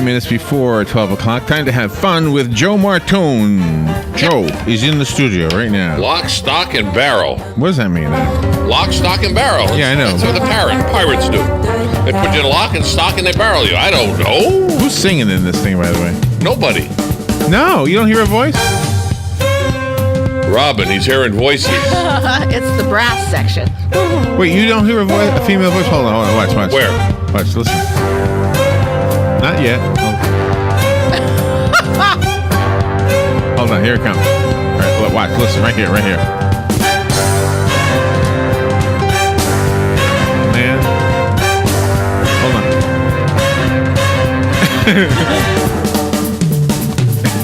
13 minutes before 12 o'clock. Time to have fun with Joe Martone. Joe is in the studio right now. Lock, stock, and barrel. What does that mean? Lock, stock, and barrel. Yeah, I know. That's what the pirates do. They put you in lock and stock and they barrel you. I don't know. Who's singing in this thing, by the way? Nobody. No, you don't hear a voice? Robin, he's hearing voices. It's the brass section. Wait, you don't hear a voice, a female voice? Hold on, watch. Where? Watch, listen. Not yet. Hold on, here it comes. All right, watch, listen, right here. Man. Hold on.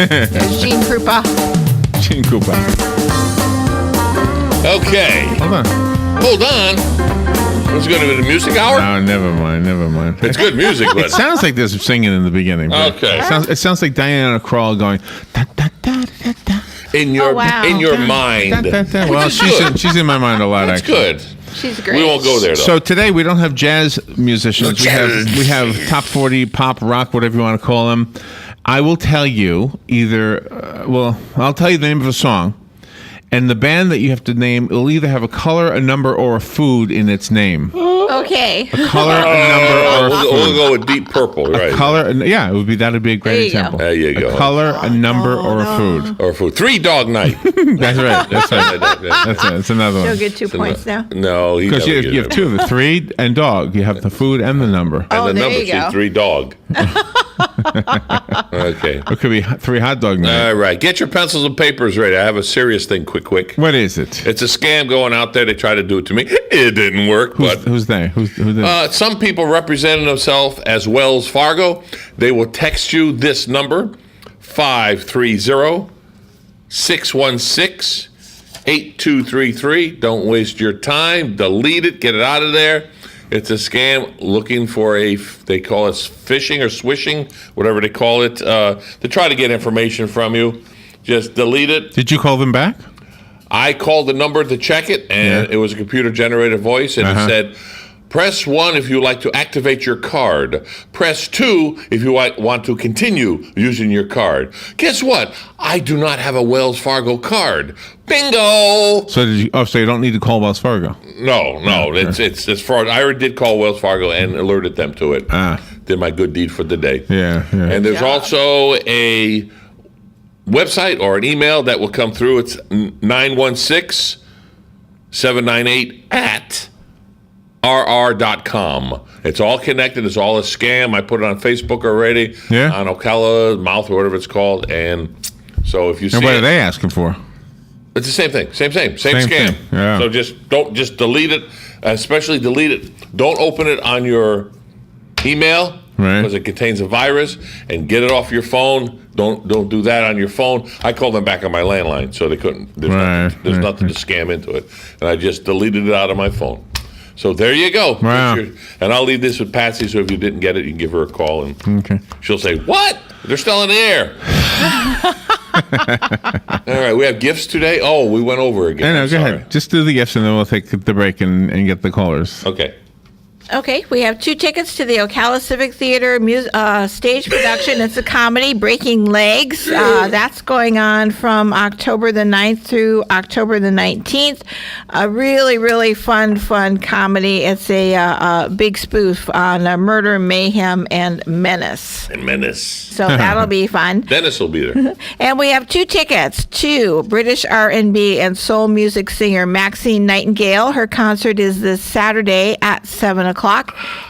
There's Gene Krupa. Gene Krupa. Okay. Hold on. It's going to be the music hour? No, never mind. It's good music, but... It sounds like there's singing in the beginning. Okay. It sounds like Diana Krall going... Da, da, da, da, da. In your mind. Da, da, da. Well, she's in my mind a lot, That's actually. good. She's great. We won't go there, though. So today we don't have jazz musicians. We have top 40, pop, rock, whatever you want to call them. I will tell you I'll tell you the name of a song. And the band that you have to name will either have a color, a number, or a food in its name. Okay. A color, a number, or a food. We'll go with Deep Purple, right? That'd be a great example. There you go. A color, a number, or a food. Or food. 3 Dog Night. That's right. That's another one. She'll get 2 points now. No, because you have 2 of the 3 and dog. You have the food and the number. Oh, and the there number, you go. 3 Dog. Okay. It could be 3 hot dog night. All right. Get your pencils and papers ready. I have a serious thing quick. What is it? It's a scam going out there. They try to do it to me. It didn't work. Who's they? Who's they? Some people representing themselves as Wells Fargo. They will text you this number, 530-616-8233. Don't waste your time. Delete it. Get it out of there. It's a scam looking for they call it phishing or swishing, whatever they call it, to try to get information from you. Just delete it. Did you call them back? I called the number to check it, and it was a computer-generated voice, and it said, press 1 if you like to activate your card. Press 2 if you want to continue using your card. Guess what? I do not have a Wells Fargo card. Bingo! So you don't need to call Wells Fargo? No, it's fraud. I already did call Wells Fargo and alerted them to it. Did my good deed for the day. Yeah. And there's also a website or an email that will come through. It's 916-798-rr.com. It's all connected. It's all a scam. I put it on Facebook already. Yeah. On Ocala, Mouth, or whatever it's called. And so if you see what are they asking for? It's the same thing. Same scam. Thing. Yeah. So just delete it. Especially delete it. Don't open it on your email. Right. Because it contains a virus, and get it off your phone. Don't do that on your phone. I called them back on my landline, so they couldn't. There's nothing to scam into it, and I just deleted it out of my phone. So there you go. Wow. And I'll leave this with Patsy, so if you didn't get it, you can give her a call, and she'll say, "What? They're still in the air." All right, we have gifts today. Oh, we went over again. No, go ahead. Just do the gifts, and then we'll take the break and get the callers. Okay. Okay, we have 2 tickets to the Ocala Civic Theater stage production. It's a comedy, Breaking Legs. That's going on from October the 9th through October the 19th. A really, really fun comedy. It's a big spoof on murder, mayhem, and menace. So that'll be fun. Dennis will be there. And we have 2 tickets to British R&B and soul music singer Maxine Nightingale. Her concert is this Saturday at 7 o'clock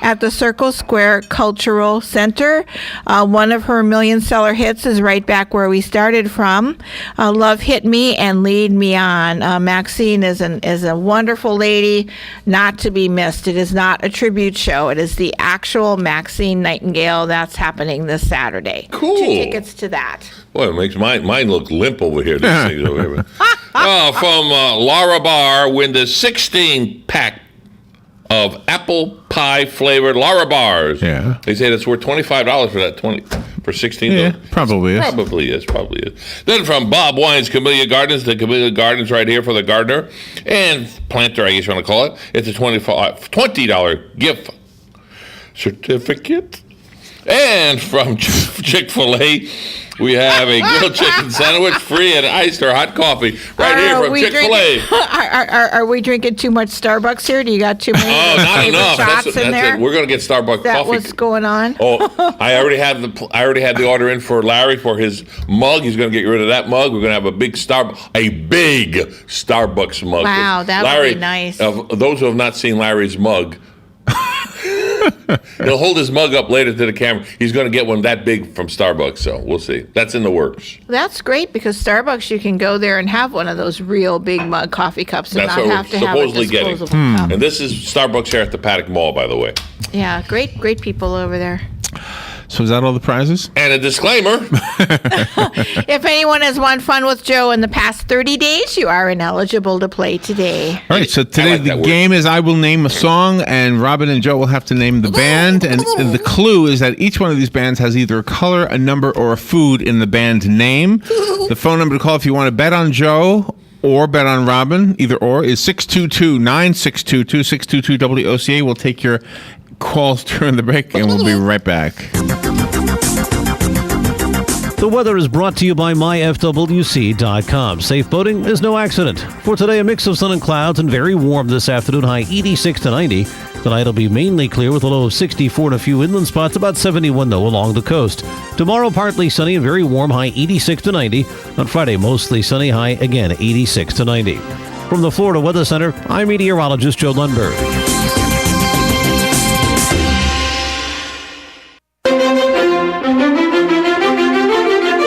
at the Circle Square Cultural Center. One of her million-seller hits is right back where we started from. Love Hit Me and Lead Me On. Maxine is a wonderful lady, not to be missed. It is not a tribute show. It is the actual Maxine Nightingale. That's happening this Saturday. Cool. 2 tickets to that. Boy, it makes mine look limp over here. These things over here. From Laura Barr, win the 16-pack of apple pie flavored Lara bars. Yeah. They say it's worth $25 for that 16. Yeah, probably is. Probably is. Then from Bob Wine's Camellia Gardens, the Camellia Gardens right here for the gardener and planter, I guess you want to call it. It's a $20 gift certificate. And from Chick-fil-A, we have a grilled chicken sandwich, free and iced or hot coffee right here from Chick-fil-A. Are we drinking too much Starbucks here? Do you got too many not favorite enough. shots That's in there? it. We're going to get Starbucks That coffee. what's going on? I already had the order in for Larry for his mug. He's going to get rid of that mug. We're going to have a big Starbucks mug. Wow, that would be nice. Those who have not seen Larry's mug, he'll hold his mug up later to the camera. He's going to get one that big from Starbucks, so we'll see. That's in the works. That's great because Starbucks, you can go there and have one of those real big mug coffee cups and That's not what have we're to have a supposedly getting. disposable cup. And this is Starbucks here at the Paddock Mall, by the way. Yeah, great people over there. So is that all the prizes? And a disclaimer. If anyone has won Fun with Joe in the past 30 days, you are ineligible to play today. All right, so today like that the word. game is I will name a song, and Robin and Joe will have to name the band. And the clue is that each one of these bands has either a color, a number, or a food in the band name. The phone number to call if you want to bet on Joe or bet on Robin, either or, is 622-9622-622-WOCA. We'll take your calls during the break, and we'll be right back. The weather is brought to you by myfwc.com. Safe boating is no accident. For today, a mix of sun and clouds and very warm this afternoon, high 86 to 90. Tonight will be mainly clear with a low of 64 and a few inland spots, about 71 though along the coast. Tomorrow, partly sunny and very warm, high 86 to 90. On Friday, mostly sunny, high again 86 to 90. From the Florida Weather Center, I'm meteorologist Joe Lundberg.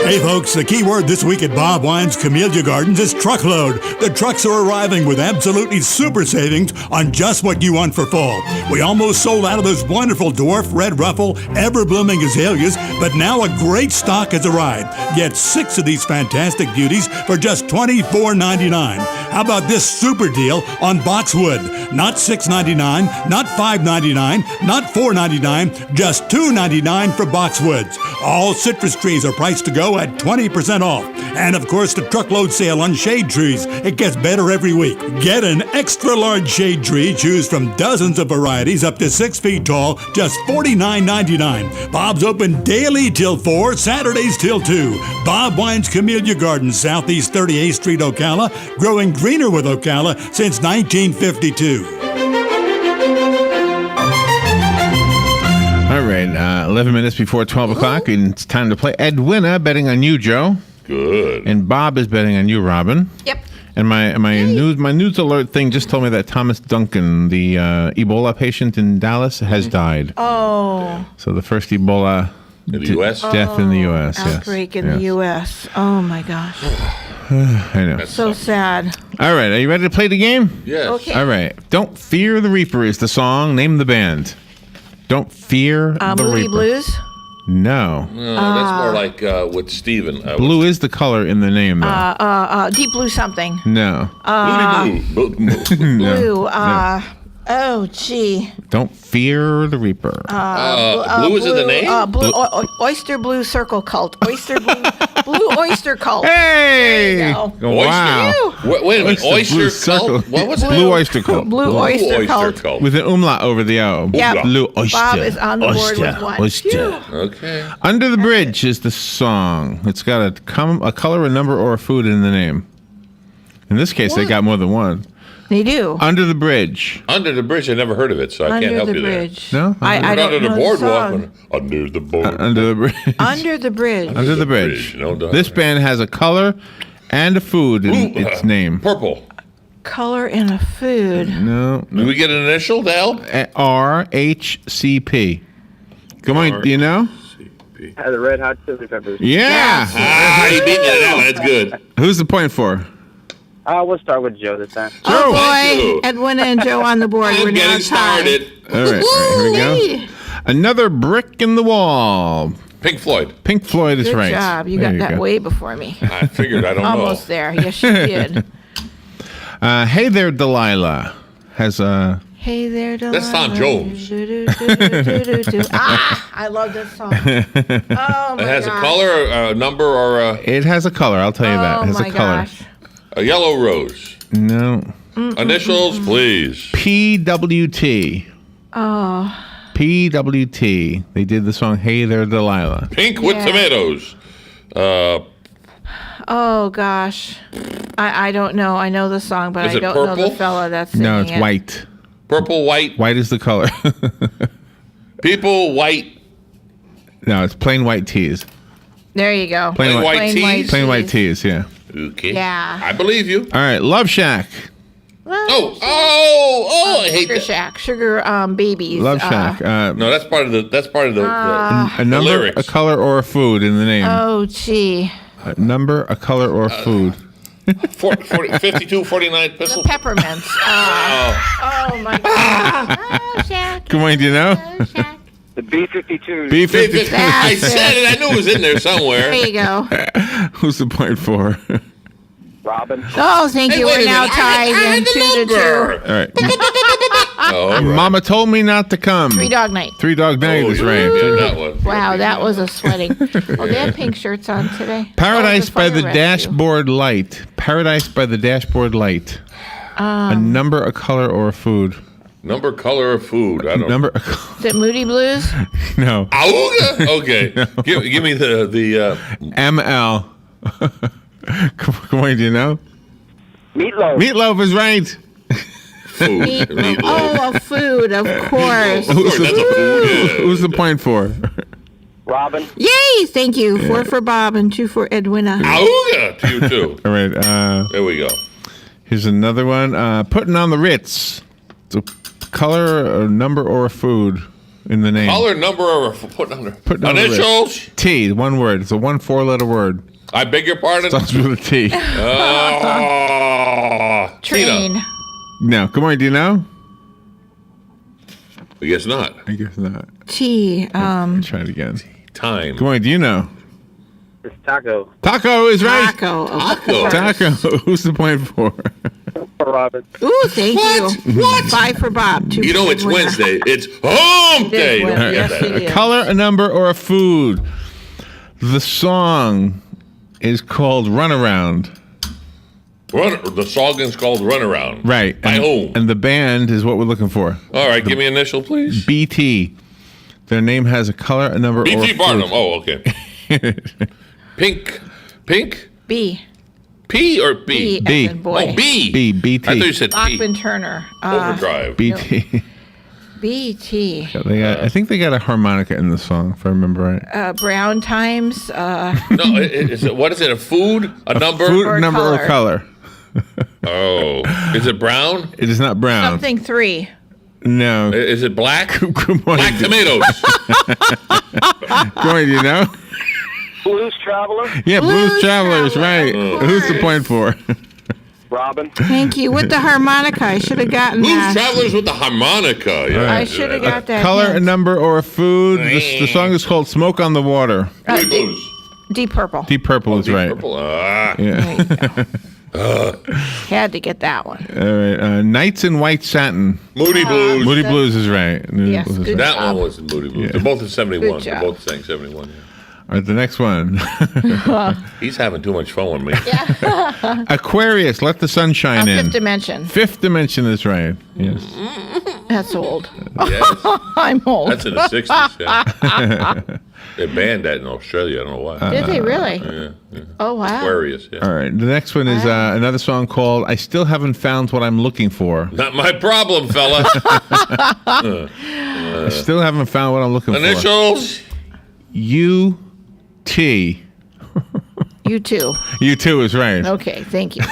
Hey folks, the key word this week at Bob Wine's Camellia Gardens is truckload. The trucks are arriving with absolutely super savings on just what you want for fall. We almost sold out of those wonderful dwarf, red ruffle, ever-blooming azaleas, but now a great stock has arrived. Get 6 of these fantastic beauties for just $24.99. How about this super deal on boxwood? Not $6.99, not $5.99, not $4.99, just $2.99 for boxwoods. All citrus trees are priced to go at 20% off. And of course, the truckload sale on shade trees. It gets better every week. Get an extra large shade tree. Choose from dozens of varieties up to 6 feet tall, just $49.99. Bob's open daily till 4, Saturdays till 2. Bob Wine's Camellia Gardens, Southeast 38th Street, Ocala, growing greener with Ocala since 1952. All right, 11 minutes before 12 o'clock, and it's time to play. Edwina betting on you, Joe. Good. And Bob is betting on you, Robin. Yep. And my news alert thing just told me that Thomas Duncan, the Ebola patient in Dallas, has died. Oh. So the first Ebola In the U.S.? death in the U.S. Outbreak in the U.S. Oh, my gosh. I know. So sad. All right, are you ready to play the game? Yes. Okay. All right. Don't Fear the Reaper is the song. Name the band. Don't Fear the Moody Reaper. Blues? No. No, that's more like with Steven. Blue is the color in the name, though. Deep Blue something. No. Blue. Oh, gee. Don't Fear the Reaper. Blue is in the name? Oyster Blue Circle Cult. Blue Oyster Cult. Hey! There you go. Wow. Wait a minute. Blue Oyster circle. Cult? What was it? Blue Oyster Cult. Blue Oyster Cult. With an umlaut over the O. Yeah. Blue Oyster. Bob is on the board with one. Oyster. Phew. Okay. Under the Bridge is the song. It's got a color, a number, or a food in the name. In this case, they got more than one. They do. Under the Bridge. Under the Bridge, I never heard of it, so I can't help Under the you there. Bridge. No? I don't Under the know boardwalk. song. Under the board. Under the Bridge. Under the Bridge. Under the Bridge. No, no. This band has a color and a food in its name. Purple. Color and a food. No. Do we get an initial to help? RHCP. Come on, do you know? The Red Hot Chili Peppers. Yeah. You beat me to that one. That's good. Who's the point for? We'll start with Joe this time. Oh, Thank boy. you. Edwina and Joe on the board. We're I'm now getting tied. started. All right, here we go. Another Brick in the Wall. Pink Floyd. Pink Floyd is Good right. job. You There got that go. way before me. I figured. I don't Almost know. there. Yes, you did. Hey There, Delilah has a... Hey there, Delilah. That's Tom Jones. I love this song. Oh, my It has gosh. a color, a number, or It has a color, I'll tell you that. Oh, It has my a color. gosh. a yellow rose. No. Initials, please. PWT. Oh, PWT. They did the song "Hey There, Delilah." Pink with Yeah. tomatoes. Oh gosh, I don't know. I know the song, but Is I it don't know the purple? fella that's singing No, it's it. white. Purple, white. White is the color. People, white. No, it's plain white teas. There you go. Plain white- Plain teas? Plain white teas. Yeah. Okay. Yeah. I believe you. All right, Love Shack. Well, I hate Sugar that. Shack, Sugar Babies. Love Shack. No, that's part of the. A number, lyrics. a color, or a food in the name. Oh gee, A number, a color, or a food. 52, 49 the pencils. peppermints. Oh my God. Oh, Shack. Good morning, do you know? Oh, Shack. The B-52. B-52. I That's said it. I knew it was in there somewhere. There you go. Who's the point for? Robin. Oh, thank you. wait We're a now minute. tied I had in the 2-2. number. All right. Oh, all right. Mama told me not to come. Three Dog Night. Three Dog Night is you right. did that one. Wow, that was a sweating. Oh, they have pink shirts on today. Paradise Oh, by the Fire Rescue. Dashboard Light. Paradise by the Dashboard Light. A number, a color, or a food. Number, color, of food. I don't know. Number. Is it Moody Blues? No. Auga? Okay. Give me the ML. Good morning, do you know? Meatloaf. Meatloaf is right. food. Meatloaf. Oh, a food, of course. Of course, that's a food. Yeah. Who's the point for? Robin. Yay! Thank you. 4 for Bob and 2 for Edwina. Auga to you too. All right. There we go. Here's another one. Putting on the Ritz. It's a color, a number, or a food in the name. Color, number, or put on Putting on the Ritz. initials. T. One word. It's a 4-letter word. I beg your pardon. Starts with a T. Train. Tina. No. Good morning. Do you know? I guess not. I guess not. T. Try it again. Time. Good morning. Do you know? It's Taco. Taco is right. Taco. Taco. Taco. Who's the point for? For Robin. Ooh, thank What? you. What? 5 for Bob. 2 You for know it's Edwina. Wednesday. It's hump day. Wednesday. Don't forget Yes, that. it A is. color, a number, or a food. The song is called Runaround. The song is called Runaround. Right. By whom? And the band is what we're looking for. All right, give me initial, please. BT. Their name has a color, a number, or a B.T. food. Barnum. Oh, okay. Pink. Pink? B. P or B? B. B. As in boy. Oh, B. B. BT. I thought you said P. Bachman Turner. Overdrive. BT. BT. I think they got a harmonica in the song, if I remember right. Brown Times. No, what is it? A food? A number? Food, or number, color. or color. Oh. Is it brown? It is not brown. Something 3. No. Is it black? Good morning. Black tomatoes. Good morning, do you know? Blues Traveler. Yeah, Blues Blues Travelers, Traveler, right. of Who's the course. point for? Robin. Thank you. With the harmonica. I should have gotten Blues that. Travelers with the harmonica. Yeah. I should have got that. Color, a hint. number, or a food. The song is called Smoke on the Water. Blue Blues. Deep Purple. Deep Purple is Deep right. Purple. Yeah. There you go. Had to get that one. All right. Nights in White Satin. Moody Blues. Moody Blues is right. Moody Yes, Blues is good right. That job. one was Moody Blues. Yeah. They're both in 71. Good They're job. both saying 71. Yeah. All right, the next one. He's having too much fun with me. Aquarius, Let the Sun Shine in. Fifth Dimension. Fifth Dimension is right. Yes. That's old. Yes. I'm old. That's in the 60s. Yeah. They banned that in Australia. I don't know why. Did they really? Yeah. Oh, wow. Aquarius. Yeah. All right. The next one is another song called I Still Haven't Found What I'm Looking For. Not my problem, fella. I still haven't found what I'm looking Initials. for. UT. You too. You too is right. Okay, thank you.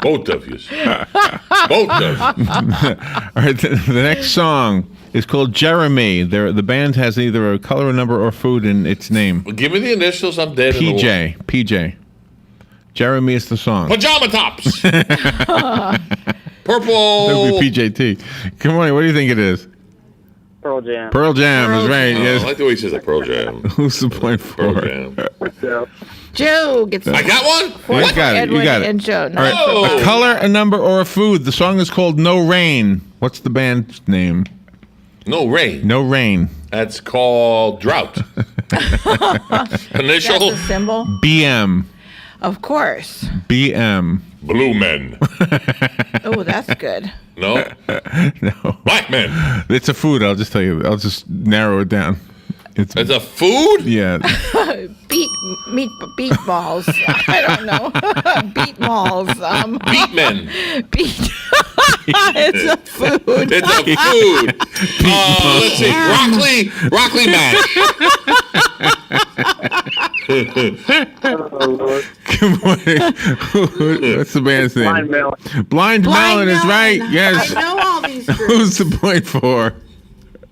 Both of you. Both of you. All right. The next song is called Jeremy. The band has either a color, a number, or food in its name. Give me the initials. I'm dead. in the water. PJ. Jeremy is the song. Pajama tops. That Purple. would be PJT. Come on, what do you think it is? Pearl Jam. Pearl Jam is right. Oh, I Yes. like the way he says a Pearl Jam. Who's the point Pearl for? Jam. Yeah. Joe gets I got one. You What? got it. Edwin You got it. and Joe. All right. No. A color, a number, or a food. The song is called No Rain. What's the band's name? No rain. No Rain. That's called drought. That's Initial. a symbol. BM. Of course. BM. Blue men. Oh, that's good. No? No. Black men. It's a food. I'll just tell you. I'll just narrow it down. It's a food? Beet Yeah. balls. I don't know. Beet malls. Beat men. Beet. It's a food. It's a food. Let's see. Broccoli mash. Oh, Lord. Good morning. What's the band's name? Blind Melon. Blind Melon is right. Yes. I know all these groups. Who's the point for?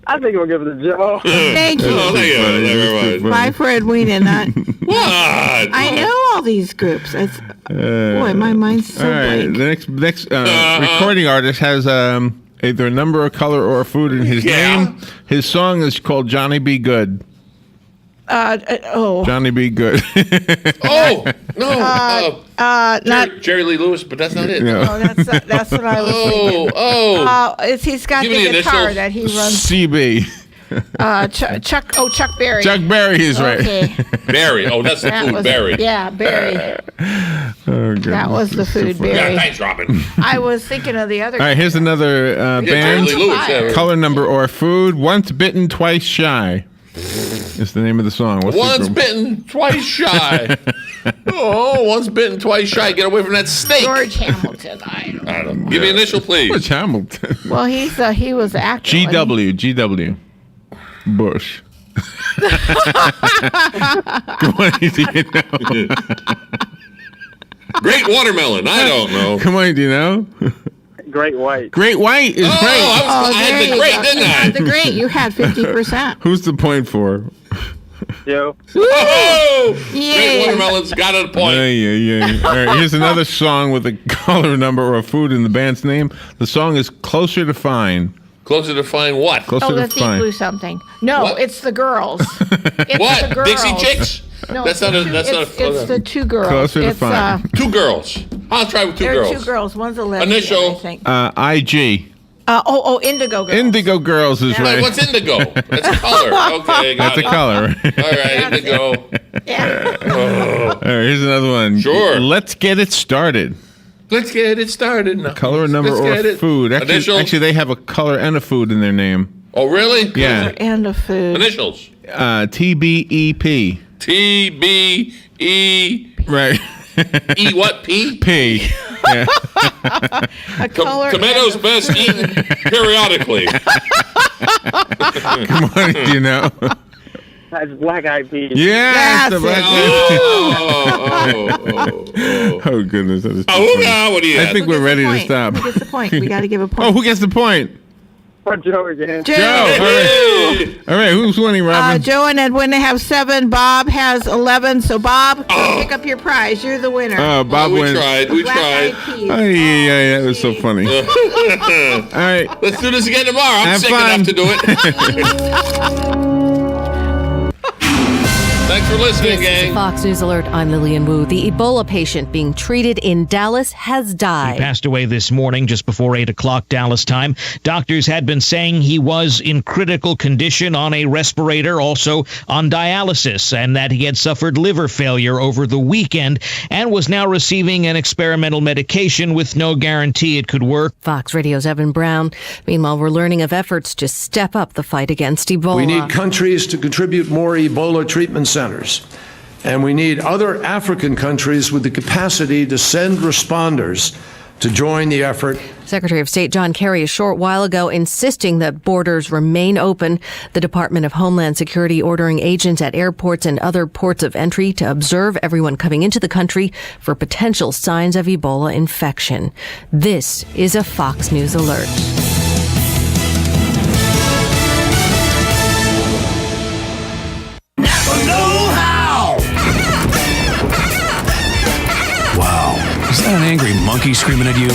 I think we'll give it to Joe. Thank you. Oh, thank you. Never mind. Bye for Edwina. Not. What? I know all these groups. It's, boy, my mind's so All right. blank. The next recording artist has either a number, a color, or a food in his Yeah. name. His song is called Johnny Be Good. Johnny Be Good. Oh, no. Not. Jerry Lee Lewis, but that's not it. No. Oh, that's what I was thinking. He's got Give me the the guitar initials. that he runs. CB. Chuck Berry. Chuck Berry is right. Okay. Berry. Oh, that's the That food, was, berry. yeah, Berry. Oh, That was the food, Yeah, Berry. thanks, Robin. I was thinking of the other. All right, here's another Yeah, band. Jerry Lee Lewis. Yeah. Color, number, or food. Once Bitten, Twice Shy is the name of the song. What's the Once group? bitten, twice shy. Oh, once bitten, twice shy. Get away from that snake. George Hamilton. I don't know. Give me initial, please. George Hamilton. Well, he was the actor. GW. Bush. Come on, do you know? Great watermelon. I don't know. Come on, do you know? Great White. Great White is great. I had the great, didn't You I? had the great. You had 50%. Who's the point for? Joe. Oh! Yay. Great watermelon's got a point. Yeah. All right, here's another song with a color, number, or a food in the band's name. The song is Closer to Fine. Closer to find what? Closer Oh, to that's Deep Fine. Blue something. No, What? it's the girls. It's What? the girls. Dixie Chicks? No, That's not a. That's not it's a. the two girls. Closer to it's, Fine. Two girls. I'll try with two There girls. are two girls. One's a lesbian, Initial. I think. IG. Indigo Girls. Indigo Girls is Yeah. Wait, right. what's indigo? That's a color. Okay, got That's a it. color. All right, indigo. Yeah. All right, here's another one. Sure. Let's get it started. Let's get it started now. Color, number, Let's or get it. food. Initial. Actually, they have a color and a food in their name. Oh, really? Yeah. And a food. Initials. TBEP. TBE. Right. E what? P? P. Yeah. A color. Tomatoes and a best food. eaten periodically. Come on, do you know? That's Black Eyed Peas. Yeah. That's the black it. Oh, goodness. That is too Oh, funny. now what do you I have? think Who we're gets ready the to point? stop. Who gets the point? We got to give a point. Oh, who gets the point? For Joe again. Joe. Joe. All right. All right. Who's winning, Robin? Joe and Edwina have 7. Bob has 11. So, Bob, pick up your prize. You're the winner. Oh, Bob we wins. tried. We Black tried. Eyed Peas. Oh, yeah, that was so funny. All right. Let's do this again tomorrow. I'm Have sick fun. enough to do it. Thanks for listening, This is a gang. Fox News Alert. I'm Lillian Wu. The Ebola patient being treated in Dallas has died. He passed away this morning just before 8 o'clock Dallas time. Doctors had been saying he was in critical condition on a respirator, also on dialysis, and that he had suffered liver failure over the weekend and was now receiving an experimental medication with no guarantee it could work. Fox Radio's Evan Brown. Meanwhile, we're learning of efforts to step up the fight against Ebola. We need countries to contribute more Ebola treatment centers. And we need other African countries with the capacity to send responders to join the effort. Secretary of State John Kerry a short while ago insisting that borders remain open. The Department of Homeland Security ordering agents at airports and other ports of entry to observe everyone coming into the country for potential signs of Ebola infection. This is a Fox News Alert. Wow. Is that an angry monkey screaming at you?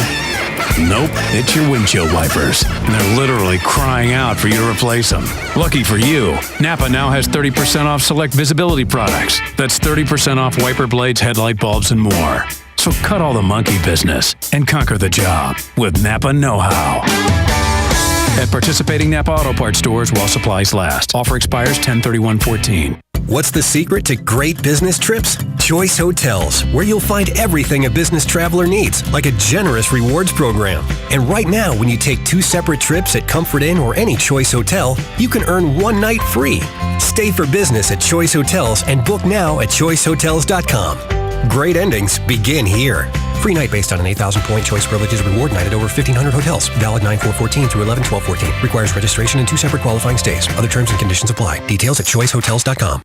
Nope, it's your windshield wipers. And they're literally crying out for you to replace them. Lucky for you, Napa now has 30% off select visibility products. That's 30% off wiper blades, headlight bulbs, and more. So cut all the monkey business and conquer the job with Napa Know-How. At participating Napa Auto Parts stores while supplies last. Offer expires 10/31/14. What's the secret to great business trips? Choice Hotels, where you'll find everything a business traveler needs, like a generous rewards program. And right now, when you take 2 separate trips at Comfort Inn or any Choice Hotel, you can earn 1 night free. Stay for business at Choice Hotels and book now at choicehotels.com. Great endings begin here. Free night based on an 8,000-point Choice Privileges reward night at over 1,500 hotels. Valid 9/4/14 through 11/12/14. Requires registration and 2 separate qualifying stays. Other terms and conditions apply. Details at choicehotels.com.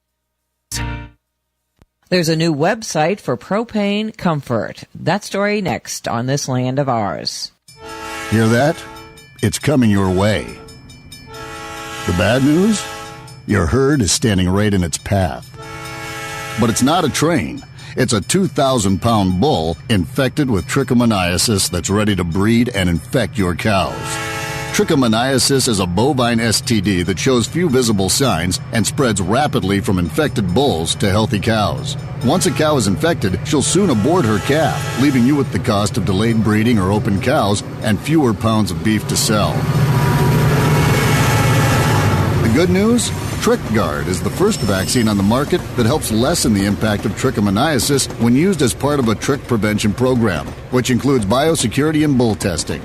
There's a new website for propane comfort. That story next on This Land of Ours. Hear that? It's coming your way. The bad news? Your herd is standing right in its path. But it's not a train. It's a 2,000-pound bull infected with trichomoniasis that's ready to breed and infect your cows. Trichomoniasis is a bovine STD that shows few visible signs and spreads rapidly from infected bulls to healthy cows. Once a cow is infected, she'll soon abort her calf, leaving you with the cost of delayed breeding or open cows and fewer pounds of beef to sell. The good news? TrichGuard is the first vaccine on the market that helps lessen the impact of trichomoniasis when used as part of a trick prevention program, which includes biosecurity and bull testing.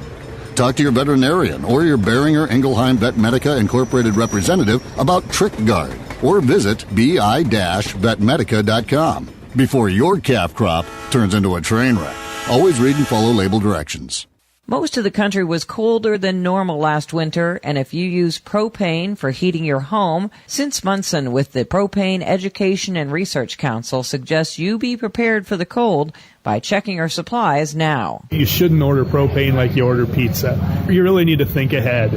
Talk to your veterinarian or your Beringer Ingelheim Vet Medica Incorporated representative about TrichGuard or visit bi-vetmedica.com before your calf crop turns into a train wreck. Always read and follow label directions. Most of the country was colder than normal last winter, and if you use propane for heating your home, Since Munson with the Propane Education and Research Council suggests you be prepared for the cold by checking your supplies now. You shouldn't order propane like you order pizza. You really need to think ahead.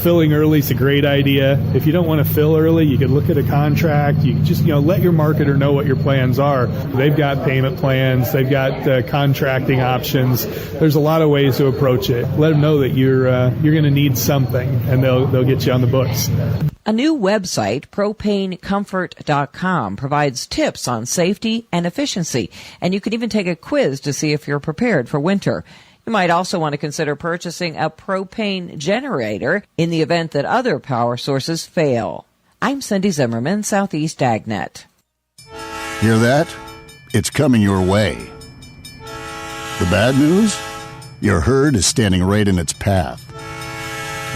Filling early is a great idea. If you don't want to fill early, you can look at a contract. You just let your marketer know what your plans are. They've got payment plans. They've got contracting options. There's a lot of ways to approach it. Let them know that you're going to need something, and they'll get you on the books. A new website, propanecomfort.com, provides tips on safety and efficiency, and you can even take a quiz to see if you're prepared for winter. You might also want to consider purchasing a propane generator in the event that other power sources fail. I'm Cindy Zimmerman, Southeast AgNet. Hear that? It's coming your way. The bad news? Your herd is standing right in its path.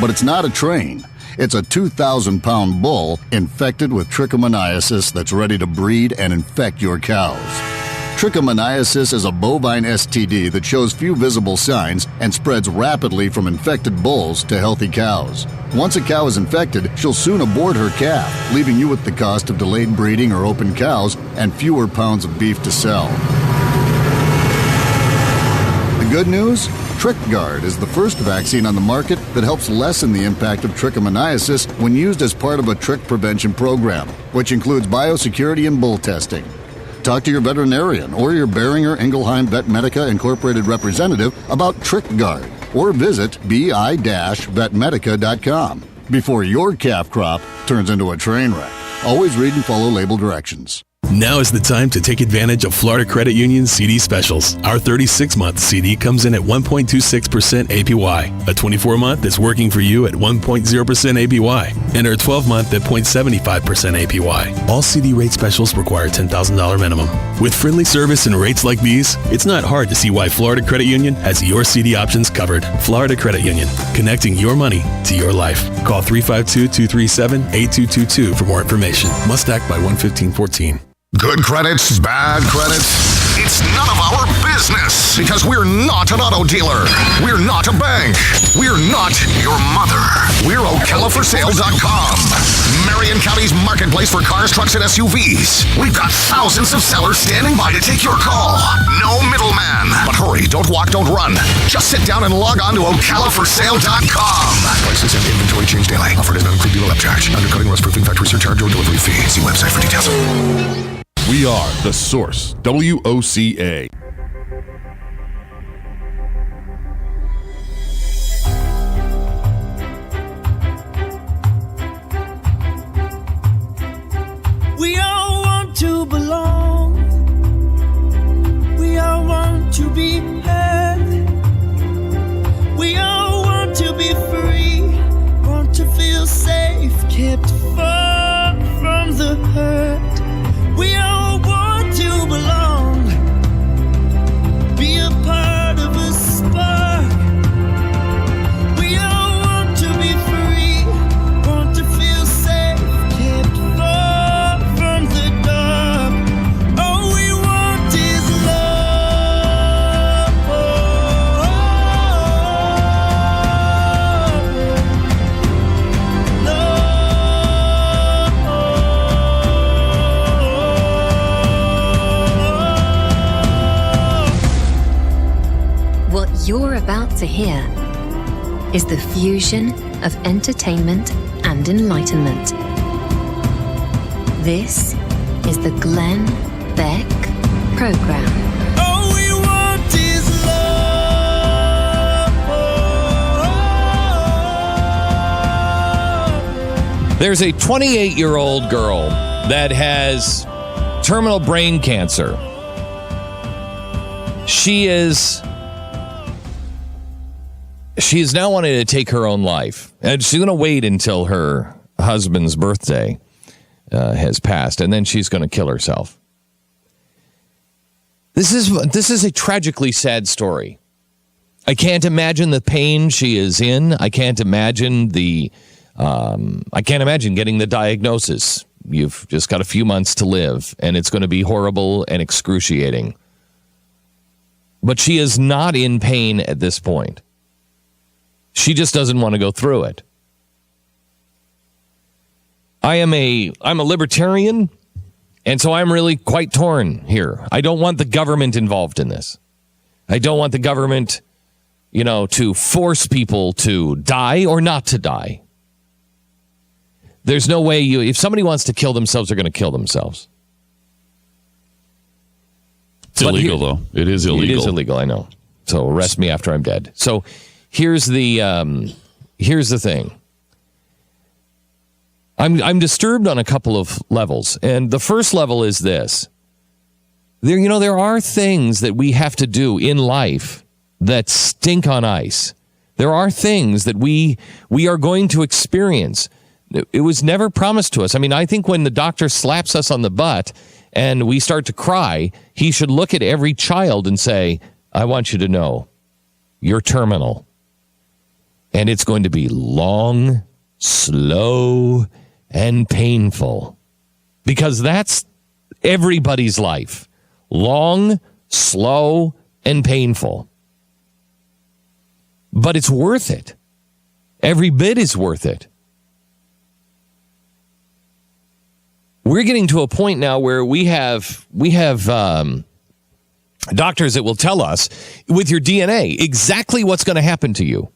But it's not a train. It's a 2,000-pound bull infected with trichomoniasis that's ready to breed and infect your cows. Trichomoniasis is a bovine STD that shows few visible signs and spreads rapidly from infected bulls to healthy cows. Once a cow is infected, she'll soon abort her calf, leaving you with the cost of delayed breeding or open cows and fewer pounds of beef to sell. The good news? TrichGuard is the first vaccine on the market that helps lessen the impact of trichomoniasis when used as part of a trick prevention program, which includes biosecurity and bull testing. Talk to your veterinarian or your Beringer Ingelheim Vet Medica Incorporated representative about TrichGuard or visit bi-vetmedica.com before your calf crop turns into a train wreck. Always read and follow label directions. Now is the time to take advantage of Florida Credit Union's CD specials. Our 36-month CD comes in at 1.26% APY. A 24-month is working for you at 1.0% APY. And our 12-month at 0.75% APY. All CD rate specials require $10,000 minimum. With friendly service and rates like these, it's not hard to see why Florida Credit Union has your CD options covered. Florida Credit Union, connecting your money to your life. Call 352-237-8222 for more information. Must act by 1/15/14. Good credits, bad credits. It's none of our business because we're not an auto dealer. We're not a bank. We're not your mother. We're OcalaForSale.com. Marion County's marketplace for cars, trucks, and SUVs. We've got thousands of sellers standing by to take your call. No middleman. But hurry, don't walk, don't run. Just sit down and log on to OcalaForSale.com. Prices and inventory change daily. Offer does not include dealer upcharge, undercutting, rust-proofing, factory surcharge, or delivery fee. See website for details. We are The Source, WOCA. We all want to belong. We all want to be heard. We all want to be free. Want to feel safe, kept far from the hurt. We all want to belong. What you're about to hear is the fusion of entertainment and enlightenment. This is the Glenn Beck Program. All we want is love. There's a 28-year-old girl that has terminal brain cancer. She is now wanting to take her own life. And she's going to wait until her husband's birthday has passed, and then she's going to kill herself. This is a tragically sad story. I can't imagine the pain she is in. I can't imagine getting the diagnosis. You've just got a few months to live, and it's going to be horrible and excruciating. But she is not in pain at this point. She just doesn't want to go through it. I'm a libertarian, and so I'm really quite torn here. I don't want the government involved in this. I don't want the government, to force people to die or not to die. There's no way if somebody wants to kill themselves, they're going to kill themselves. It's illegal, though. It is illegal. It is illegal, I know. So arrest me after I'm dead. So here's the thing. I'm disturbed on a couple of levels. And the first level is this. There are things that we have to do in life that stink on ice. There are things that we are going to experience. It was never promised to us. I mean, I think when the doctor slaps us on the butt and we start to cry, he should look at every child and say, I want you to know, you're terminal. And it's going to be long, slow, and painful. Because that's everybody's life. Long, slow, and painful. But it's worth it. Every bit is worth it. We're getting to a point now where we have doctors that will tell us with your DNA exactly what's going to happen to you.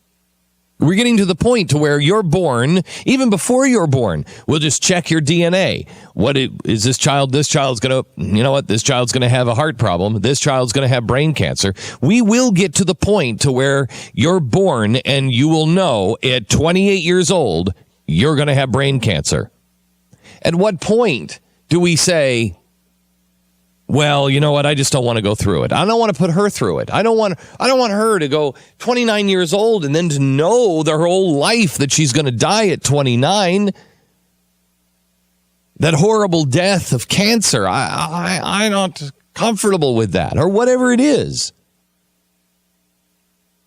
We're getting to the point to where you're born, even before you're born, we'll just check your DNA. This child's going to, this child's going to have a heart problem. This child's going to have brain cancer. We will get to the point to where you're born and you will know at 28 years old, you're going to have brain cancer. At what point do we say, well, you know what? I just don't want to go through it. I don't want to put her through it. I don't want her to go 29 years old and then to know their whole life that she's going to die at 29. That horrible death of cancer. I'm not comfortable with that, or whatever it is.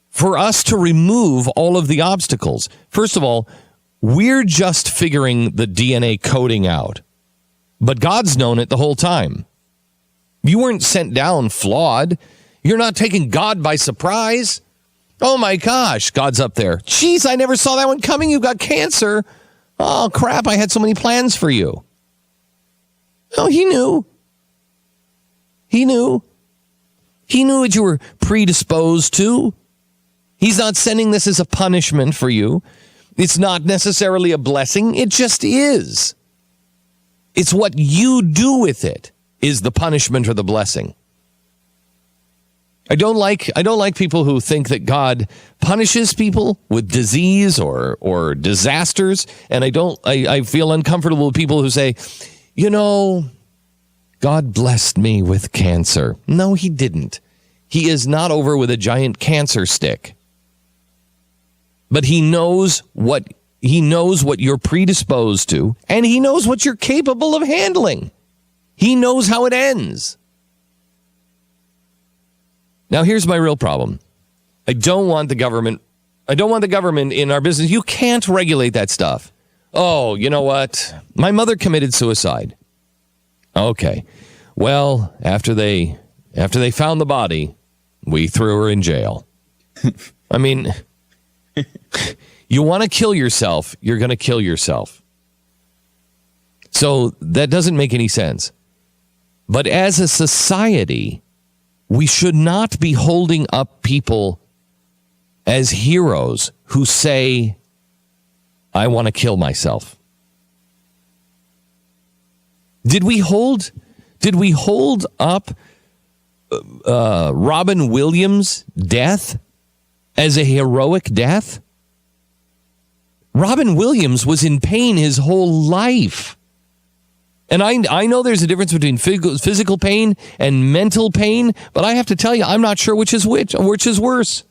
For us to remove all of the obstacles. First of all, we're just figuring the DNA coding out. But God's known it the whole time. You weren't sent down flawed. You're not taking God by surprise. Oh my gosh, God's up there. Jeez, I never saw that one coming. You got cancer. Oh crap, I had so many plans for you. Oh, he knew. He knew. He knew what you were predisposed to. He's not sending this as a punishment for you. It's not necessarily a blessing. It just is. It's what you do with it is the punishment or the blessing. I don't like people who think that God punishes people with disease or disasters, and I feel uncomfortable with people who say, God blessed me with cancer. No, he didn't. He is not over with a giant cancer stick. But he knows what you're predisposed to, and he knows what you're capable of handling. He knows how it ends. Now, here's my real problem. I don't want the government in our business. You can't regulate that stuff. Oh, you know what? My mother committed suicide. Okay. Well, after they found the body, we threw her in jail. I mean, you want to kill yourself, you're going to kill yourself. So that doesn't make any sense. But as a society, We should not be holding up people as heroes who say, I want to kill myself. Did we hold up Robin Williams' death as a heroic death? Robin Williams was in pain his whole life. And I know there's a difference between physical pain and mental pain, but I have to tell you, I'm not sure which is worse.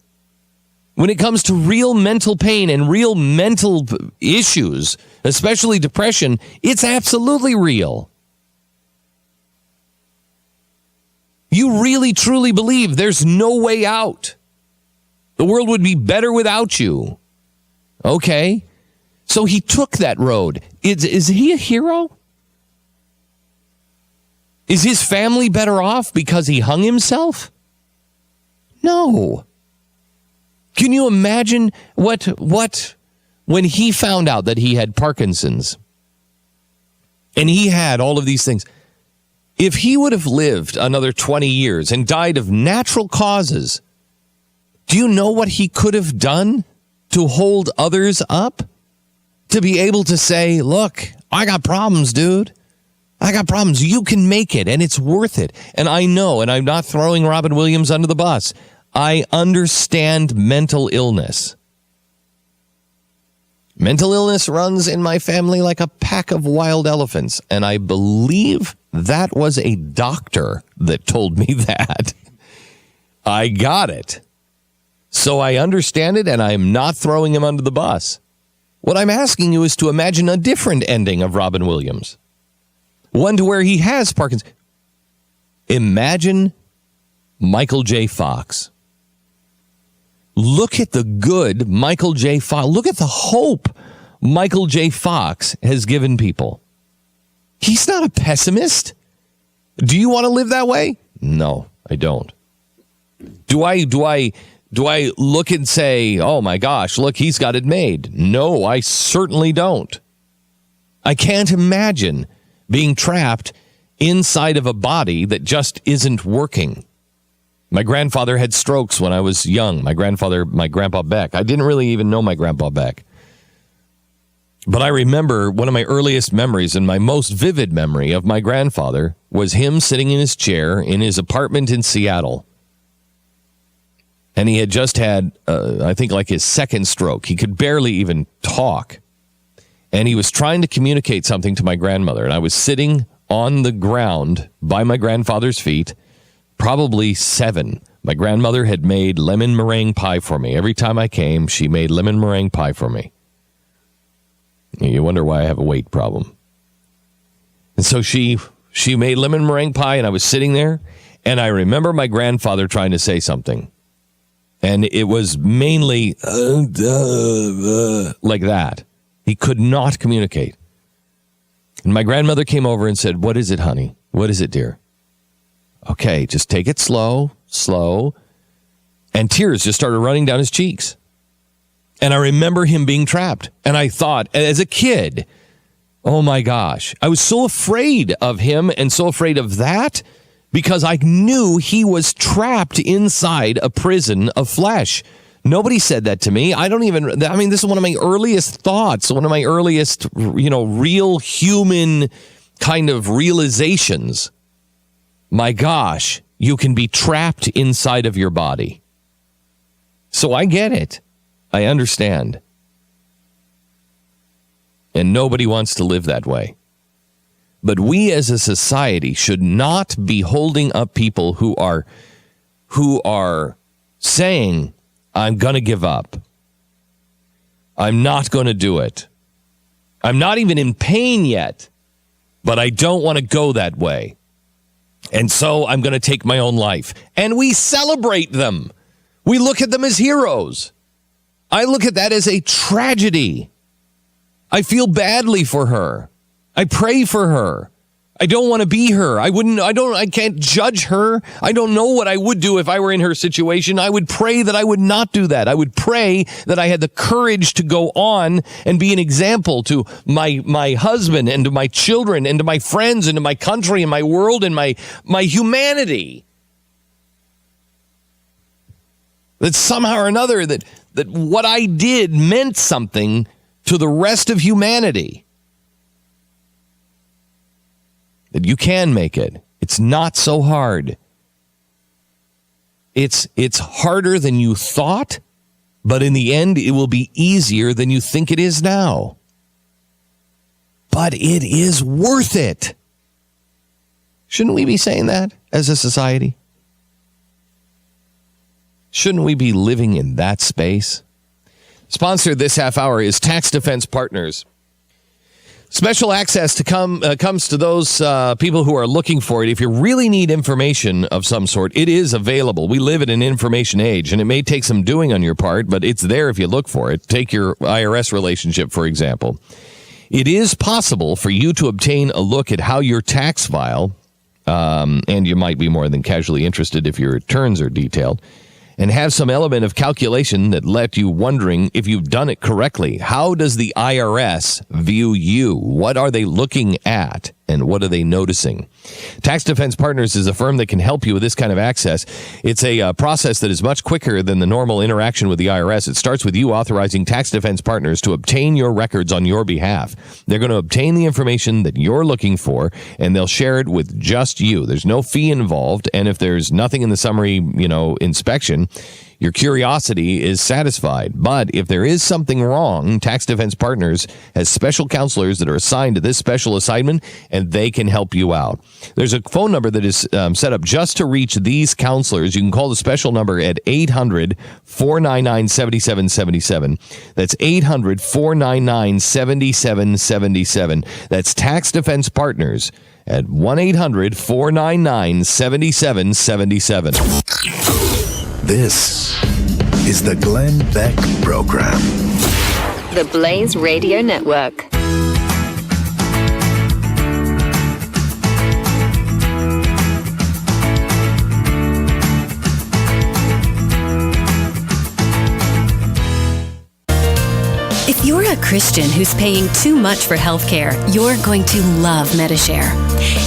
When it comes to real mental pain and real mental issues, especially depression, it's absolutely real. You really, truly believe there's no way out. The world would be better without you. Okay. So he took that road. Is he a hero? Is his family better off because he hung himself? No. Can you imagine what when he found out that he had Parkinson's and he had all of these things? If he would have lived another 20 years and died of natural causes, do you know what he could have done to hold others up? To be able to say, look, I got problems, dude. I got problems. You can make it, and it's worth it. And I know, and I'm not throwing Robin Williams under the bus. I understand mental illness. Mental illness runs in my family like a pack of wild elephants, and I believe that was a doctor that told me that. I got it. So I understand it, and I'm not throwing him under the bus. What I'm asking you is to imagine a different ending of Robin Williams. One to where he has Parkinson's. Imagine Michael J. Fox. Look at the good Michael J. Fox. Look at the hope Michael J. Fox has given people. He's not a pessimist. Do you want to live that way? No, I don't. Do I look and say, oh my gosh, look, he's got it made? No, I certainly don't. I can't imagine being trapped inside of a body that just isn't working. My grandfather had strokes when I was young. My grandpa Beck. I didn't really even know my grandpa Beck. But I remember one of my earliest memories and my most vivid memory of my grandfather was him sitting in his chair in his apartment in Seattle. And he had just had, I think, like his second stroke. He could barely even talk. And he was trying to communicate something to my grandmother. And I was sitting on the ground by my grandfather's feet, probably 7. My grandmother had made lemon meringue pie for me. Every time I came, she made lemon meringue pie for me. You wonder why I have a weight problem. And so she made lemon meringue pie, and I was sitting there. And I remember my grandfather trying to say something. And it was mainly like that. He could not communicate. And my grandmother came over and said, what is it, honey? What is it, dear? Okay, just take it slow. And tears just started running down his cheeks. And I remember him being trapped. And I thought, as a kid, oh my gosh, I was so afraid of him and so afraid of that because I knew he was trapped inside a prison of flesh. Nobody said that to me. This is one of my earliest thoughts, one of my earliest, real human kind of realizations. My gosh, you can be trapped inside of your body. So I get it. I understand. And nobody wants to live that way. But we as a society should not be holding up people who are saying, I'm going to give up. I'm not going to do it. I'm not even in pain yet, but I don't want to go that way. And so I'm going to take my own life. And we celebrate them. We look at them as heroes. I look at that as a tragedy. I feel badly for her. I pray for her. I don't want to be her. I can't judge her. I don't know what I would do if I were in her situation. I would pray that I would not do that. I would pray that I had the courage to go on and be an example to my husband and to my children and to my friends and to my country and my world and my humanity. That somehow or another that what I did meant something to the rest of humanity. That you can make it. It's not so hard. It's harder than you thought, but in the end, it will be easier than you think it is now. But it is worth it. Shouldn't we be saying that as a society? Shouldn't we be living in that space? Sponsor this half hour is Tax Defense Partners. Special access comes to those people who are looking for it. If you really need information of some sort, it is available. We live in an information age, and it may take some doing on your part, but it's there if you look for it. Take your IRS relationship, for example. It is possible for you to obtain a look at how your tax file, and you might be more than casually interested if your returns are detailed, and have some element of calculation that left you wondering if you've done it correctly. How does the IRS view you? What are they looking at? And what are they noticing? Tax Defense Partners is a firm that can help you with this kind of access. It's a process that is much quicker than the normal interaction with the IRS. It starts with you authorizing Tax Defense Partners to obtain your records on your behalf. They're going to obtain the information that you're looking for, and they'll share it with just you. There's no fee involved, and if there's nothing in the summary, inspection, your curiosity is satisfied. But if there is something wrong, Tax Defense Partners has special counselors that are assigned to this special assignment, and they can help you out. There's a phone number that is set up just to reach these counselors. You can call the special number at 800-499-7777. That's 800-499-7777. That's Tax Defense Partners at 1-800-499-7777. This is the Glenn Beck Program. The Blaze Radio Network. If you're a Christian who's paying too much for healthcare, you're going to love Medishare.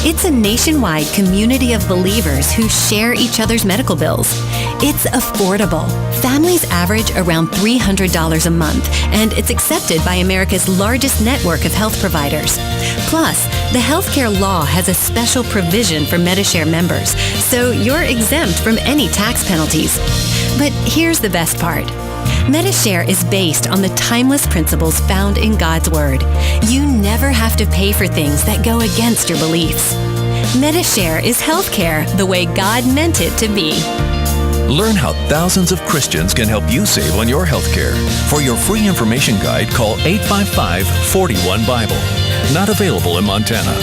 It's a nationwide community of believers who share each other's medical bills. It's affordable. Families average around $300 a month, and it's accepted by America's largest network of health providers. Plus, the healthcare law has a special provision for Medishare members, so you're exempt from any tax penalties. But here's the best part. Medishare is based on the timeless principles found in God's Word. You never have to pay for things that go against your beliefs. Medishare is healthcare the way God meant it to be. Learn how thousands of Christians can help you save on your health care. For your free information guide, call 855-41-BIBLE. Not available in Montana.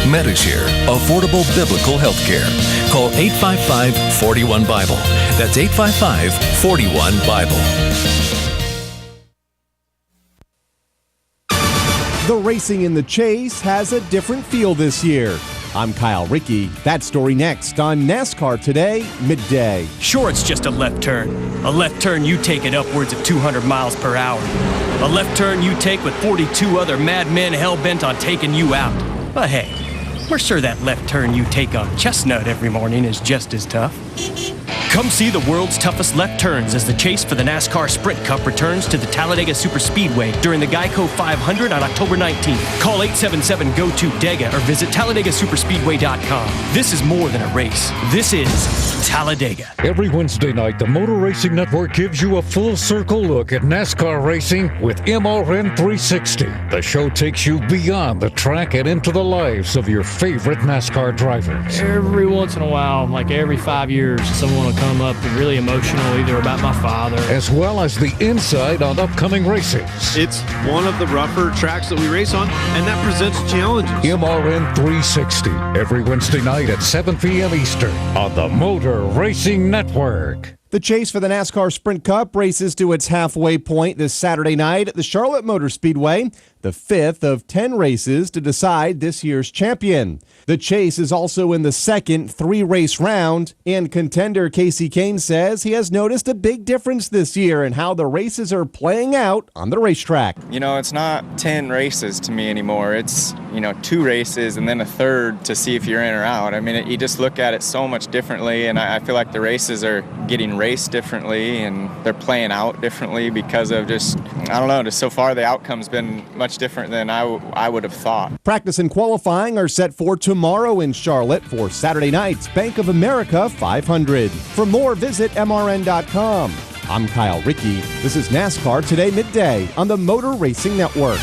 Medishare, affordable biblical health care. Call 855-41-BIBLE. That's 855-41-BIBLE. The racing in the chase has a different feel this year. I'm Kyle Rickey. That story next on NASCAR Today, midday. Sure, it's just a left turn. A left turn you take at upwards of 200 miles per hour. A left turn you take with 42 other madmen hell-bent on taking you out. But hey, we're sure that left turn you take on Chestnut every morning is just as tough. Come see the world's toughest left turns as the chase for the NASCAR Sprint Cup returns to the Talladega Superspeedway during the Geico 500 on October 19th. Call 877-GO-TO-DEGA or visit TalladegaSuperspeedway.com. This is more than a race. This is Talladega. Every Wednesday night, the Motor Racing Network gives you a full circle look at NASCAR racing with MRN 360. The show takes you beyond the track and into the lives of your favorite NASCAR drivers. Every once in a while, like every 5 years, someone will come up and really emotional, either about my father. As well as the insight on upcoming races. It's one of the rougher tracks that we race on, and that presents challenges. MRN 360, every Wednesday night at 7 p.m. Eastern on the Motor Racing Network. The chase for the NASCAR Sprint Cup races to its halfway point this Saturday night at the Charlotte Motor Speedway. The the 5th of 10 races to decide this year's champion. The chase is also in the second 3-race round, and contender Casey Kane says he has noticed a big difference this year in how the races are playing out on the racetrack. You know, it's not 10 races to me anymore. It's, 2 races and then a third to see if you're in or out. I mean, you just look at it so much differently, and I feel like the races are getting raced differently and they're playing out differently because of just so far the outcome's been much different than I would have thought. Practice and qualifying are set for tomorrow in Charlotte for Saturday night's Bank of America 500. For more, visit MRN.com. I'm Kyle Rickey. This is NASCAR Today Midday on the Motor Racing Network.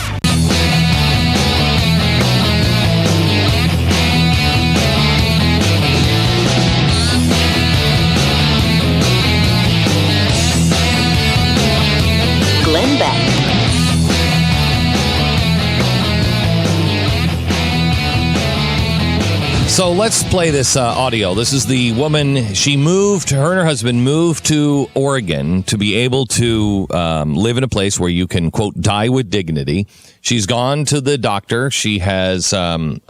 Glenn Beck. So let's play this audio. This is the woman. Her and her husband moved to Oregon to be able to live in a place where you can, quote, die with dignity. She's gone to the doctor. She has gotten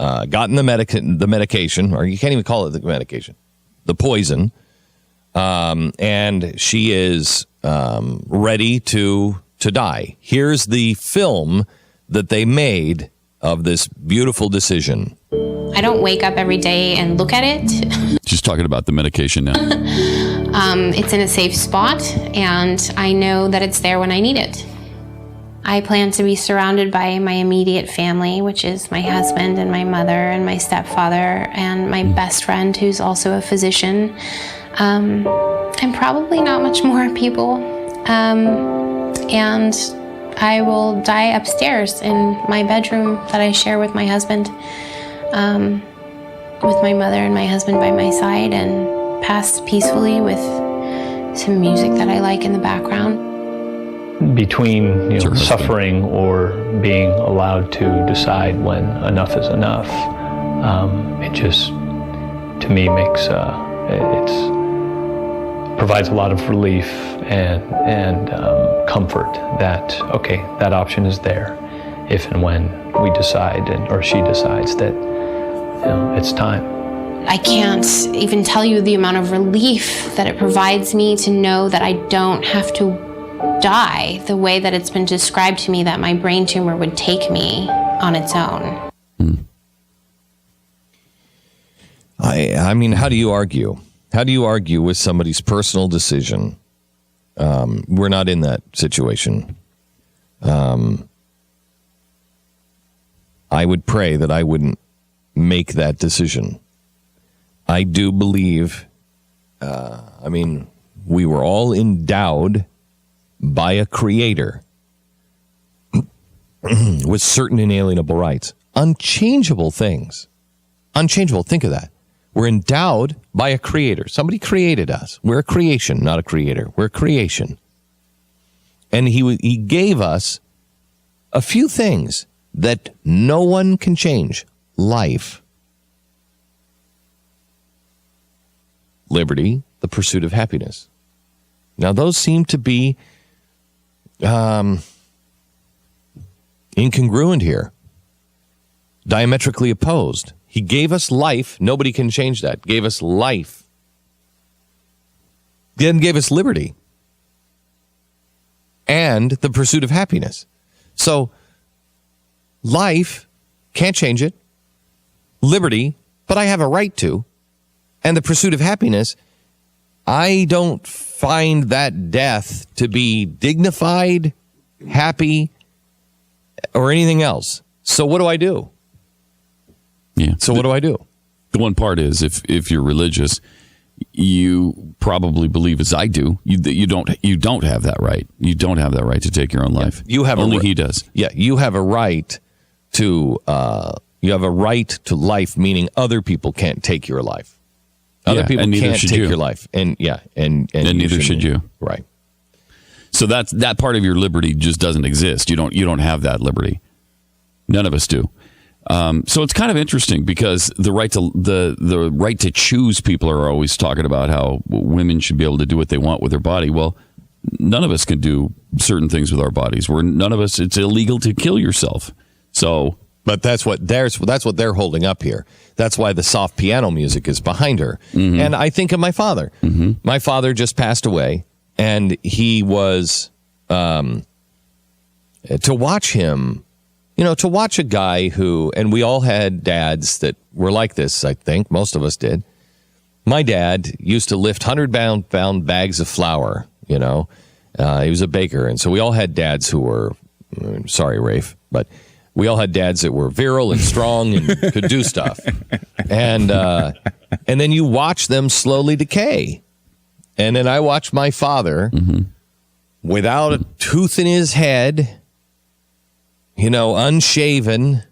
the medication, or you can't even call it the medication, the poison. And she is ready to die. Here's the film that they made of this beautiful decision. I don't wake up every day and look at it. She's talking about the medication now. It's in a safe spot, and I know that it's there when I need it. I plan to be surrounded by my immediate family, which is my husband and my mother and my stepfather and my best friend, who's also a physician. And probably not much more people. And I will die upstairs in my bedroom that I share with my husband. With my mother and my husband by my side, and pass peacefully with some music that I like in the background. Between suffering or being allowed to decide when enough is enough, it just, to me, makes provides a lot of relief and comfort that, okay, that option is there if and when we decide, or she decides that it's time. I can't even tell you the amount of relief that it provides me to know that I don't have to die the way that it's been described to me that my brain tumor would take me on its own. I mean, how do you argue? How do you argue with somebody's personal decision? We're not in that situation. I would pray that I wouldn't make that decision. I do believe, we were all endowed by a creator with certain inalienable rights, unchangeable things. Unchangeable, think of that. We're endowed by a creator. Somebody created us. We're a creation, not a creator. We're a creation. And he gave us a few things that no one can change. Life, liberty, the pursuit of happiness. Now, those seem to be incongruent here, diametrically opposed. He gave us life. Nobody can change that. Gave us life. Then gave us liberty and the pursuit of happiness. So, life, can't change it. Liberty, but I have a right to. And the pursuit of happiness, I don't find that death to be dignified, happy, or anything else. So what do I do? Yeah. So what do I do? The one part is, if you're religious, you probably believe, as I do, you don't have that right. You don't have that right to take your own life. You have only he does. Yeah, you have a right to. You have a right to life, meaning other people can't take your life. Other people can't take your life, and neither should you. Right. So that part of your liberty just doesn't exist. You don't have that liberty. None of us do. So it's kind of interesting because the right to choose, people are always talking about how women should be able to do what they want with their body. Well, none of us can do certain things with our bodies. None of us. It's illegal to kill yourself. So, but that's what they're holding up here. That's why the soft piano music is behind her. Mm-hmm. And I think of my father. Mm-hmm. My father just passed away, and he was to watch him. To watch a guy who, and we all had dads that were like this, I think. Most of us did. My dad used to lift 100-pound bags of flour, he was a baker. And so we all had dads who were, sorry, Rafe, but we all had dads that were virile and strong and could do stuff. And then you watch them slowly decay. And then I watched my father without a tooth in his head, unshaven,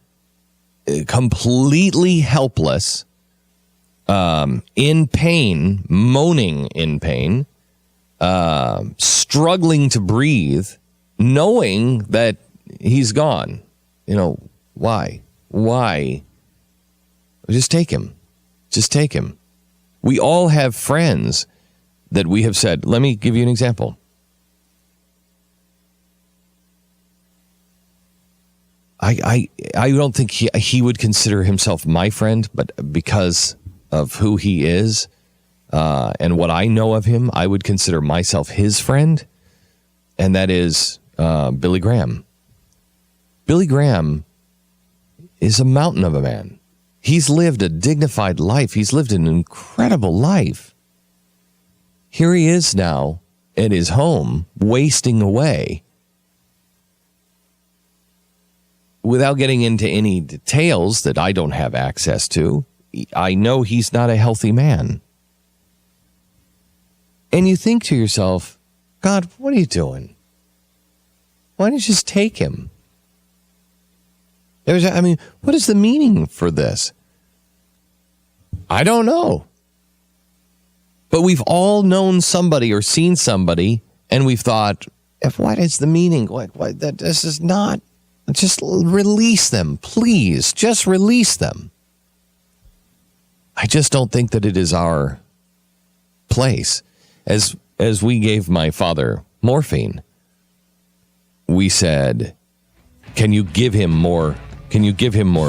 completely helpless, in pain, moaning in pain, struggling to breathe, knowing that he's gone. Why? Just take him. We all have friends that we have said, let me give you an example. I don't think he would consider himself my friend, but because of who he is and what I know of him, I would consider myself his friend, and that is Billy Graham. Billy Graham is a mountain of a man. He's lived a dignified life. He's lived an incredible life. Here he is now at his home, wasting away. Without getting into any details that I don't have access to, I know he's not a healthy man. And you think to yourself, God, what are you doing? Why don't you just take him? What is the meaning for this? I don't know. But we've all known somebody or seen somebody, and we've thought, what is the meaning? This is not. Just release them, please. Just release them. I just don't think that it is our place. As we gave my father morphine, we said, can you give him more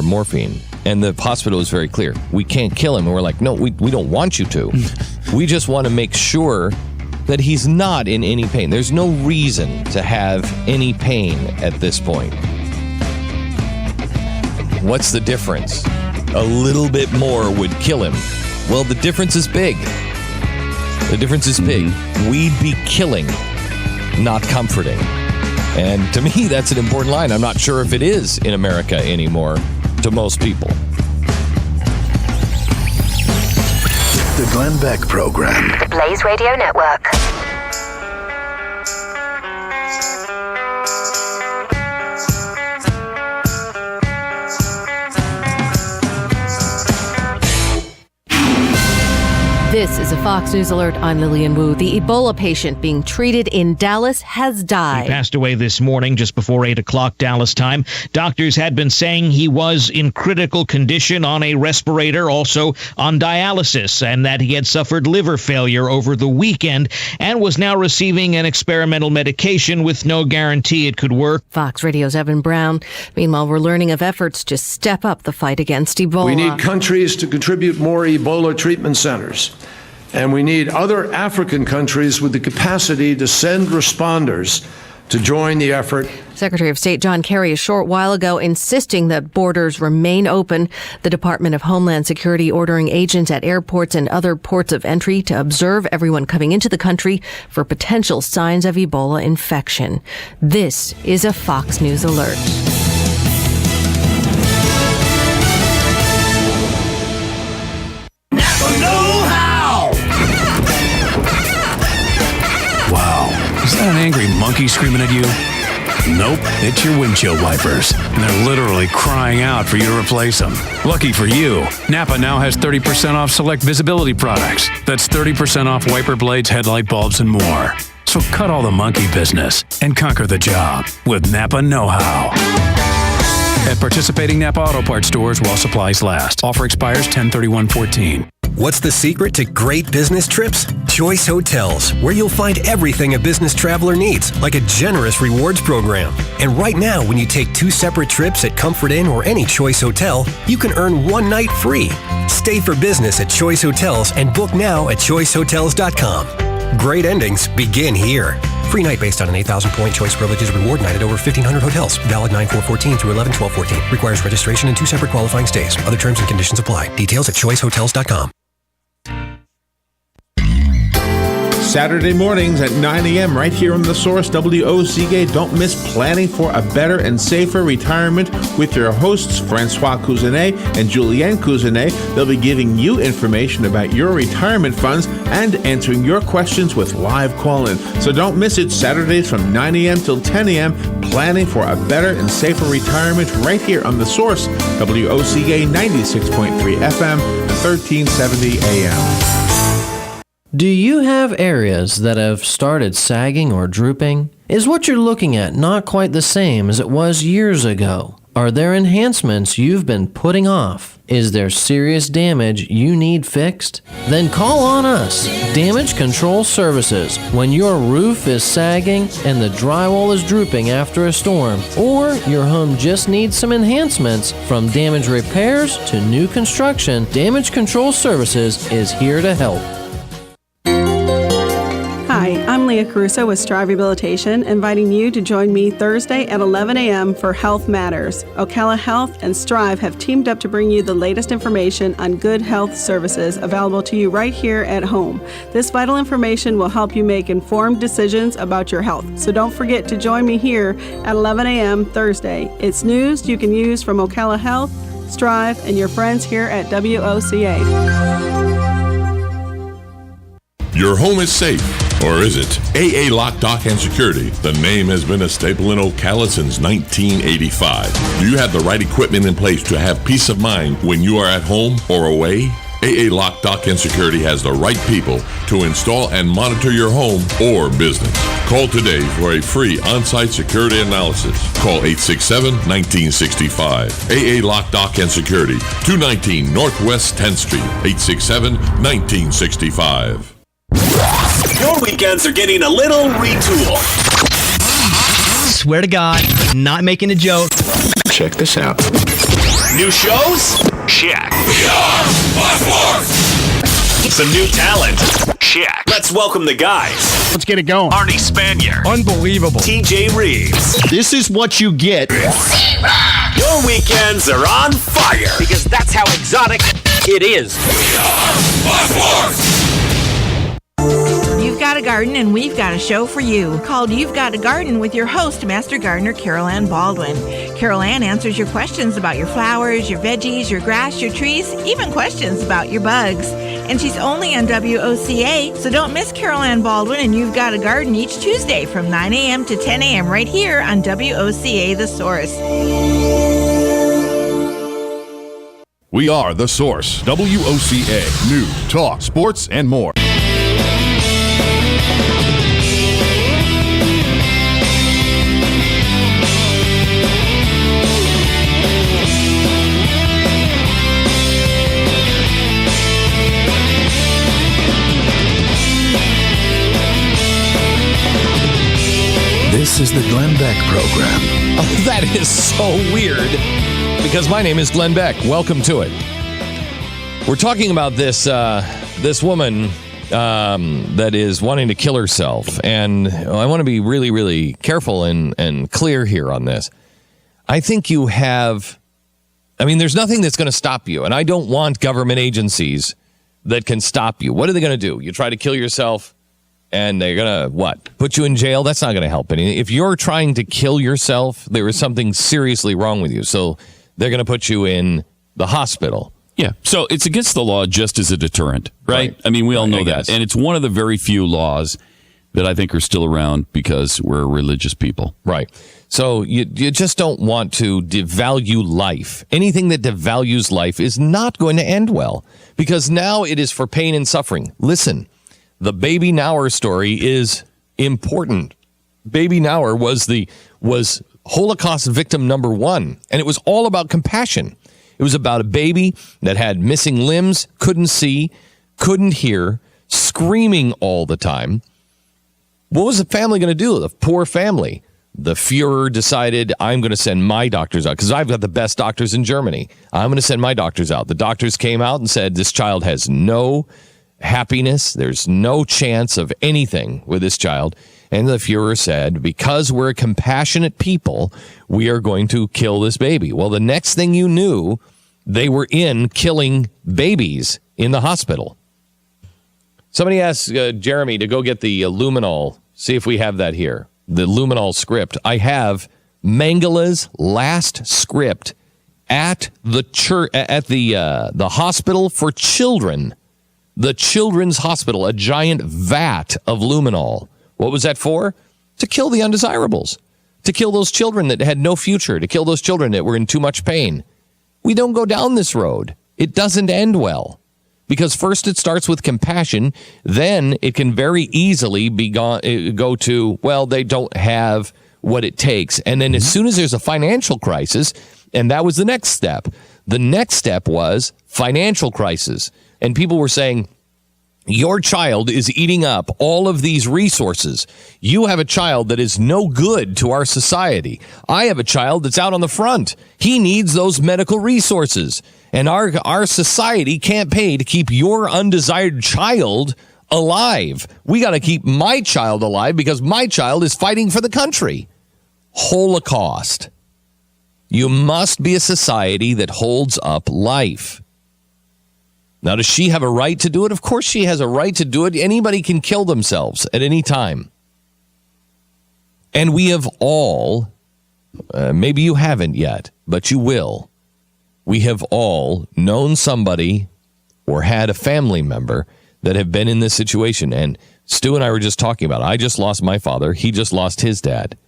morphine? And the hospital was very clear. We can't kill him. And we're like, no, we don't want you to. We just want to make sure that he's not in any pain. There's no reason to have any pain at this point. What's the difference? A little bit more would kill him. Well, the difference is big. We'd be killing, not comforting. And to me, that's an important line. I'm not sure if it is in America anymore to most people. The Glenn Beck Program. The Blaze Radio Network. This is a Fox News Alert. I'm Lillian Wu. The Ebola patient being treated in Dallas has died. He passed away this morning just before 8 o'clock Dallas time. Doctors had been saying he was in critical condition on a respirator, also on dialysis, and that he had suffered liver failure over the weekend and was now receiving an experimental medication with no guarantee it could work. Fox Radio's Evan Brown. Meanwhile, we're learning of efforts to step up the fight against Ebola. We need countries to contribute more Ebola treatment centers. And we need other African countries with the capacity to send responders to join the effort. Secretary of State John Kerry a short while ago insisting that borders remain open. The Department of Homeland Security ordering agents at airports and other ports of entry to observe everyone coming into the country for potential signs of Ebola infection. This is a Fox News Alert. Wow, is that an angry monkey screaming at you? Nope, it's your windshield wipers. And they're literally crying out for you to replace them. Lucky for you, Napa now has 30% off select visibility products. That's 30% off wiper blades, headlight bulbs, and more. So cut all the monkey business and conquer the job with Napa Know-How. At participating Napa Auto Parts stores while supplies last. Offer expires 10/31/14. What's the secret to great business trips? Choice Hotels, where you'll find everything a business traveler needs, like a generous rewards program. And right now, when you take 2 separate trips at Comfort Inn or any Choice Hotel, you can earn 1 night free. Stay for business at Choice Hotels and book now at choicehotels.com. Great endings begin here. Free night based on an 8,000-point Choice Privileges reward night at over 1,500 hotels. Valid 9/4/14 through 11/12/14. Requires registration and 2 separate qualifying stays. Other terms and conditions apply. Details at choicehotels.com. Saturday mornings at 9 a.m. right here on The Source, WOCA. Don't miss Planning for a Better and Safer Retirement with your hosts, Francois Cousinet and Julianne Cousinet. They'll be giving you information about your retirement funds and answering your questions with live call-in. So don't miss it, Saturdays from 9 a.m. till 10 a.m. Planning for a Better and Safer Retirement right here on The Source, WOCA 96.3 FM and 1370 AM. Do you have areas that have started sagging or drooping? Is what you're looking at not quite the same as it was years ago? Are there enhancements you've been putting off? Is there serious damage you need fixed? Then call on us, Damage Control Services, when your roof is sagging and the drywall is drooping after a storm, or your home just needs some enhancements. From damage repairs to new construction, Damage Control Services is here to help. Hi, I'm Leah Caruso with Strive Rehabilitation, inviting you to join me Thursday at 11 a.m. for Health Matters. Ocala Health and Strive have teamed up to bring you the latest information on good health services available to you right here at home. This vital information will help you make informed decisions about your health. So don't forget to join me here at 11 a.m. Thursday. It's news you can use from Ocala Health, Strive, and your friends here at WOCA. Your home is safe, or is it? AA Lock, Dock, and Security. The name has been a staple in Ocala since 1985. Do you have the right equipment in place to have peace of mind when you are at home or away? AA Lock, Dock, and Security has the right people to install and monitor your home or business. Call today for a free on-site security analysis. Call 867-1965. AA Lock, Dock, and Security, 219 Northwest 10th Street, 867-1965. Your weekends are getting a little retooled. Swear to God, not making a joke. Check this out. New shows? Check. We are Sports. Some new talent? Check. Let's welcome the guys. Let's get it going. Arnie Spanier. Unbelievable. TJ Reeves. This is what you get. Your weekends are on fire. Because that's how exotic it is. We are Sports. You've got a garden and we've got a show for you called You've Got a Garden with your host, Master Gardener Carol Ann Baldwin. Carol Ann answers your questions about your flowers, your veggies, your grass, your trees, even questions about your bugs. And she's only on WOCA, so don't miss Carol Ann Baldwin and You've Got a Garden each Tuesday from 9 a.m. to 10 a.m. right here on WOCA The Source. We are The Source, WOCA, news, talk, sports, and more. This is the Glenn Beck program. Oh, that is so weird because my name is Glenn Beck. Welcome to it. We're talking about this woman that is wanting to kill herself, and I want to be really, really careful and clear here on this. I think you have, there's nothing that's going to stop you, and I don't want government agencies that can stop you. What are they going to do? You try to kill yourself, and they're going to, what? Put you in jail? That's not going to help anything. If you're trying to kill yourself, there is something seriously wrong with you. So they're going to put you in the hospital. Yeah. So it's against the law just as a deterrent, right? We all know that. And it's one of the very few laws that I think are still around because we're religious people. Right. So you just don't want to devalue life. Anything that devalues life is not going to end well because now it is for pain and suffering. Listen. The Baby Nauer story is important. Baby Nauer was Holocaust victim number one, and it was all about compassion. It was about a baby that had missing limbs, couldn't see, couldn't hear, screaming all the time. What was the family going to do? The poor family. The Fuhrer decided, I'm going to send my doctors out because I've got the best doctors in Germany. I'm going to send my doctors out. The doctors came out and said, this child has no happiness. There's no chance of anything with this child. And the Fuhrer said, because we're a compassionate people, we are going to kill this baby. Well, the next thing you knew, they were in killing babies in the hospital. Somebody asked Jeremy to go get the luminol. See if we have that here. The luminol script. I have Mangala's last script at the church, at the hospital for children, the children's hospital, a giant vat of luminol. What was that for? To kill the undesirables, to kill those children that had no future, to kill those children that were in too much pain. We don't go down this road. It doesn't end well. Because first it starts with compassion, then it can very easily go to, well, they don't have what it takes. And then as soon as there's a financial crisis, and that was the next step. The next step was financial crisis. And people were saying, your child is eating up all of these resources. You have a child that is no good to our society. I have a child that's out on the front. He needs those medical resources. And our society can't pay to keep your undesired child alive. We got to keep my child alive because my child is fighting for the country. Holocaust. You must be a society that holds up life. Now, does she have a right to do it? Of course she has a right to do it. Anybody can kill themselves at any time. And we have all, maybe you haven't yet, but you will. We have all known somebody or had a family member that have been in this situation. And Stu and I were just talking about it. I just lost my father. He just lost his dad.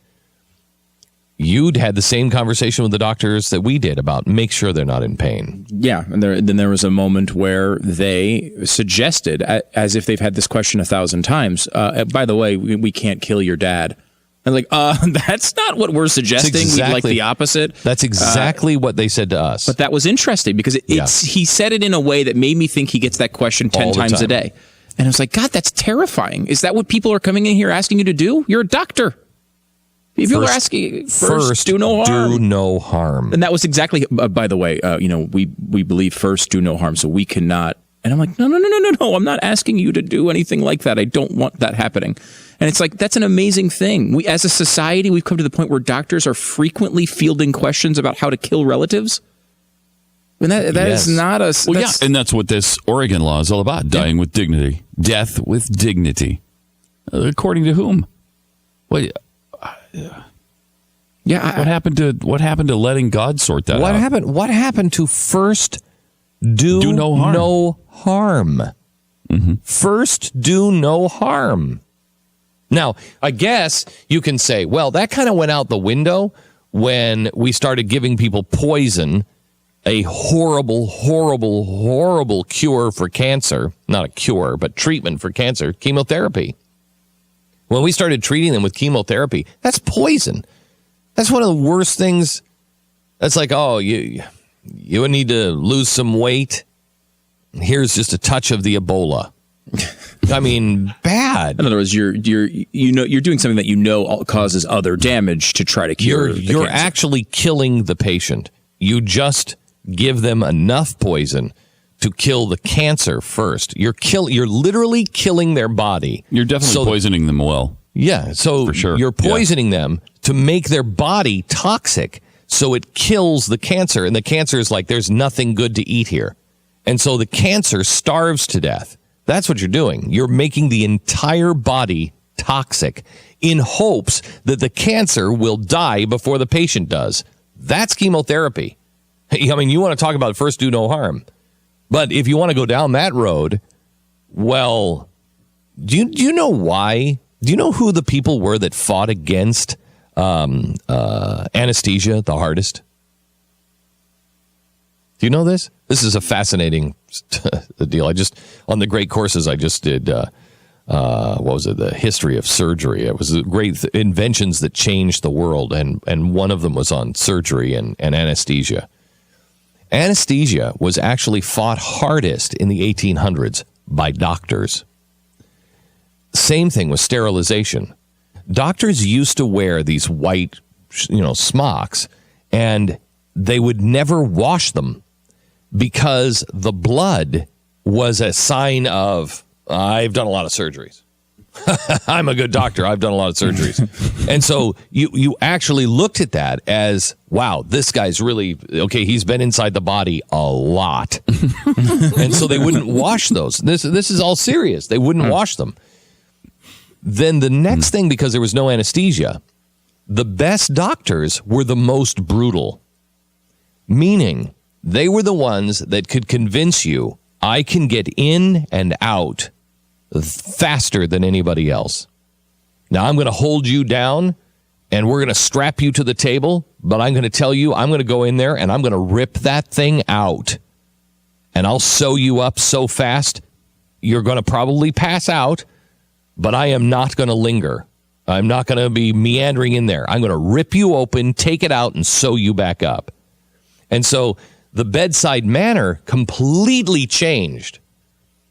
You'd had the same conversation with the doctors that we did about make sure they're not in pain. Yeah. And then there was a moment where they suggested, as if they've had this question 1,000 times, by the way, we can't kill your dad. And like, that's not what we're suggesting. We'd like the opposite. That's exactly what they said to us. But that was interesting because he said it in a way that made me think he gets that question 10 times a day. And I was like, God, that's terrifying. Is that what people are coming in here asking you to do? You're a doctor. People are asking, first, do no harm. Do no harm. And that was exactly, by the way, we believe first, do no harm. So we cannot. And I'm like, no. I'm not asking you to do anything like that. I don't want that happening. And it's like, that's an amazing thing. We, as a society, we've come to the point where doctors are frequently fielding questions about how to kill relatives. And that is not a... Well, yeah, and that's what this Oregon law is all about. Dying with dignity. Death with dignity. According to whom? Wait... Yeah, what happened to letting God sort that out? What happened to first do no harm? Mm-hmm. First do no harm. Now, I guess you can say, well, that kind of went out the window when we started giving people poison, a horrible, horrible, horrible cure for cancer. Not a cure, but treatment for cancer, chemotherapy. When we started treating them with chemotherapy, that's poison. That's one of the worst things. That's like, oh, you need to lose some weight. Here's just a touch of the Ebola. I mean, bad. In other words, you're doing something that causes other damage to try to cure. You're actually killing the patient. You just give them enough poison to kill the cancer first. You're literally killing their body. You're definitely poisoning them well. Yeah, so for sure. You're poisoning them to make their body toxic so it kills the cancer. And the cancer is like, there's nothing good to eat here. And so the cancer starves to death. That's what you're doing. You're making the entire body toxic in hopes that the cancer will die before the patient does. That's chemotherapy. I mean, you want to talk about first do no harm. But if you want to go down that road, well, do you know why? Do you know who the people were that fought against anesthesia the hardest? Do you know this? This is a fascinating deal. On the great courses, I just did, the history of surgery. It was the great inventions that changed the world, and one of them was on surgery and anesthesia. Anesthesia was actually fought hardest in the 1800s by doctors. Same thing with sterilization. Doctors used to wear these white, smocks, and they would never wash them because the blood was a sign of, I've done a lot of surgeries. I'm a good doctor. I've done a lot of surgeries. And so you actually looked at that as, wow, this guy's really, okay, he's been inside the body a lot. And so they wouldn't wash those. This is all serious. They wouldn't wash them. Then the next thing, because there was no anesthesia, the best doctors were the most brutal. Meaning, they were the ones that could convince you, I can get in and out faster than anybody else. Now, I'm going to hold you down, and we're going to strap you to the table, but I'm going to tell you, I'm going to go in there, and I'm going to rip that thing out. And I'll sew you up so fast, you're going to probably pass out, but I am not going to linger. I'm not going to be meandering in there. I'm going to rip you open, take it out, and sew you back up. And so the bedside manner completely changed,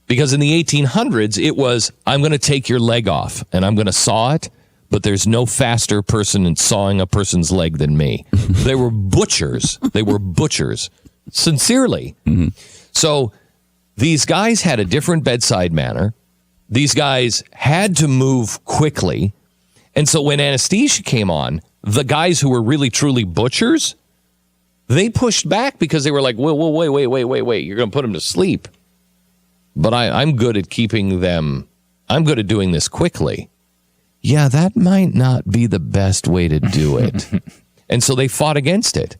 because in the 1800s, it was, I'm going to take your leg off, and I'm going to saw it, but there's no faster person in sawing a person's leg than me. They were butchers. They were butchers, sincerely. Mm-hmm. So these guys had a different bedside manner. These guys had to move quickly. And so when anesthesia came on, the guys who were really, truly butchers, they pushed back because they were like, wait. You're going to put them to sleep. But I'm good at keeping them. I'm good at doing this quickly. Yeah, that might not be the best way to do it. And so they fought against it.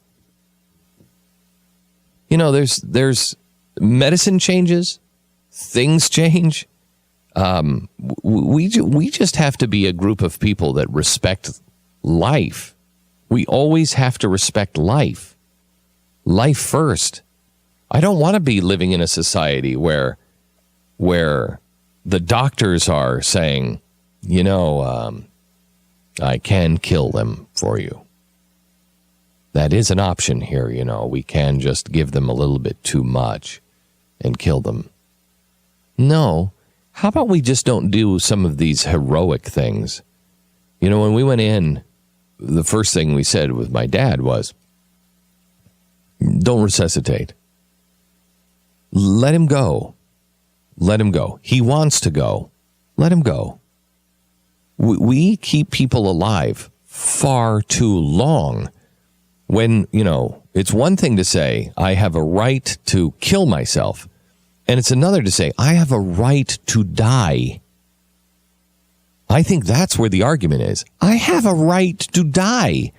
There's medicine changes. Things change. We just have to be a group of people that respect life. We always have to respect life. Life first. I don't want to be living in a society where the doctors are saying, I can kill them for you. That is an option here, We can just give them a little bit too much and kill them. No. How about we just don't do some of these heroic things? When we went in, the first thing we said with my dad was, don't resuscitate. Let him go. Let him go. He wants to go. Let him go. We keep people alive far too long when, it's one thing to say, I have a right to kill myself. And it's another to say, I have a right to die. I think that's where the argument is. I have a right to die.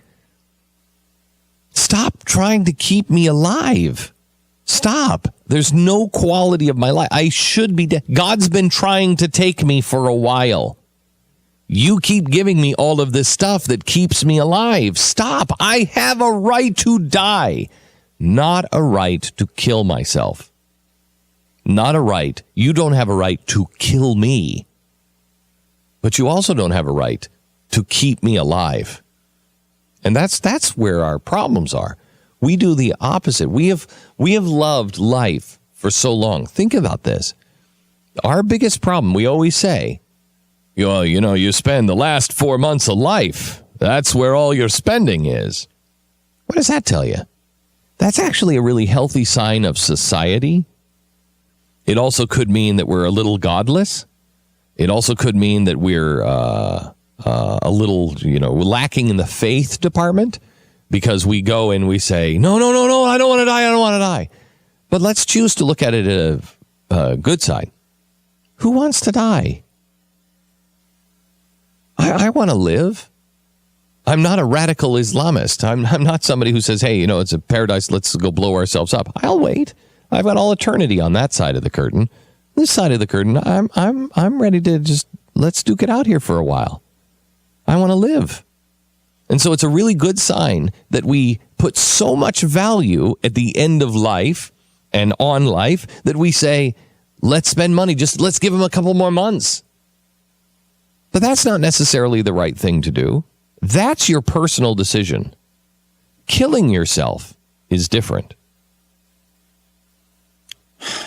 Stop trying to keep me alive. Stop. There's no quality of my life. I should be dead. God's been trying to take me for a while. You keep giving me all of this stuff that keeps me alive. Stop. I have a right to die, not a right to kill myself. Not a right. You don't have a right to kill me. But you also don't have a right to keep me alive. And that's where our problems are. We do the opposite. We have loved life for so long. Think about this. Our biggest problem, we always say, you spend the last 4 months of life. That's where all your spending is. What does that tell you? That's actually a really healthy sign of society. It also could mean that we're a little godless. It also could mean that we're a little, lacking in the faith department, because we go and we say, no, I don't want to die. But let's choose to look at it at a good side. Who wants to die? I want to live. I'm not a radical Islamist. I'm not somebody who says, hey, it's a paradise, let's go blow ourselves up. I'll wait. I've got all eternity on that side of the curtain. This side of the curtain, I'm ready to just, let's duke it out here for a while. I want to live. And so it's a really good sign that we put so much value at the end of life and on life that we say, let's spend money, just let's give them a couple more months. But that's not necessarily the right thing to do. That's your personal decision. Killing yourself is different.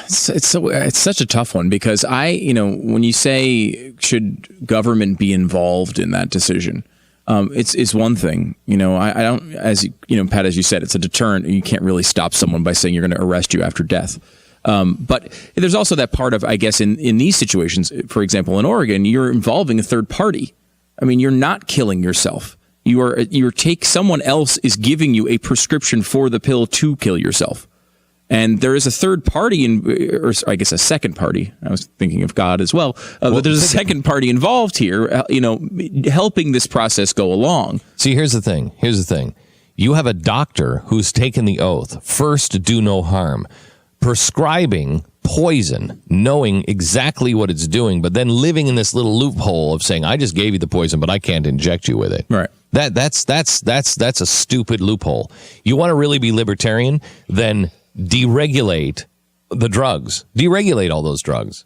It's such a tough one because when you say should government be involved in that decision, it's one thing. I don't, as Pat, as you said, it's a deterrent. You can't really stop someone by saying you're going to arrest you after death. But there's also that part of, I guess, in these situations, for example, in Oregon, you're involving a third party. I mean, you're not killing yourself. Someone else is giving you a prescription for the pill to kill yourself. And there is a third party, or I guess a second party. I was thinking of God as well. But there's a second party involved here, helping this process go along. See, here's the thing. You have a doctor who's taken the oath, first to do no harm, prescribing poison, knowing exactly what it's doing, but then living in this little loophole of saying, I just gave you the poison, but I can't inject you with it. Right. That's a stupid loophole. You want to really be libertarian? Then deregulate the drugs. Deregulate all those drugs.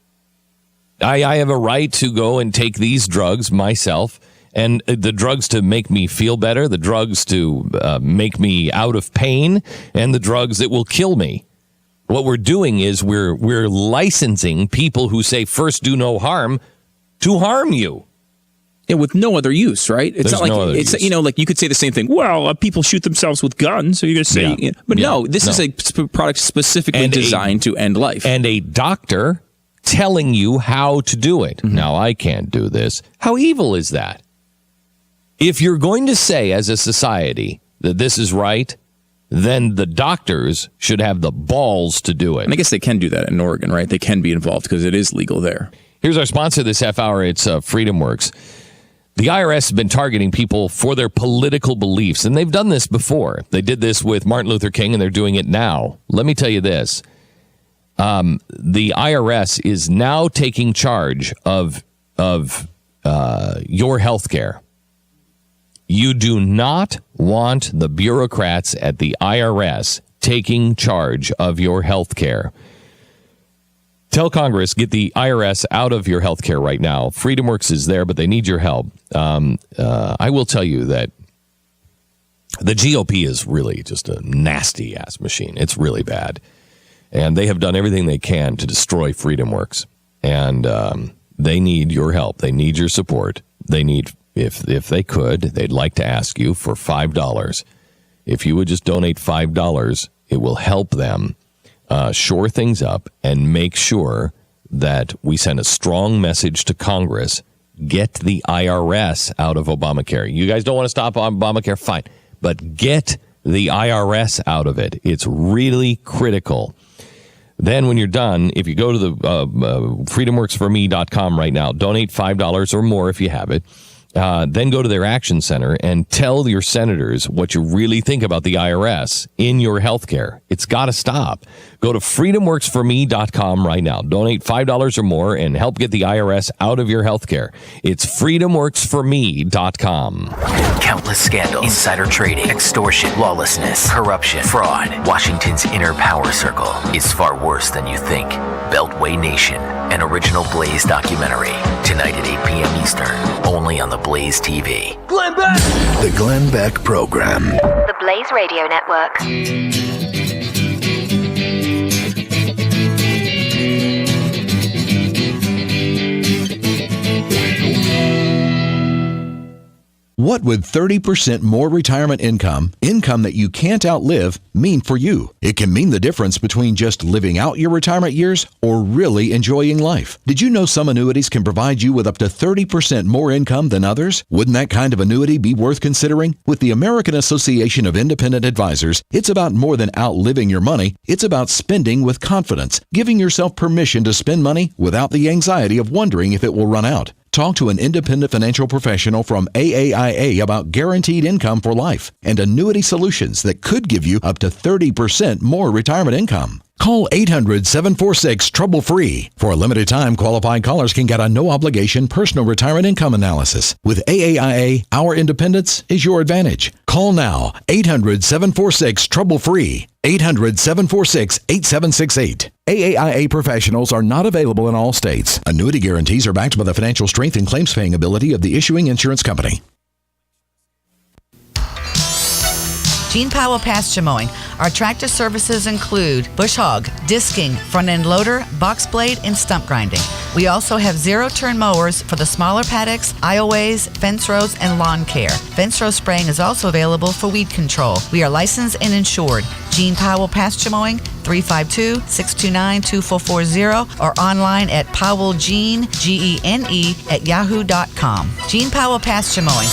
I have a right to go and take these drugs myself, and the drugs to make me feel better, the drugs to make me out of pain, and the drugs that will kill me. What we're doing is we're licensing people who say first do no harm to harm you. Yeah, with no other use, right? It's There's not like no other it's use. Like you could say the same thing. Well, people shoot themselves with guns, so you're going to say, no. This is a product specifically designed to end life, and a doctor telling you how to do it. Mm-hmm. Now, I can't do this. How evil is that? If you're going to say as a society that this is right, then the doctors should have the balls to do it. And I guess they can do that in Oregon, right? They can be involved because it is legal there. Here's our sponsor this half hour. It's FreedomWorks. The IRS has been targeting people for their political beliefs, and they've done this before. They did this with Martin Luther King, and they're doing it now. Let me tell you this. The IRS is now taking charge of your health care. You do not want the bureaucrats at the IRS taking charge of your health care. Tell Congress, get the IRS out of your health care right now. FreedomWorks is there, but they need your help. I will tell you that the GOP is really just a nasty-ass machine. It's really bad. And they have done everything they can to destroy FreedomWorks. And they need your help. They need your support. They need, if they could, they'd like to ask you for $5. If you would just donate $5, it will help them shore things up and make sure that we send a strong message to Congress. Get the IRS out of Obamacare. You guys don't want to stop Obamacare? Fine. But get the IRS out of it. It's really critical. Then when you're done, if you go to the freedomworksforme.com right now, donate $5 or more if you have it. Then go to their action center and tell your senators what you really think about the IRS in your health care. It's got to stop. Go to freedomworksforme.com right now. Donate $5 or more and help get the IRS out of your health care. It's freedomworksforme.com. Countless scandals, insider trading, extortion, lawlessness, corruption, fraud. Washington's inner power circle is far worse than you think. Beltway Nation, an original Blaze documentary. Tonight at 8 p.m. Eastern, only on the Blaze TV. Glenn Beck! The Glenn Beck Program. The Blaze Radio Network. What would 30% more retirement income that you can't outlive, mean for you? It can mean the difference between just living out your retirement years or really enjoying life. Did you know some annuities can provide you with up to 30% more income than others? Wouldn't that kind of annuity be worth considering? With the American Association of Independent Advisors, it's about more than outliving your money. It's about spending with confidence, giving yourself permission to spend money without the anxiety of wondering if it will run out. Talk to an independent financial professional from AAIA about guaranteed income for life and annuity solutions that could give you up to 30% more retirement income. Call 800-746-TROUBLE-FREE. For a limited time, qualified callers can get a no-obligation personal retirement income analysis. With AAIA, our independence is your advantage. Call now, 800-746-TROUBLE-FREE. 800-746-8768. AAIA professionals are not available in all states. Annuity guarantees are backed by the financial strength and claims-paying ability of the issuing insurance company. Gene Powell Pasture Mowing. Our tractor services include bush hog, disking, front end loader, box blade, and stump grinding. We also have zero-turn mowers for the smaller paddocks, aisleways, fence rows, and lawn care. Fence row spraying is also available for weed control. We are licensed and insured. Gene Powell Pasture Mowing, 352-629-2440, or online at powellgene, Gene, at yahoo.com. Gene Powell Pasture Mowing.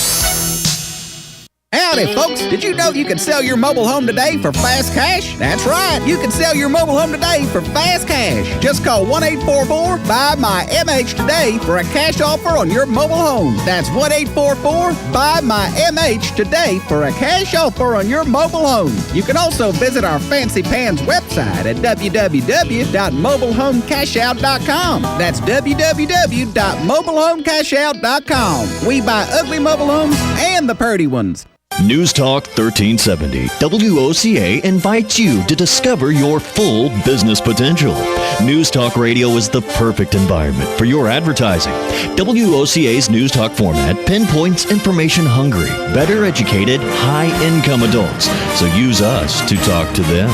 Howdy, folks. Did you know you can sell your mobile home today for fast cash? That's right. You can sell your mobile home today for fast cash. Just call 1-844-BUY-MY-MH today for a cash offer on your mobile home. That's 1-844-BUY-MY-MH today for a cash offer on your mobile home. You can also visit our Fancy Pants website at www.mobilehomecashout.com. That's www.mobilehomecashout.com. We buy ugly mobile homes and the purty ones. News Talk 1370, WOCA invites you to discover your full business potential. News Talk Radio is the perfect environment for your advertising. WOCA's News Talk format pinpoints information-hungry, better educated, high-income adults. So use us to talk to them.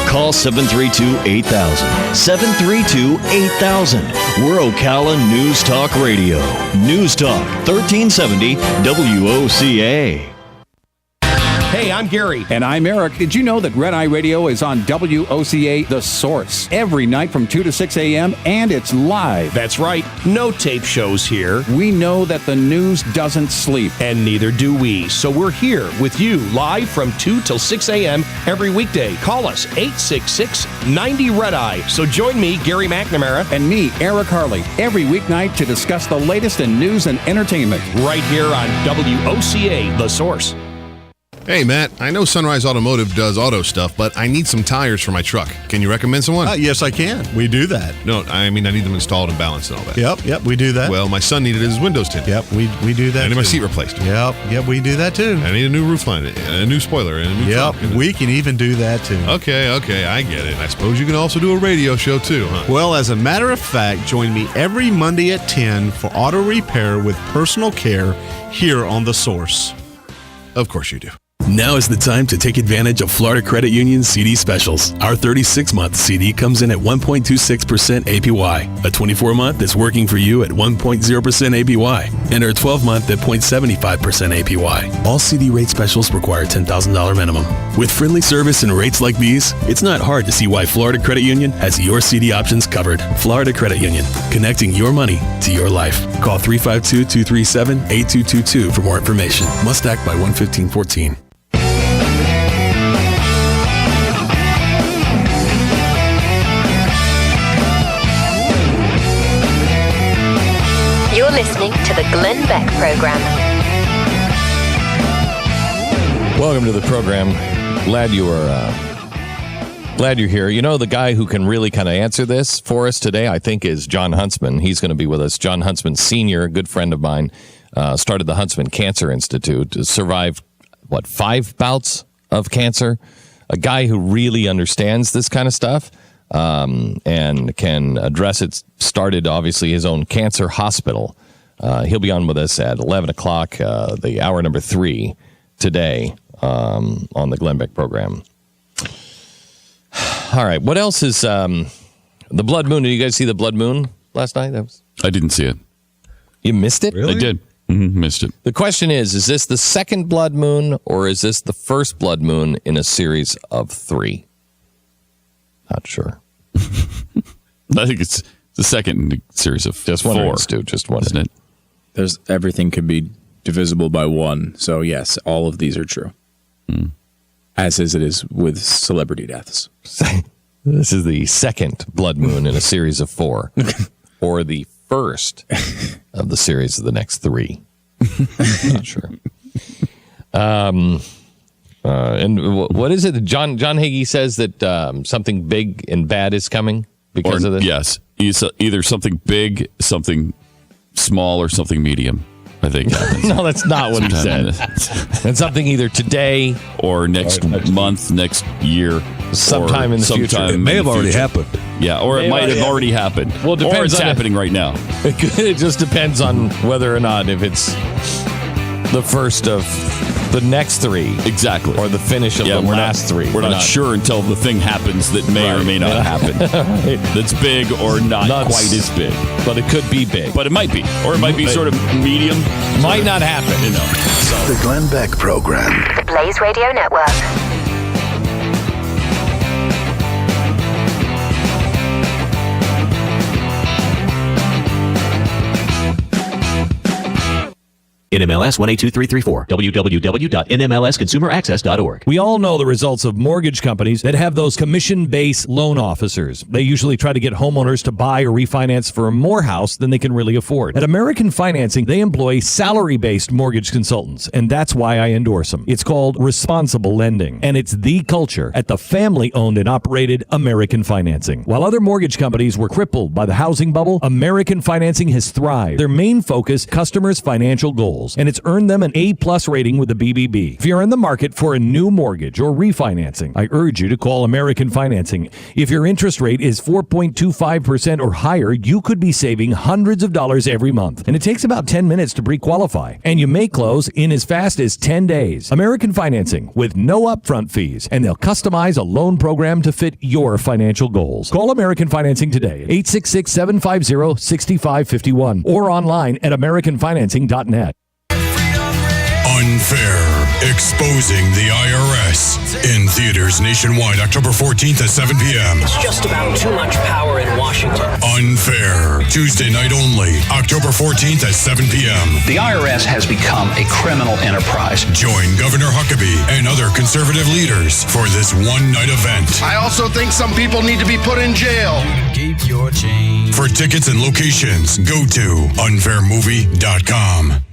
Call 732-8000. 732-8000. We're Ocala News Talk Radio. News Talk 1370, WOCA. Hey, I'm Gary. And I'm Eric. Did you know that Red Eye Radio is on WOCA The Source every night from 2 to 6 a.m. and it's live? That's right. No tape shows here. We know that the news doesn't sleep. And neither do we. So we're here with you live from 2 till 6 a.m. every weekday. Call us 866-90-RED-EYE. So join me, Gary McNamara. And me, Eric Harley, every weeknight to discuss the latest in news and entertainment. Right here on WOCA The Source. Hey, Matt, I know Sunrise Automotive does auto stuff, but I need some tires for my truck. Can you recommend someone? Yes, I can. We do that. No, I mean, I need them installed and balanced and all that. Yep, we do that. Well, my son needed his windows tinted. Yep, we do that. I need my seat replaced. Yep, we do that too. I need a new roof line, a new spoiler, and a new trunk. We can even do that too. Okay, I get it. I suppose you can also do a radio show too, huh? Well, as a matter of fact, join me every Monday at 10 for auto repair with personal care here on The Source. Of course you do. Now is the time to take advantage of Florida Credit Union's CD specials. Our 36-month CD comes in at 1.26% APY. A 24-month is working for you at 1.0% APY. And our 12-month at 0.75% APY. All CD rate specials require $10,000 minimum. With friendly service and rates like these, it's not hard to see why Florida Credit Union has your CD options covered. Florida Credit Union, connecting your money to your life. Call 352-237-8222 for more information. Must act by 1/15/14. You're listening to the Glenn Beck Program. Welcome to the program. Glad you're here. You know, the guy who can really kind of answer this for us today, I think, is John Huntsman. He's going to be with us. John Huntsman Sr., a good friend of mine, started the Huntsman Cancer Institute, survived, 5 bouts of cancer? A guy who really understands this kind of stuff and can address it. Started, obviously, his own cancer hospital. He'll be on with us at 11 o'clock, the hour number 3 today on the Glenn Beck program. All right, what else is the blood moon? Did you guys see the blood moon last night? I didn't see it. You missed it? Really? I did. Missed it. The question is this the second blood moon or is this the first blood moon in a series of 3? Not sure. I think it's the second series of just 4. Stu, just one, isn't it? Everything could be divisible by 1. So yes, all of these are true. As is it is with celebrity deaths. This is the second blood moon in a series of 4, or the first of the series of the next 3. Not sure. And what is it? John Hagee says that something big and bad is coming because of this? Yes. Either something big, something small, or something medium, I think. No, that's not what he said. And something either today or next month, next year. Sometime in the future. It may have already happened. Yeah, or it might have already happened. Well, it depends or it's happening right now. It just depends on whether or not if it's the first of the next three. Exactly. Or the finish of the last three. We're not sure until the thing happens that may or may not happen. That's big or not quite as big. But it could be big. But it might be. Or it might be sort of medium. Might not happen. You know. So. The Glenn Beck Program. The Blaze Radio Network. NMLS 182334. www.nmlsconsumeraccess.org. We all know the results of mortgage companies that have those commission-based loan officers. They usually try to get homeowners to buy or refinance for more house than they can really afford. At American Financing, they employ salary-based mortgage consultants, and that's why I endorse them. It's called responsible lending, and it's the culture at the family-owned and operated American Financing. While other mortgage companies were crippled by the housing bubble, American Financing has thrived. Their main focus, customers' financial goals. And it's earned them an A+ rating with the BBB. If you're in the market for a new mortgage or refinancing, I urge you to call American Financing. If your interest rate is 4.25% or higher, you could be saving hundreds of dollars every month. And it takes about 10 minutes to pre-qualify. And you may close in as fast as 10 days. American Financing with no upfront fees. And they'll customize a loan program to fit your financial goals. Call American Financing today at 866-750-6551 or online at americanfinancing.net. Unfair. Exposing the IRS. In theaters nationwide, October 14th at 7 p.m. It's just about too much power in Washington. Unfair. Tuesday night only, October 14th at 7 p.m. The IRS has become a criminal enterprise. Join Governor Huckabee and other conservative leaders for this one-night event. I also think some people need to be put in jail. Keep your change. For tickets and locations, go to unfairmovie.com.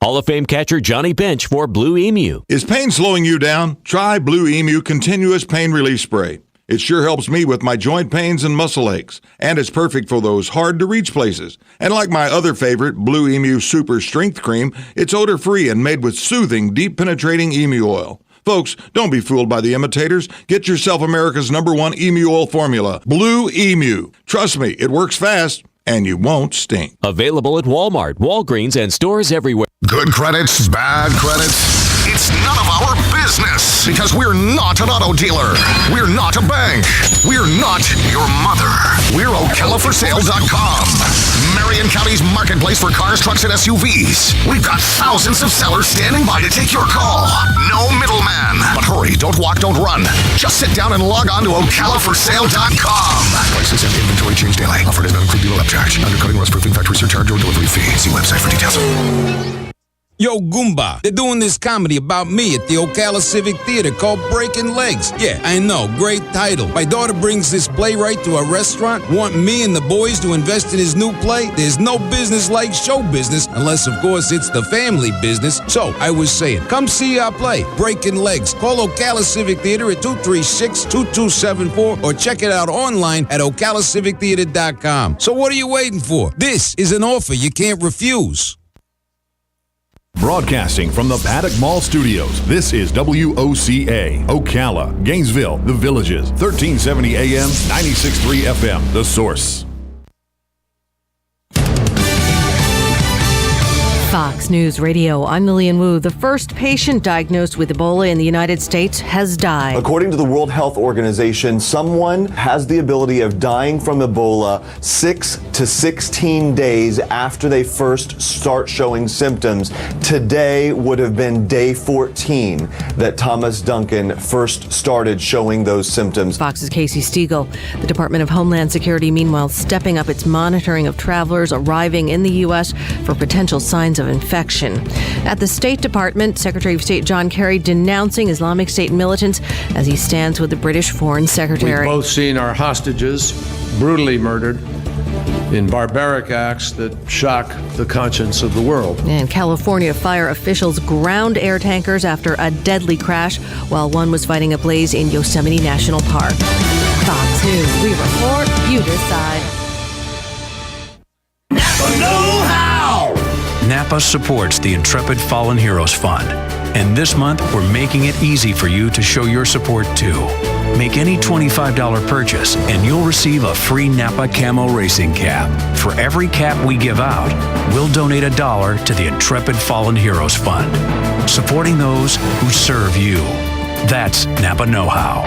Hall of Fame catcher Johnny Bench for Blue Emu. Is pain slowing you down? Try Blue Emu Continuous Pain Relief Spray. It sure helps me with my joint pains and muscle aches, and it's perfect for those hard-to-reach places. And like my other favorite, Blue Emu Super Strength Cream, it's odor-free and made with soothing, deep-penetrating emu oil. Folks, don't be fooled by the imitators. Get yourself America's #1 emu oil formula, Blue Emu. Trust me, it works fast, and you won't stink. Available at Walmart, Walgreens, and stores everywhere. Good credits, bad credits. It's none of our business because we're not an auto dealer. We're not a bank. We're not your mother. We're OcalaForSale.com. Marion County's marketplace for cars, trucks, and SUVs. We've got thousands of sellers standing by to take your call. No middleman. But hurry, don't walk, don't run. Just sit down and log on to OcalaForSale.com. Prices and inventory change daily. Offer does not include dealer upcharge. Undercutting, rust proofing, factory surcharge, or delivery fee. See website for details. Yo, Goomba, they're doing this comedy about me at the Ocala Civic Theater called Breaking Legs. Yeah, I know, great title. My daughter brings this playwright to a restaurant, want me and the boys to invest in his new play. There's no business like show business, unless, of course, it's the family business. So, I was saying, come see our play, Breaking Legs. Call Ocala Civic Theater at 236-2274 or check it out online at OcalaCivicTheater.com. So what are you waiting for? This is an offer you can't refuse. Broadcasting from the Paddock Mall Studios, this is WOCA, Ocala, Gainesville, The Villages, 1370 AM, 96.3 FM, The Source. Fox News Radio, I'm Lillian Wu. The first patient diagnosed with Ebola in the United States has died. According to the World Health Organization, someone has the ability of dying from Ebola 6 to 16 days after they first start showing symptoms. Today would have been day 14 that Thomas Duncan first started showing those symptoms. Fox's Casey Stiegel. The Department of Homeland Security, meanwhile, stepping up its monitoring of travelers arriving in the U.S. for potential signs of infection. At the State Department, Secretary of State John Kerry denouncing Islamic State militants as he stands with the British Foreign Secretary. We've both seen our hostages brutally murdered in barbaric acts that shock the conscience of the world. And California fire officials ground air tankers after a deadly crash while one was fighting a blaze in Yosemite National Park. Fox News, we report, you decide. Napa supports the Intrepid Fallen Heroes Fund. And this month, we're making it easy for you to show your support too. Make any $25 purchase and you'll receive a free Napa Camo racing cap. For every cap we give out, we'll donate $1 to the Intrepid Fallen Heroes Fund, supporting those who serve you. That's Napa Know-How.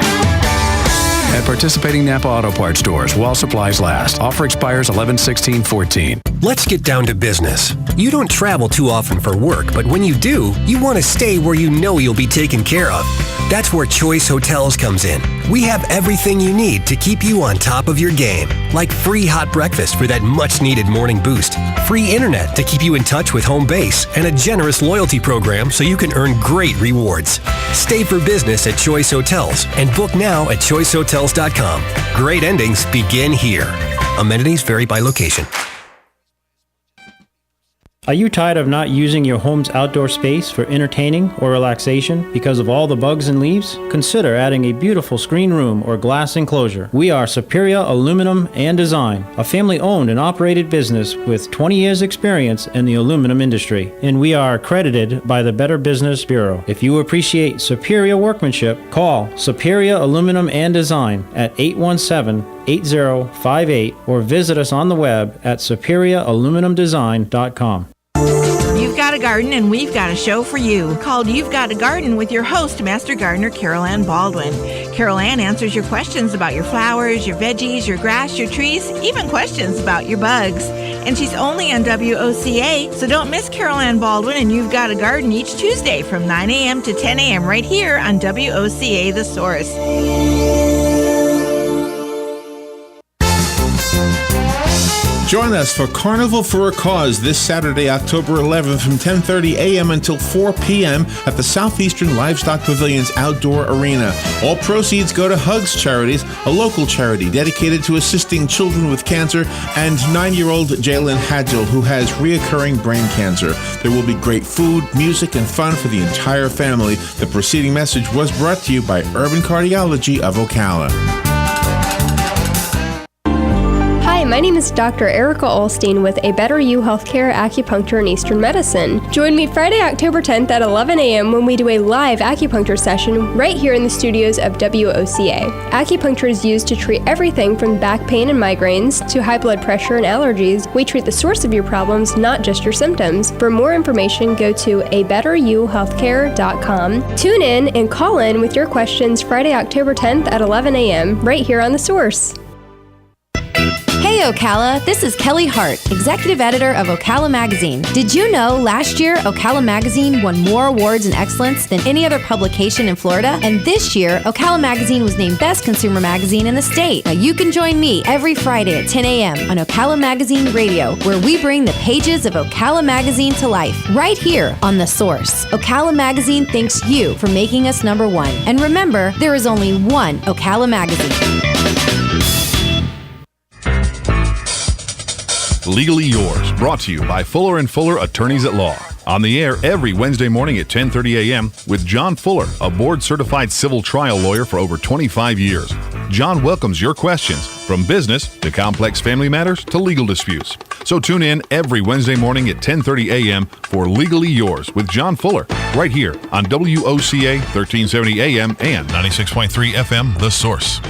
At participating Napa Auto Parts stores while supplies last. Offer expires 11/16/14. Let's get down to business. You don't travel too often for work, but when you do, you want to stay where you know you'll be taken care of. That's where Choice Hotels comes in. We have everything you need to keep you on top of your game, like free hot breakfast for that much-needed morning boost, free internet to keep you in touch with home base, and a generous loyalty program so you can earn great rewards. Stay for business at Choice Hotels and book now at choicehotels.com. Great endings begin here. Amenities vary by location. Are you tired of not using your home's outdoor space for entertaining or relaxation because of all the bugs and leaves? Consider adding a beautiful screen room or glass enclosure. We are Superior Aluminum and Design, a family-owned and operated business with 20 years experience in the aluminum industry, and we are accredited by the Better Business Bureau. If you appreciate superior workmanship, call Superior Aluminum and Design at 817-8058 or visit us on the web at superiораluminumdesign.com. You've got a garden and we've got a show for you called You've Got a Garden with your host, Master Gardener Carol Ann Baldwin. Carol Ann answers your questions about your flowers, your veggies, your grass, your trees, even questions about your bugs. And she's only on WOCA, so don't miss Carol Ann Baldwin and You've Got a Garden each Tuesday from 9 a.m. to 10 a.m. right here on WOCA The Source. Join us for Carnival for a Cause this Saturday, October 11th from 10:30 a.m. until 4 p.m. at the Southeastern Livestock Pavilion's Outdoor Arena. All proceeds go to Hugs Charities, a local charity dedicated to assisting children with cancer, and 9-year-old Jalen Hadgel, who has reoccurring brain cancer. There will be great food, music, and fun for the entire family. The preceding message was brought to you by Urban Cardiology of Ocala. Hi, my name is Dr. Erica Olstein with A Better You Healthcare Acupuncture and Eastern Medicine. Join me Friday, October 10th at 11 a.m. when we do a live acupuncture session right here in the studios of WOCA. Acupuncture is used to treat everything from back pain and migraines to high blood pressure and allergies. We treat the source of your problems, not just your symptoms. For more information, go to abetteryouhealthcare.com. Tune in and call in with your questions Friday, October 10th at 11 a.m. right here on The Source. Hey Ocala, this is Kelly Hart, Executive Editor of Ocala Magazine. Did you know last year Ocala Magazine won more awards in excellence than any other publication in Florida? And this year, Ocala Magazine was named Best Consumer Magazine in the state. Now you can join me every Friday at 10 a.m. on Ocala Magazine Radio, where we bring the pages of Ocala Magazine to life, right here on The Source. Ocala Magazine thanks you for making us #1. And remember, there is only one Ocala Magazine. Legally Yours, brought to you by Fuller & Fuller Attorneys at Law. On the air every Wednesday morning at 10:30 a.m. with John Fuller, a board-certified civil trial lawyer for over 25 years. John welcomes your questions, from business to complex family matters to legal disputes. So tune in every Wednesday morning at 10:30 a.m. for Legally Yours with John Fuller, right here on WOCA 1370 AM and 96.3 FM, The Source.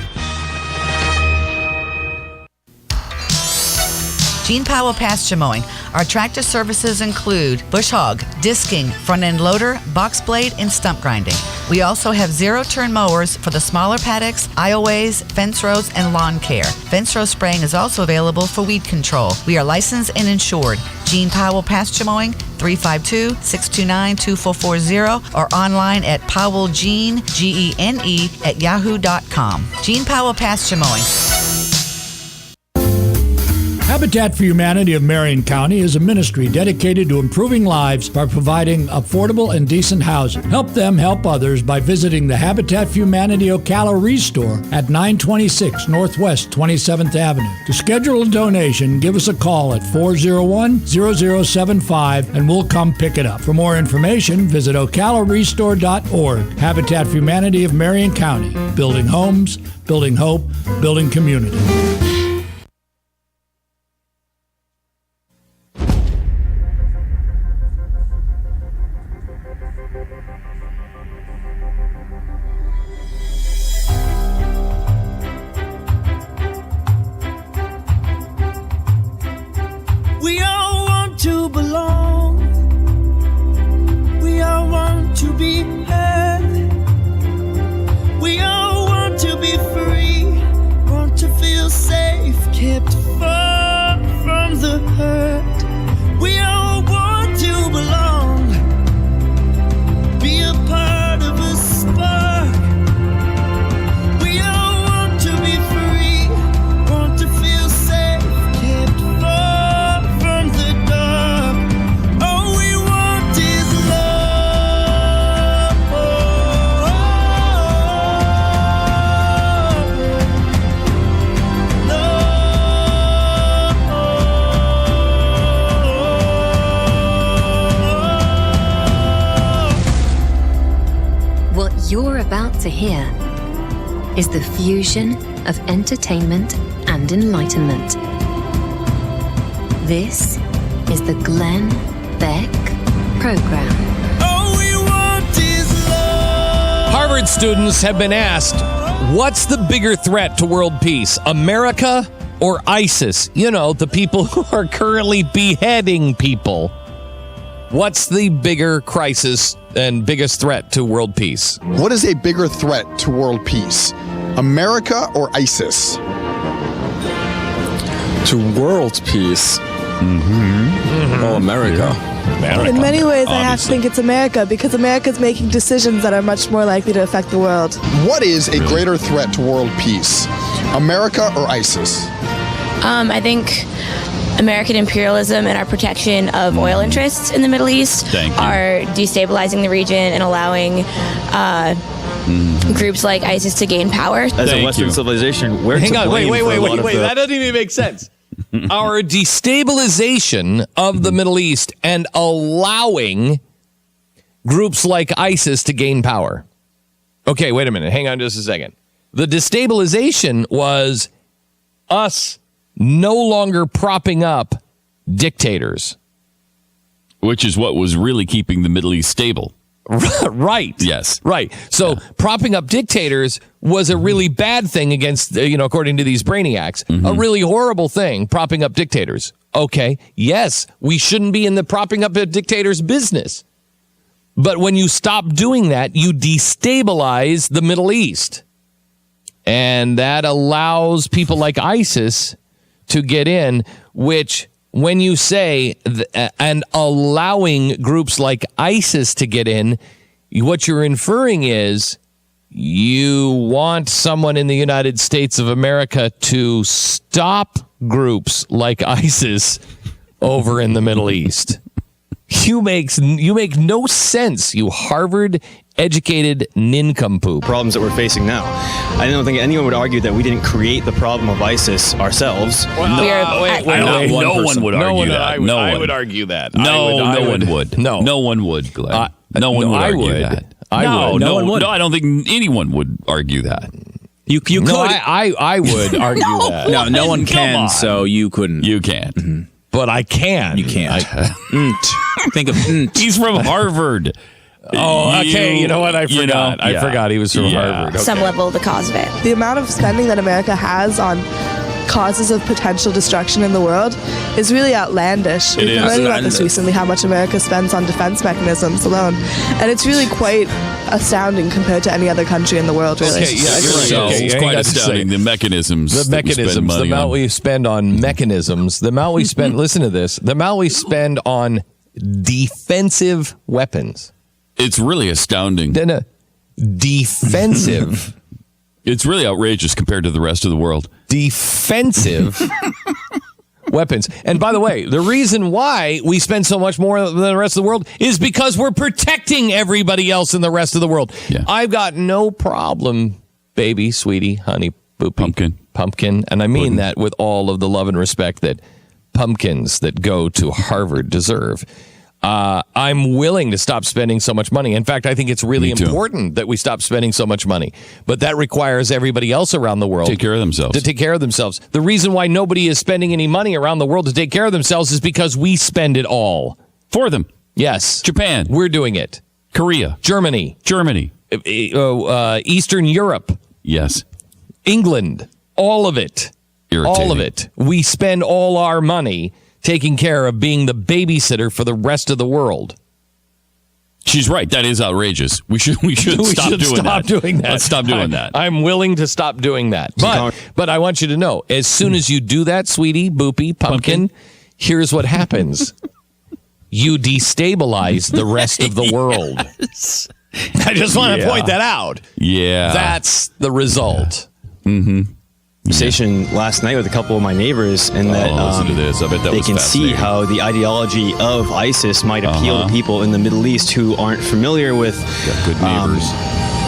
Gene Powell Pasture Mowing. Our tractor services include bush hog, disking, front-end loader, box blade, and stump grinding. We also have zero-turn mowers for the smaller paddocks, aisleways, fence rows, and lawn care. Fence row spraying is also available for weed control. We are licensed and insured. Gene Powell Pasture Mowing, 352-629-2440, or online at powellgene, Gene, at yahoo.com. Gene Powell Pasture Mowing. Habitat for Humanity of Marion County is a ministry dedicated to improving lives by providing affordable and decent housing. Help them help others by visiting the Habitat for Humanity Ocala Restore at 926 Northwest 27th Avenue. To schedule a donation, give us a call at 401-0075 and we'll come pick it up. For more information, visit ocalarestore.org. Habitat for Humanity of Marion County. Building homes, building hope, building community. What you're about to hear is the fusion of entertainment and enlightenment. This is the Glenn Beck Program. Harvard students have been asked, what's the bigger threat to world peace, America or ISIS? You know, the people who are currently beheading people. What's the bigger crisis and biggest threat to world peace? What is a bigger threat to world peace, America or ISIS? To world peace? Oh, America. In many ways, I have to think it's America, because America's making decisions that are much more likely to affect the world. What is a greater threat to world peace, America or ISIS? I think American imperialism and our protection of oil interests in the Middle East are destabilizing the region and allowing groups like ISIS to gain power. As a Western civilization, we're Hang to on, blame wait. That doesn't even make sense. Our destabilization of the Middle East and allowing groups like ISIS to gain power. Okay, wait a minute. Hang on just a second. The destabilization was us no longer propping up dictators. Which is what was really keeping the Middle East stable. Right. Yes. Right. So propping up dictators was a really bad thing against, according to these brainiacs, a really horrible thing, propping up dictators. Okay. Yes, we shouldn't be in the propping up a dictator's business. But when you stop doing that, you destabilize the Middle East. And that allows people like ISIS to get in, which when you say and allowing groups like ISIS to get in, what you're inferring is you want someone in the United States of America to stop groups like ISIS over in the Middle East. You make no sense, you Harvard-educated nincompoop. Problems that we're facing now. I don't think anyone would argue that we didn't create the problem of ISIS ourselves. No one would argue that. I would argue that. No one would. No one would, Glenn. No one would argue that. No one would. No, I don't think anyone would argue that. You could. No, I would argue that. No one can, so you couldn't. You can't. Mm-hmm. But I can. You can't. Think of He's from Harvard. Oh, okay. You know what? I forgot. I forgot he was from Harvard. Okay. Some level of the cause of it. The amount of spending that America has on causes of potential destruction in the world is really outlandish. We've been learning about this recently, how much America spends on defense mechanisms alone. And it's really quite astounding compared to any other country in the world, really. Okay, yeah, it's quite astounding. The mechanisms. The amount we spend on mechanisms, the amount we spend, listen to this, the amount we spend on defensive weapons. It's really astounding. Defensive. It's really outrageous compared to the rest of the world. Defensive weapons. And by the way, the reason why we spend so much more than the rest of the world is because we're protecting everybody else in the rest of the world. Yeah. I've got no problem, baby, sweetie, honey, boopy, pumpkin. And I mean that with all of the love and respect that pumpkins that go to Harvard deserve. I'm willing to stop spending so much money. In fact, I think it's really important that we stop spending so much money. But that requires everybody else around the world to take care of themselves. The reason why nobody is spending any money around the world to take care of themselves is because we spend it all. For them. Yes. Japan. We're doing it. Korea. Germany. Eastern Europe. Yes. England. All of it. Irritating. All of it. We spend all our money taking care of being the babysitter for the rest of the world. She's right. That is outrageous. We should stop doing that. Let's stop doing that. I'm willing to stop doing that. But I want you to know, as soon as you do that, sweetie, boopy, pumpkin, here's what happens. You destabilize the rest of the world. I just want to point that out. Yeah. That's the result. Mm-hmm. Conversation last night with a couple of my neighbors, and that listen to this. I bet that they can see how the ideology of ISIS might appeal to people in the Middle East who aren't familiar with good neighbors.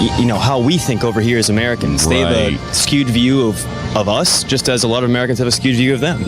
how we think over here as Americans. They have a skewed view of us, just as a lot of Americans have a skewed view of them.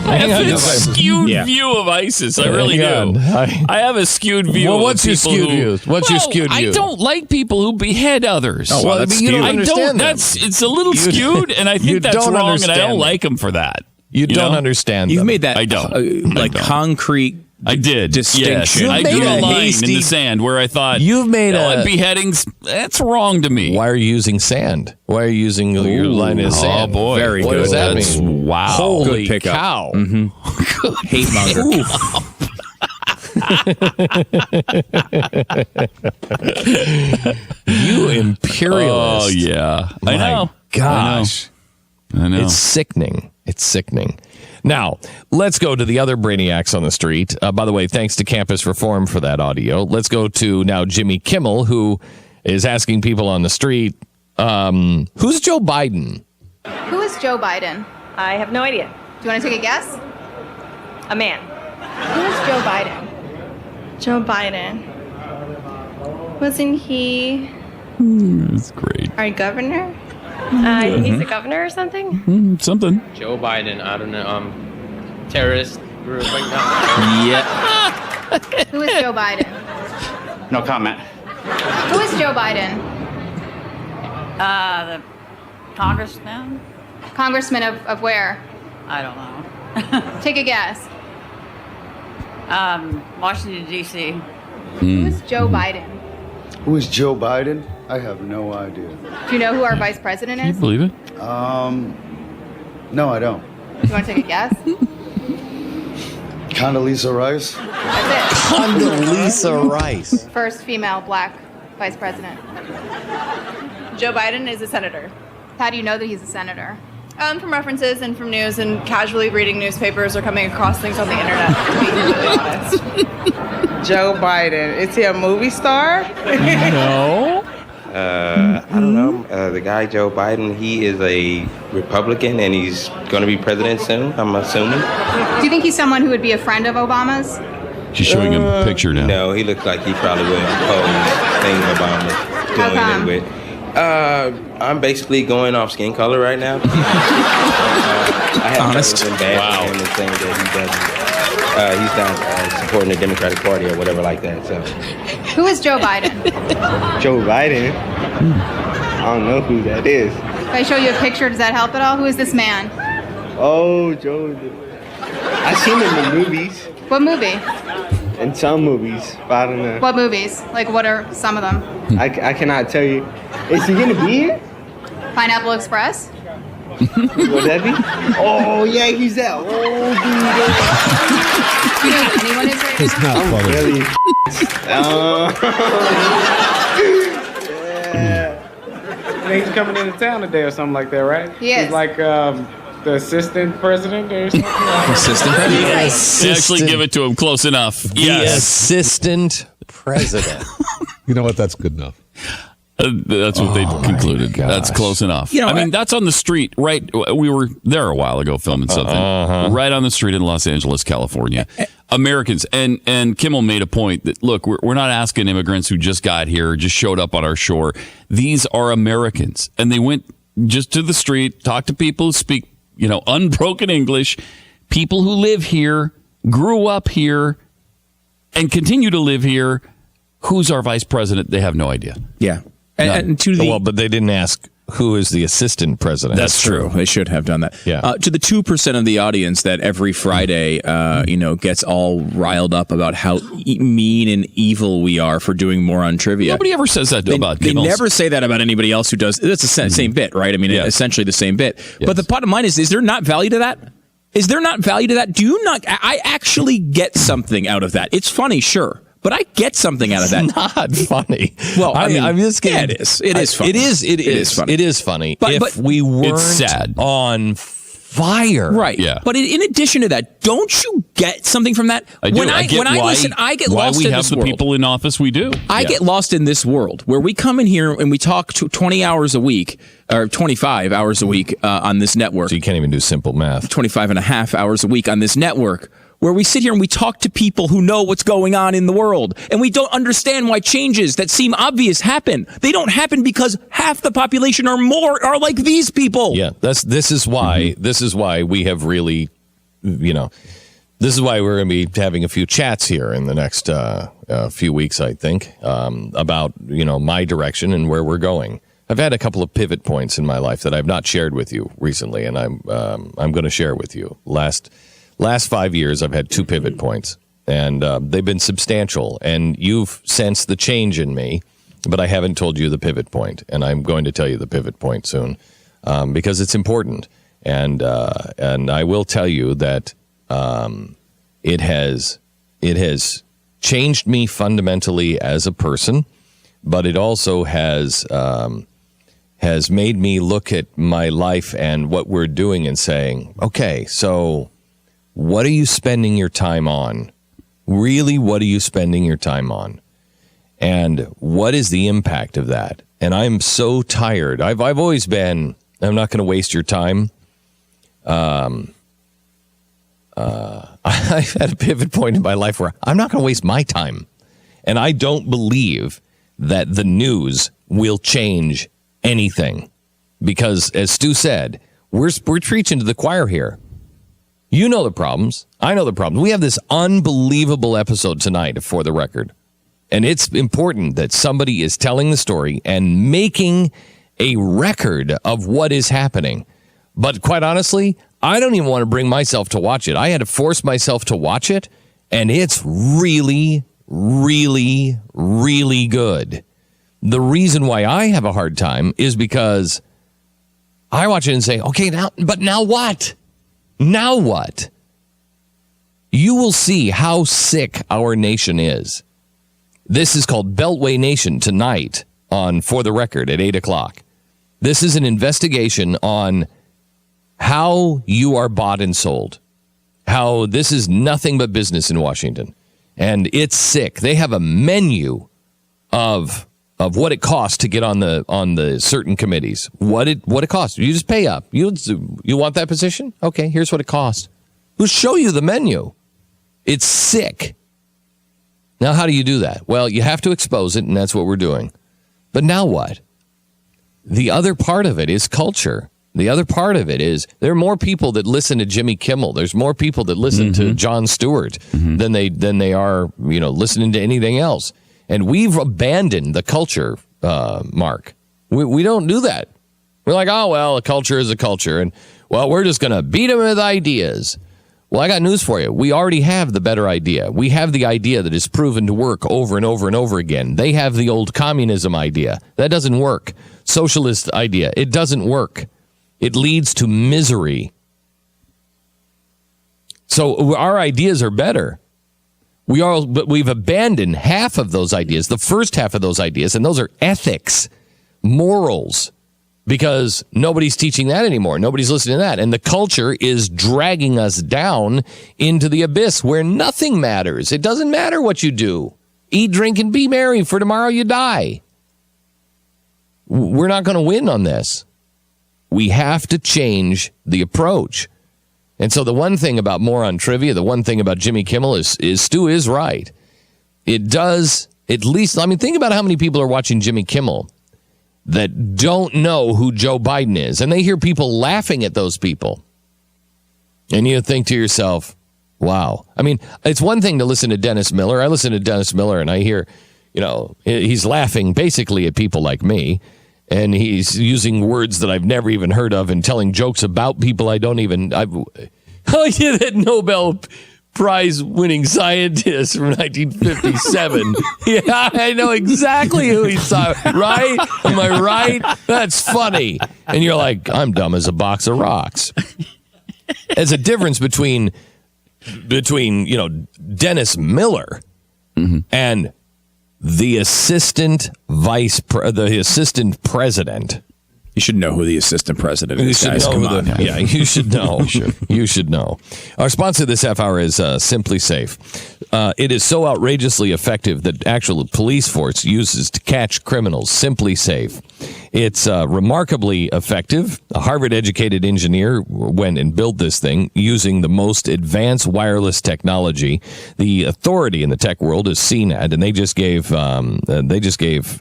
I have a skewed view of ISIS. I really do. I have a skewed view. Well, what's of your skewed view? What's your skewed view? I don't like people who behead others. Oh, well, that's you don't skewed. understand. It's a little skewed, and I think that's wrong, and I don't like them for that. You don't understand. You've them. made that. I don't. Concrete. I did. Distinction. Yes. I drew a line in the sand where I thought you've made beheadings. That's wrong to me. Why are you using sand? Why are you using your line of sand? Oh boy, very what good. Does that mean? Wow, holy good pickup. cow! Hate monger. You imperialist! Oh yeah, My I know. Gosh, I know. It's sickening. It's sickening. Now, let's go to the other brainiacs on the street. By the way, thanks to Campus Reform for that audio. Let's go to now Jimmy Kimmel, who is asking people on the street, who's Joe Biden? Who is Joe Biden? I have no idea. Do you want to take a guess? A man. Who is Joe Biden? Joe Biden. Wasn't he That's great. our governor? He's the governor or something? Something. Joe Biden, I don't know, terrorist group. Yeah. Who is Joe Biden? No comment. Who is Joe Biden? The congressman? Congressman of where? I don't know. Take a guess. Washington, D.C. Who is Joe Biden? Who is Joe Biden? I have no idea. Do you know who our vice president is? Believe it? No, I don't. You want to take a guess? Condoleezza Rice? That's it. Condoleezza Rice. First female black vice president. Joe Biden is a senator. How do you know that he's a senator? From references and from news and casually reading newspapers or coming across things on the internet, to be completely honest. Joe Biden. Is he a movie star? No. I don't know. The guy Joe Biden, he is a Republican and he's going to be president soon, I'm assuming. Do you think he's someone who would be a friend of Obama's? She's showing him a picture now. No, he looks like he probably would oppose things Obama's doing it with. I'm basically going off skin color right now. I have Honest. been bad for him and saying that he's not supporting the Democratic Party or whatever like that. So, Who is Joe Biden? Joe Biden. I don't know who that is. If I show you a picture, does that help at all? Who is this man? Oh, Joe. I've seen him in movies. What movie? In some movies, but I don't know. What movies? Like, what are some of them? I cannot tell you. Is he gonna be here? Pineapple Express? Would that be? Oh yeah, he's that. Oh, Do you know who anyone is right It's now? not funny. Really? Yeah. He's coming into town today or something like that, right? He is. He's like the assistant president or something. Assistant president. They actually give it to him close enough. The assistant president. You know what? That's good enough. That's what they concluded. That's close enough. You know, I mean, that's on the street, right? We were there a while ago filming something right on the street in Los Angeles, California. Americans, and Kimmel made a point that, look, we're not asking immigrants who just got here, just showed up on our shore. These are Americans. And they went just to the street, talked to people who speak, unbroken English, people who live here, grew up here, and continue to live here. Who's our vice president? They have no idea. Yeah. And to the but they didn't ask who is the assistant president. That's true. They should have done that. Yeah. To the 2% of the audience that every Friday, gets all riled up about how mean and evil we are for doing more on trivia. Nobody ever says that about They Kimmel. never say that about anybody else who does. It's the same bit, right? I mean, essentially the same bit. Yes. But the bottom line is there not value to that? Is there not value to that? Do you not? I actually get something out of that. It's funny, sure. But I get something out of that. It's not funny. Well, I'm just kidding. Yeah, it is. It is funny. It is funny. It is funny. But if we weren't sad. on fire. Right. Yeah. But in addition to that, don't you get something from that? I do. When I listen, I get lost in this world. Why we have the people in office we do. I get lost in this world where we come in here and we talk 20 hours a week or 25 hours a week on this network. So you can't even do simple math. 25 and a half hours a week on this network where we sit here and we talk to people who know what's going on in the world, and we don't understand why changes that seem obvious happen. They don't happen because half the population or more are like these people. Yeah, this is why we have really, this is why we're going to be having a few chats here in the next few weeks, I think, about my direction and where we're going. I've had a couple of pivot points in my life that I've not shared with you recently, and I'm going to share with you. Last 5 years, I've had 2 pivot points, and they've been substantial. And you've sensed the change in me, but I haven't told you the pivot point, and I'm going to tell you the pivot point soon because it's important. And I will tell you that it has changed me fundamentally as a person, but it also has made me look at my life and what we're doing and saying, okay, so what are you spending your time on? Really, what are you spending your time on? And what is the impact of that? And I'm so tired. I've always been, I'm not going to waste your time. I've had a pivot point in my life where I'm not going to waste my time. And I don't believe that the news will change anything. Because, as Stu said, we're preaching to the choir here. You know the problems. I know the problems. We have this unbelievable episode tonight, For the Record. And it's important that somebody is telling the story and making a record of what is happening. But quite honestly, I don't even want to bring myself to watch it. I had to force myself to watch it, and it's really, really, really good. The reason why I have a hard time is because I watch it and say, okay, now what? Now what? You will see how sick our nation is. This is called Beltway Nation tonight on For the Record at 8 o'clock. This is an investigation on how you are bought and sold. How this is nothing but business in Washington. And it's sick. They have a menu of what it costs to get on the certain committees. What it costs. You just pay up. You want that position? Okay, here's what it costs. We'll show you the menu. It's sick. Now, how do you do that? Well, you have to expose it, and that's what we're doing. But now what? The other part of it is culture. The other part of it is there are more people that listen to Jimmy Kimmel. There's more people that listen to Jon Stewart than they are, listening to anything else. And we've abandoned the culture, Mark. We don't do that. We're like, oh, well, a culture is a culture. And, well, we're just going to beat them with ideas. Well, I got news for you. We already have the better idea. We have the idea that is proven to work over and over and over again. They have the old communism idea. That doesn't work. Socialist idea. It doesn't work. It leads to misery. So our ideas are better. But we've abandoned half of those ideas, the first half of those ideas, and those are ethics, morals, because nobody's teaching that anymore. Nobody's listening to that. And the culture is dragging us down into the abyss where nothing matters. It doesn't matter what you do. Eat, drink, and be merry, for tomorrow you die. We're not going to win on this. We have to change the approach. And so the one thing about Moron Trivia, the one thing about Jimmy Kimmel is Stu is right. It does, at least, think about how many people are watching Jimmy Kimmel that don't know who Joe Biden is. And they hear people laughing at those people. And you think to yourself, wow. It's one thing to listen to Dennis Miller. I listen to Dennis Miller and I hear, he's laughing basically at people like me. And he's using words that I've never even heard of and telling jokes about people I don't even... that Nobel Prize-winning scientist from 1957. Yeah, I know exactly who he's talking, right? Am I right? That's funny. And you're like, I'm dumb as a box of rocks. There's a difference between Dennis Miller and the assistant president. You should know who the assistant president is, guys. Come on. Yeah, you should know. You should know. Our sponsor this half hour is Simply Safe. It is so outrageously effective that actual police force uses to catch criminals. Simply Safe. It's remarkably effective. A Harvard-educated engineer went and built this thing using the most advanced wireless technology. The authority in the tech world is CNET, and they just gave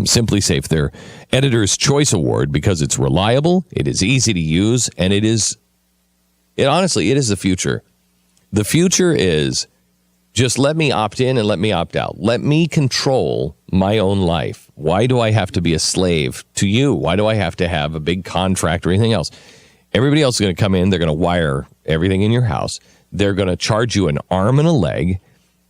Simply Safe their Editor's Choice Award because it's reliable, it is easy to use, and it is the future. The future is just let me opt in and let me opt out. Let me control my own life. Why do I have to be a slave to you? Why do I have to have a big contract or anything else? Everybody else is going to come in. They're going to wire everything in your house. They're going to charge you an arm and a leg.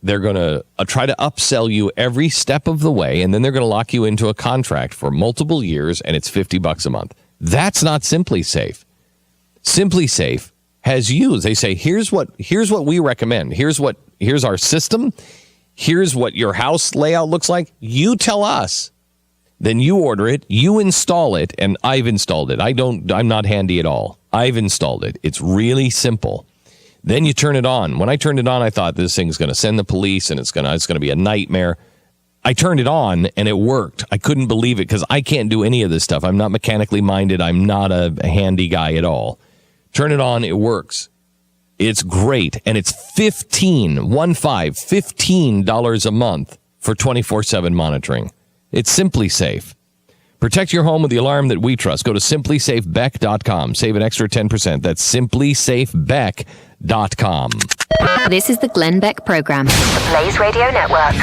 They're going to try to upsell you every step of the way, and then they're going to lock you into a contract for multiple years, and it's $50 a month. That's not Simply Safe. Simply Safe has you. They say, here's what we recommend. Here's our system. Here's what your house layout looks like. You tell us. Then you order it, you install it, and I've installed it. I'm not handy at all. I've installed it. It's really simple. Then you turn it on. When I turned it on, I thought this thing's going to send the police and it's going to be a nightmare. I turned it on and it worked. I couldn't believe it because I can't do any of this stuff. I'm not mechanically minded. I'm not a handy guy at all. Turn it on, it works. It's great, and it's $15 a month for 24/7 monitoring. It's Simply Safe. Protect your home with the alarm that we trust. Go to simplysafebeck.com. Save an extra 10%. That's simplysafebeck.com. This is the Glenn Beck Program. The Blaze Radio Network.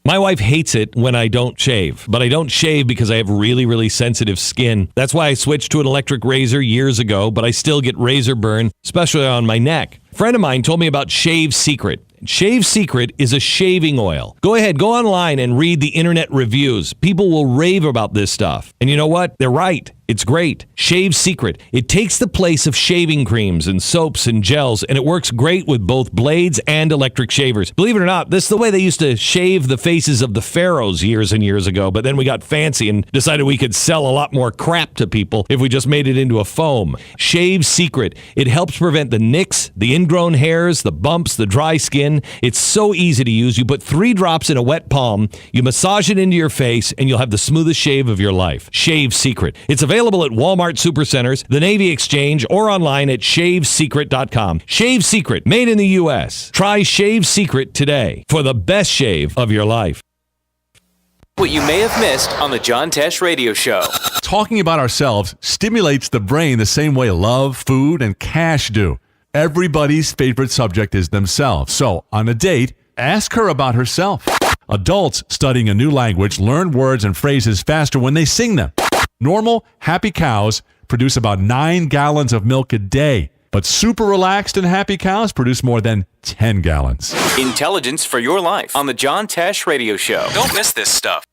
My wife hates it when I don't shave, but I don't shave because I have really, really sensitive skin. That's why I switched to an electric razor years ago, but I still get razor burn, especially on my neck. A friend of mine told me about Shave Secret. Shave Secret is a shaving oil. Go ahead, go online and read the internet reviews. People will rave about this stuff. And you know what? They're right. It's great. Shave Secret. It takes the place of shaving creams and soaps and gels, and it works great with both blades and electric shavers. Believe it or not, this is the way they used to shave the faces of the pharaohs years and years ago, but then we got fancy and decided we could sell a lot more crap to people if we just made it into a foam. Shave Secret. It helps prevent the nicks, the ingrown hairs, the bumps, the dry skin. It's so easy to use. You put 3 drops in a wet palm, you massage it into your face, and you'll have the smoothest shave of your life. Shave Secret. It's available at Walmart Supercenters, the Navy Exchange, or online at shavesecret.com. Shave Secret, made in the U.S. Try Shave Secret today for the best shave of your life. What you may have missed on the John Tesh Radio Show. Talking about ourselves stimulates the brain the same way love, food, and cash do. Everybody's favorite subject is themselves. So, on a date, ask her about herself. Adults studying a new language learn words and phrases faster when they sing them. Normal, happy cows produce about 9 gallons of milk a day, but super relaxed and happy cows produce more than 10 gallons. Intelligence for your life on the John Tesh Radio Show. Don't miss this stuff.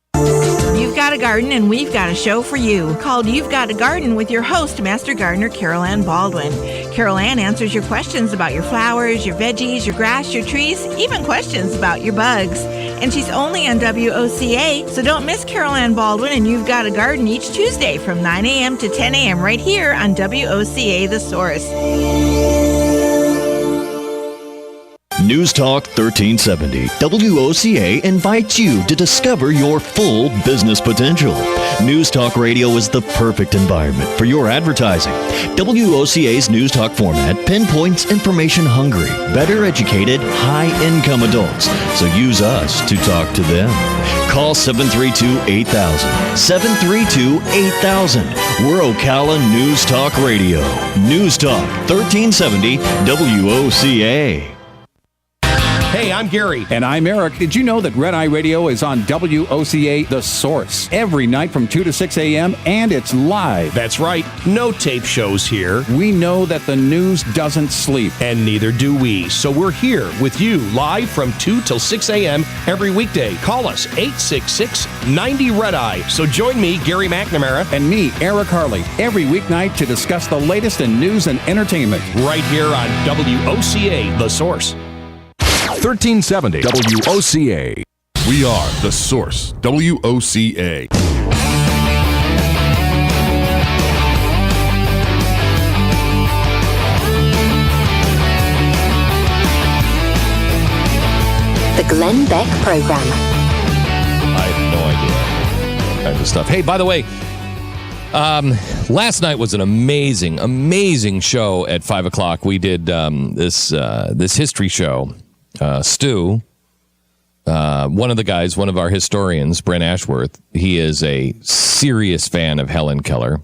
You've got a garden and we've got a show for you called You've Got a Garden with your host, Master Gardener Carol Ann Baldwin. Carol Ann answers your questions about your flowers, your veggies, your grass, your trees, even questions about your bugs. And she's only on WOCA, so don't miss Carol Ann Baldwin and You've Got a Garden each Tuesday from 9 a.m. to 10 a.m. right here on WOCA The Source. News Talk 1370. WOCA invites you to discover your full business potential. News Talk Radio is the perfect environment for your advertising. WOCA's News Talk format pinpoints information-hungry, better educated, high-income adults. So use us to talk to them. Call 732-8000. 732-8000. We're Ocala News Talk Radio. News Talk 1370 WOCA. Hey, I'm Gary. And I'm Eric. Did you know that Red Eye Radio is on WOCA The Source every night from 2 to 6 a.m. and it's live? That's right. No tape shows here. We know that the news doesn't sleep. And neither do we. So we're here with you live from 2 till 6 a.m. every weekday. Call us 866-90-RED-EYE. So join me, Gary McNamara. And me, Eric Harley, every weeknight to discuss the latest in news and entertainment. Right here on WOCA The Source. 1370 WOCA. We are The Source, WOCA. The Glenn Beck Program. I have no idea. Type of stuff. Hey, by the way, last night was an amazing show at 5 o'clock. We did this history show. Stu, one of the guys, one of our historians, Brent Ashworth, he is a serious fan of Helen Keller.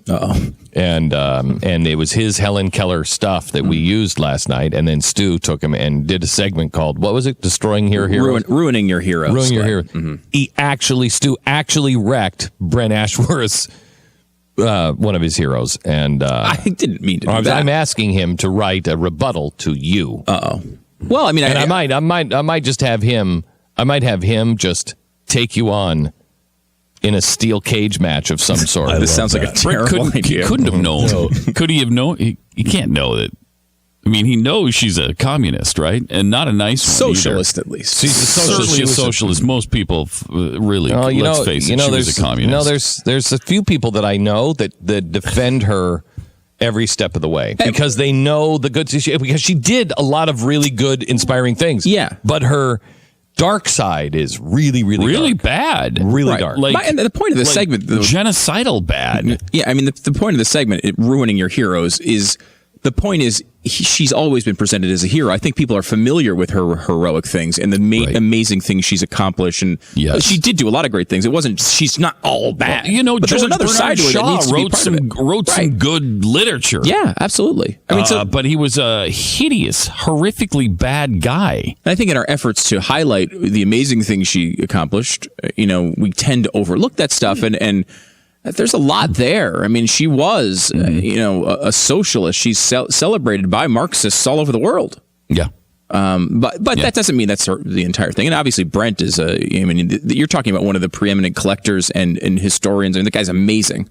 And it was his Helen Keller stuff that we used last night. And then Stu took him and did a segment called, what was it? Destroying Your Heroes? Ruining Your Heroes. Ruining Your Heroes. Stu actually wrecked Brent Ashworth's one of his heroes. And I didn't mean to do that. I'm asking him to write a rebuttal to you. Well, I mean, I might just have him. I might have him just take you on in a steel cage match of some sort. This sounds like a terrible idea. He couldn't have known. Could he have known? He can't know that. I mean, he knows she's a communist, right? And not a nice socialist, one at least. She's certainly a socialist. Most people really, let's face it, she was a communist. There's a few people that I know that defend her every step of the way because they know the good, because she did a lot of really good, inspiring things. Yeah. But her dark side is really dark. Bad. Really dark. And the point of the segment, genocidal bad. Yeah, I mean, the point of the segment, Ruining Your Heroes, is the point is she's always been presented as a hero. I think people are familiar with her heroic things and the amazing things she's accomplished. And she did do a lot of great things. She's not all bad. Well, but there's another side to her that needs to be part of it. wrote some good literature. Yeah, absolutely. I mean, but he was a hideous, horrifically bad guy. And I think in our efforts to highlight the amazing things she accomplished, we tend to overlook that stuff and there's a lot there. I mean, she was, a socialist. She's celebrated by Marxists all over the world. Yeah. But that doesn't mean that's the entire thing. And obviously, Brent is you're talking about one of the preeminent collectors and historians. I mean, the guy's amazing.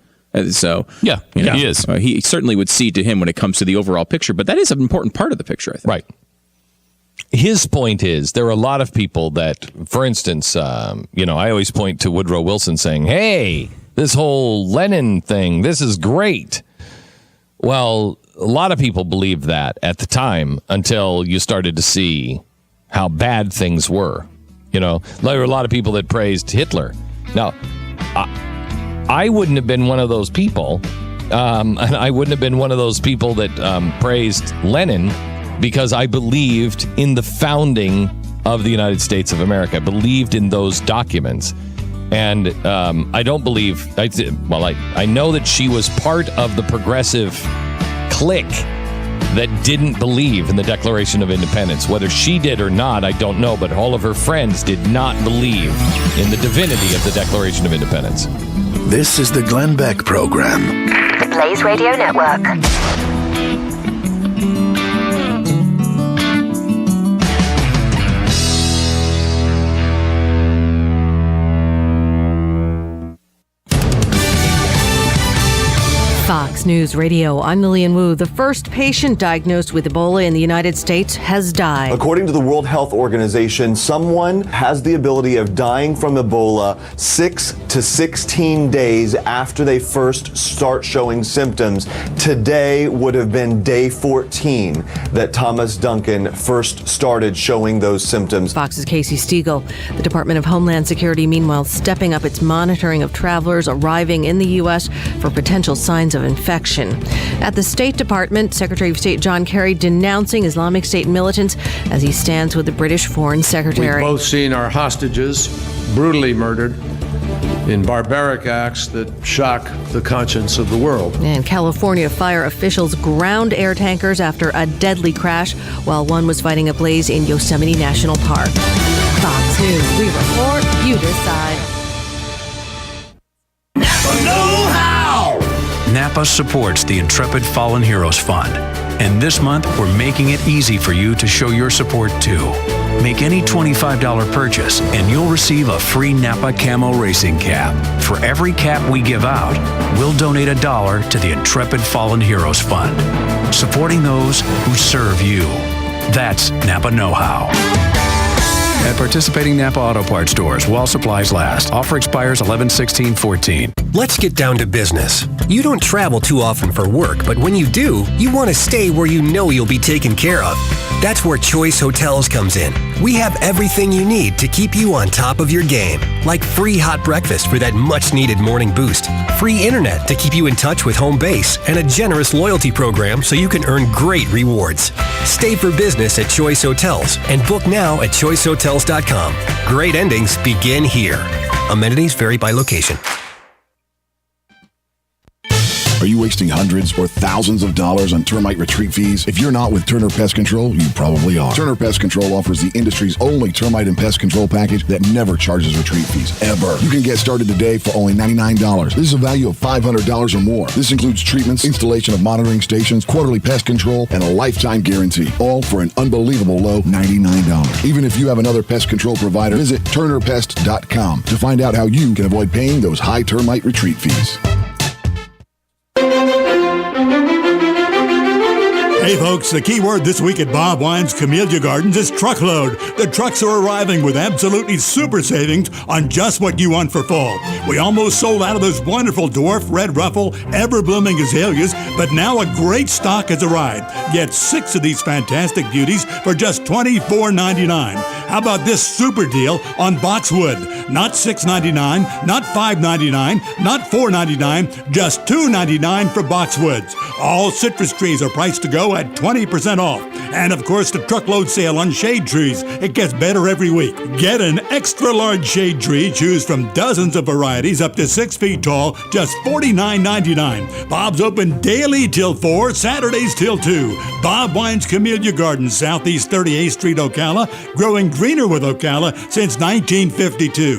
So he is. He certainly would cede to him when it comes to the overall picture. But that is an important part of the picture, I think. Right. His point is there are a lot of people that, for instance, I always point to Woodrow Wilson saying, "Hey, this whole Lenin thing, this is great." Well, a lot of people believed that at the time until you started to see how bad things were. There were a lot of people that praised Hitler. Now, I wouldn't have been one of those people, and I wouldn't have been one of those people that praised Lenin because I believed in the founding of the United States of America. I believed in those documents. And I don't believe, I know that she was part of the progressive clique that didn't believe in the Declaration of Independence. Whether she did or not, I don't know, but all of her friends did not believe in the divinity of the Declaration of Independence. This is the Glenn Beck Program. The Blaze Radio Network. Fox News Radio, I'm Lillian Wu. The first patient diagnosed with Ebola in the United States has died. According to the World Health Organization, someone has the ability of dying from Ebola 6 to 16 days after they first start showing symptoms. Today would have been day 14 that Thomas Duncan first started showing those symptoms. Fox's Casey Stiegel. The Department of Homeland Security, meanwhile, stepping up its monitoring of travelers arriving in the U.S. for potential signs of infection. At the State Department, Secretary of State John Kerry denouncing Islamic State militants as he stands with the British Foreign Secretary. We've both seen our hostages brutally murdered in barbaric acts that shock the conscience of the world. And California fire officials ground air tankers after a deadly crash while one was fighting a blaze in Yosemite National Park. Fox News, we report, you decide. Napa supports the Intrepid Fallen Heroes Fund. And this month, we're making it easy for you to show your support too. Make any $25 purchase and you'll receive a free Napa Camo Racing Cap. For every cap we give out, we'll donate $1 to the Intrepid Fallen Heroes Fund, supporting those who serve you. That's Napa Know-How. At participating Napa Auto Parts stores while supplies last. Offer expires 11/16/14. Let's get down to business. You don't travel too often for work, but when you do, you want to stay where you know you'll be taken care of. That's where Choice Hotels comes in. We have everything you need to keep you on top of your game, like free hot breakfast for that much-needed morning boost, free internet to keep you in touch with home base, and a generous loyalty program so you can earn great rewards. Stay for business at Choice Hotels and book now at choicehotels.com. Great endings begin here. Amenities vary by location. Are you wasting hundreds or thousands of dollars on termite retreat fees? If you're not with Turner Pest Control, you probably are. Turner Pest Control offers the industry's only termite and pest control package that never charges retreat fees, ever. You can get started today for only $99. This is a value of $500 or more. This includes treatments, installation of monitoring stations, quarterly pest control, and a lifetime guarantee, all for an unbelievable low $99. Even if you have another pest control provider, visit turnerpest.com to find out how you can avoid paying those high termite retreat fees. Hey folks, the key word this week at Bob Wine's Camellia Gardens is truckload. The trucks are arriving with absolutely super savings on just what you want for fall. We almost sold out of those wonderful dwarf, red ruffle, ever-blooming azaleas, but now a great stock has arrived. Get 6 of these fantastic beauties for just $24.99. How about this super deal on boxwood? Not $6.99, not $5.99, not $4.99, just $2.99 for boxwoods. All citrus trees are priced to go at 20% off. And of course, the truckload sale on shade trees. It gets better every week. Get an extra large shade tree. Choose from dozens of varieties up to 6 feet tall, just $49.99. Bob's open daily till 4, Saturdays till 2. Bob Wine's Camellia Gardens, Southeast 38th Street, Ocala, growing greener with Ocala since 1952.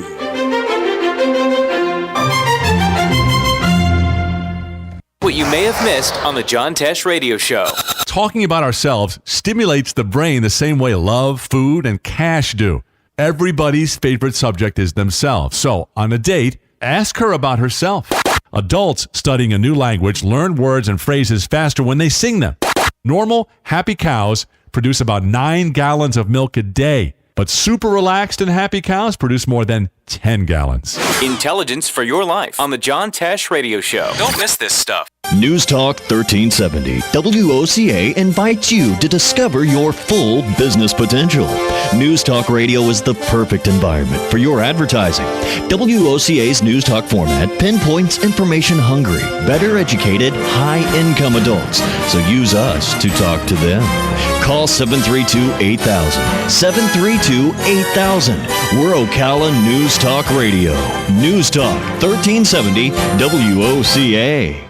What you may have missed on the John Tesh Radio Show. Talking about ourselves stimulates the brain the same way love, food, and cash do. Everybody's favorite subject is themselves. So, on a date, ask her about herself. Adults studying a new language learn words and phrases faster when they sing them. Normal, happy cows produce about 9 gallons of milk a day. But super relaxed and happy cows produce more than 10 gallons. Intelligence for your life on the John Tesh Radio Show. Don't miss this stuff. News Talk 1370 WOCA invites you to discover your full business potential. News Talk Radio is the perfect environment for your advertising. WOCA's News Talk format pinpoints information-hungry, better educated, high-income adults. So use us to talk to them. Call 732-8000. 732-8000. We're Ocala News Talk Radio. News Talk 1370 WOCA.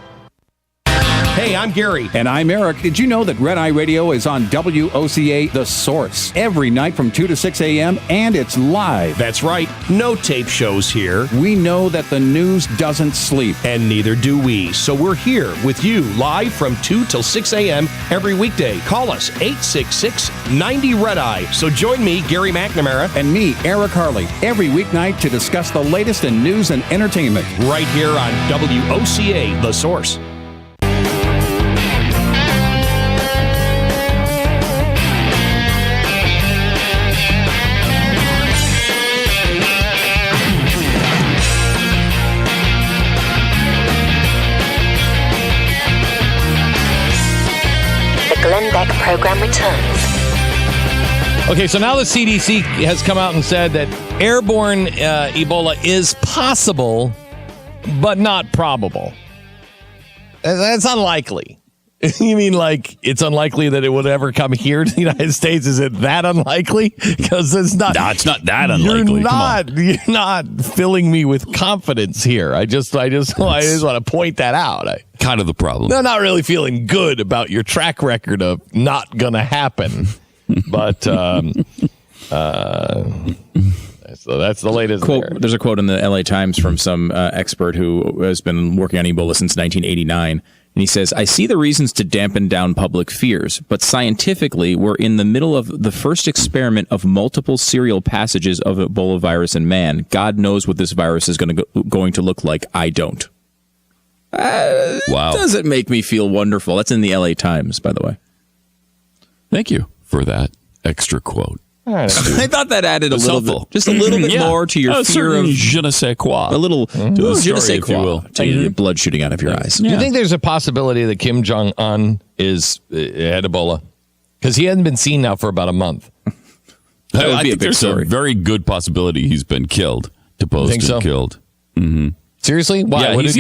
Hey, I'm Gary. And I'm Eric. Did you know that Red Eye Radio is on WOCA The Source every night from 2 to 6 a.m. and it's live? That's right. No tape shows here. We know that the news doesn't sleep. And neither do we. So we're here with you live from 2 till 6 a.m. every weekday. Call us 866-90-RED-EYE. So join me, Gary McNamara. And me, Eric Harley, every weeknight to discuss the latest in news and entertainment. Right here on WOCA The Source. Glenn Beck program returns. Okay, so now the CDC has come out and said that airborne Ebola is possible, but not probable. That's unlikely. You mean like it's unlikely that it would ever come here to the United States? Is it that unlikely? Because it's not. No, it's not that unlikely. You're not filling me with confidence here. I just want to point that out. Kind of the problem. I'm not really feeling good about your track record of not gonna happen, but so that's the latest quote. There's a quote in the LA Times from some expert who has been working on Ebola since 1989. And he says, I see the reasons to dampen down public fears, but scientifically, we're in the middle of the first experiment of multiple serial passages of Ebola virus in man. God knows what this virus is going to look like. I don't. Wow. Does it make me feel wonderful? That's in the LA Times, by the way. Thank you for that extra quote. I thought that added a little bit, just a little bit more to your fear of je ne sais quoi. A little je ne sais quoi, to your blood shooting out of your eyes. Do you think there's a possibility that Kim Jong-un had Ebola? Because he hadn't been seen now for about a month. That would be a big story. A very good possibility he's been killed, deposed Think so? and killed. Mm-hmm. Seriously? Why? Yeah, he's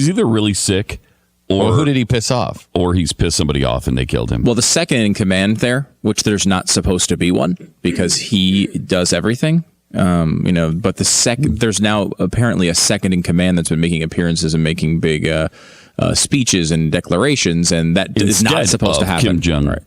either really sick, or who did he piss off? Or he's pissed somebody off and they killed him. Well, the second in command there, which there's not supposed to be one because he does everything. But there's now apparently a second in command that's been making appearances and making big speeches and declarations, and that is not supposed to happen. Kim Jong-un.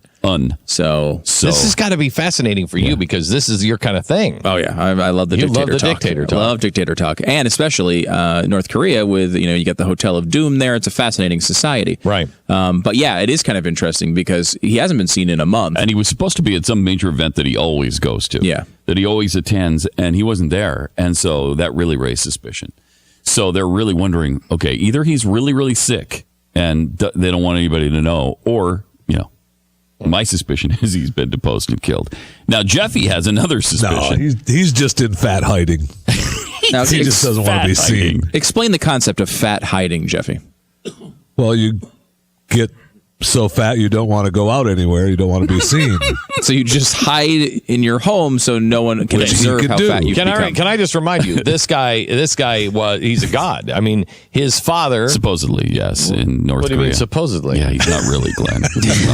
So this has got to be fascinating for you because this is your kind of thing. Oh yeah, I love the dictator talk. I love dictator talk, and especially North Korea with you got the Hotel of Doom there. It's a fascinating society, right? But yeah, it is kind of interesting because he hasn't been seen in a month, and he was supposed to be at some major event that he always goes to. Yeah, that he always attends, and he wasn't there, and so that really raised suspicion. So they're really wondering, okay, either he's really, really sick and they don't want anybody to know, or, my suspicion is he's been deposed and killed. Now, Jeffy has another suspicion. No, he's just in fat hiding. Now, he just doesn't want to be seen. Explain the concept of fat hiding, Jeffy. Well, you get so fat you don't want to go out anywhere. You don't want to be seen. So you just hide in your home so no one can observe how fat you've become. Can I just remind you, this guy he's a god. I mean, his father... Supposedly, yes, in North Korea. What do you mean, supposedly? Yeah, he's not really, Glenn.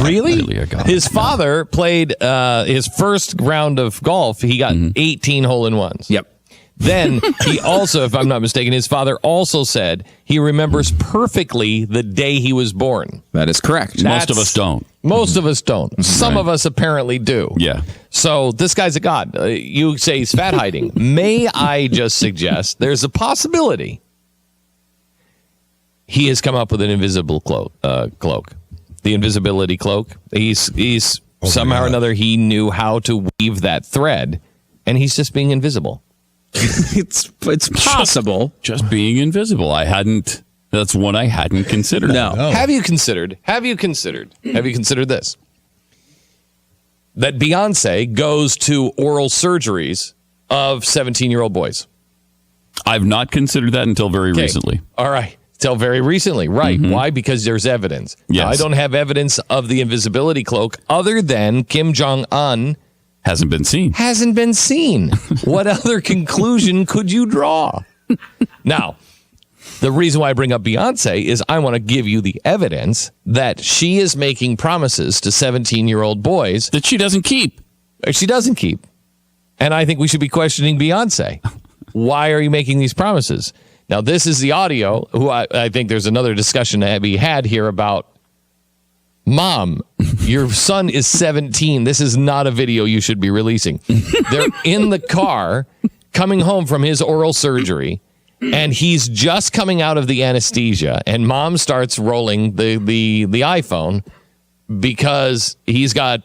Really? Really a god. His father played his first round of golf. He got 18 hole-in-ones. Yep. Then he also, if I'm not mistaken, his father also said he remembers perfectly the day he was born. That is correct. Most of us don't. Most of us don't. Some of us apparently do. Yeah. So this guy's a god. You say he's fat hiding. May I just suggest there's a possibility he has come up with an invisible cloak. The invisibility cloak. He's somehow or another he knew how to weave that thread, and he's just being invisible. It's possible. Just being invisible. That's one I hadn't considered. No. Have you considered this? That Beyonce goes to oral surgeries of 17-year-old boys. I've not considered that until very recently. All right. Till very recently. Right. Mm-hmm. Why? Because there's evidence. Yes. Now, I don't have evidence of the invisibility cloak other than Kim Jong-un hasn't been seen. What other conclusion could you draw? Now, the reason why I bring up Beyonce is I want to give you the evidence that she is making promises to 17-year-old boys that she doesn't keep. And I think we should be questioning Beyonce. Why are you making these promises? Now, this is the audio. I think there's another discussion to be had here about, Mom, your son is 17. This is not a video you should be releasing. They're in the car coming home from his oral surgery, and he's just coming out of the anesthesia, and Mom starts rolling the iPhone because he's got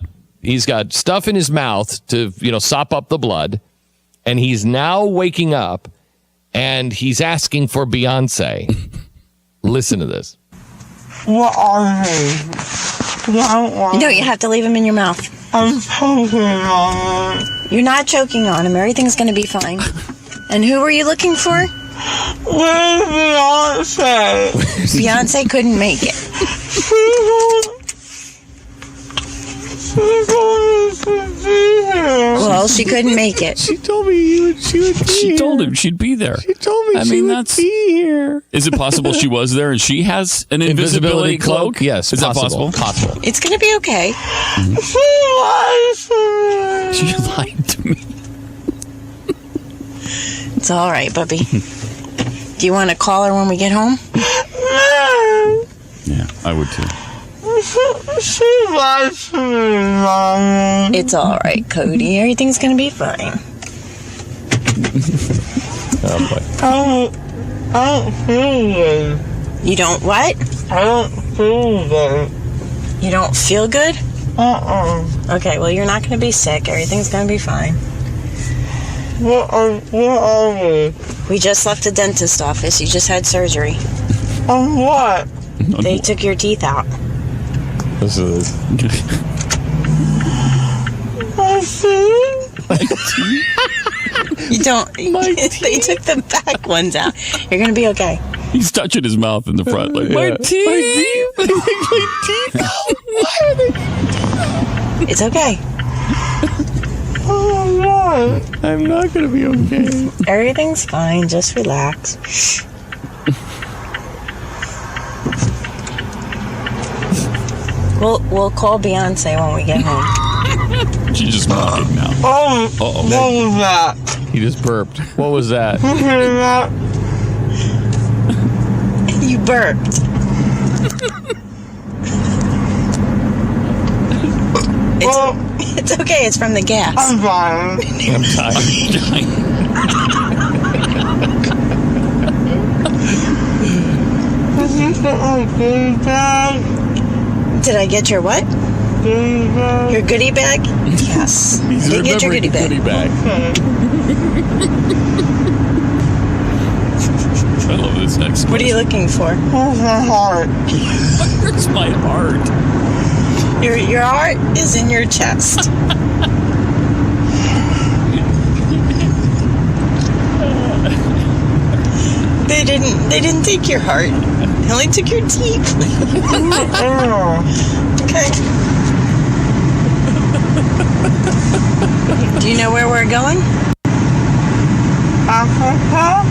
stuff in his mouth to sop up the blood, and he's now waking up, and he's asking for Beyonce. Listen to this. What are they? No, you have to leave them in your mouth. I'm choking on them. You're not choking on them. Everything's going to be fine. And who were you looking for? Where's Beyonce? Beyonce couldn't make it. Well, she couldn't make it. She told me she would be She told him she'd be there. She told me she would be here. Is it possible she was there and she has an invisibility cloak? Yes. Is that possible? Possible. It's going to be okay. She lied to me. It's all right, Bubby. Do you want to call her when we get home? Yeah, I would too. She lies to me, Mommy. It's all right, Cody. Everything's going to be fine. Oh, boy. I don't feel good. You don't what? I don't feel good. You don't feel good? Okay, well, you're not going to be sick. Everything's going to be fine. What are we? We just left the dentist office. You just had surgery. On what? They took your teeth out. Listen to this. My teeth? You don't. They took the back ones out. You're going to be okay. He's touching his mouth in the front. Like, my teeth. My teeth. Why are they? It's okay. Oh, God. I'm not going to be okay. Everything's fine. Just relax. Shh. We'll call Beyonce when we get home. She just mocked now. What was that? He just burped. What was that? You burped. It's okay. It's from the gas. I'm fine. I'm tired. Did I get your what? Your goodie bag? Yes. He's Did get your remembering goodie the bag. I love this next What are you looking for? My heart. Where's my heart? Your heart is in your chest. They didn't take your heart. They only took your teeth. Okay. Do you know where we're going? Africa?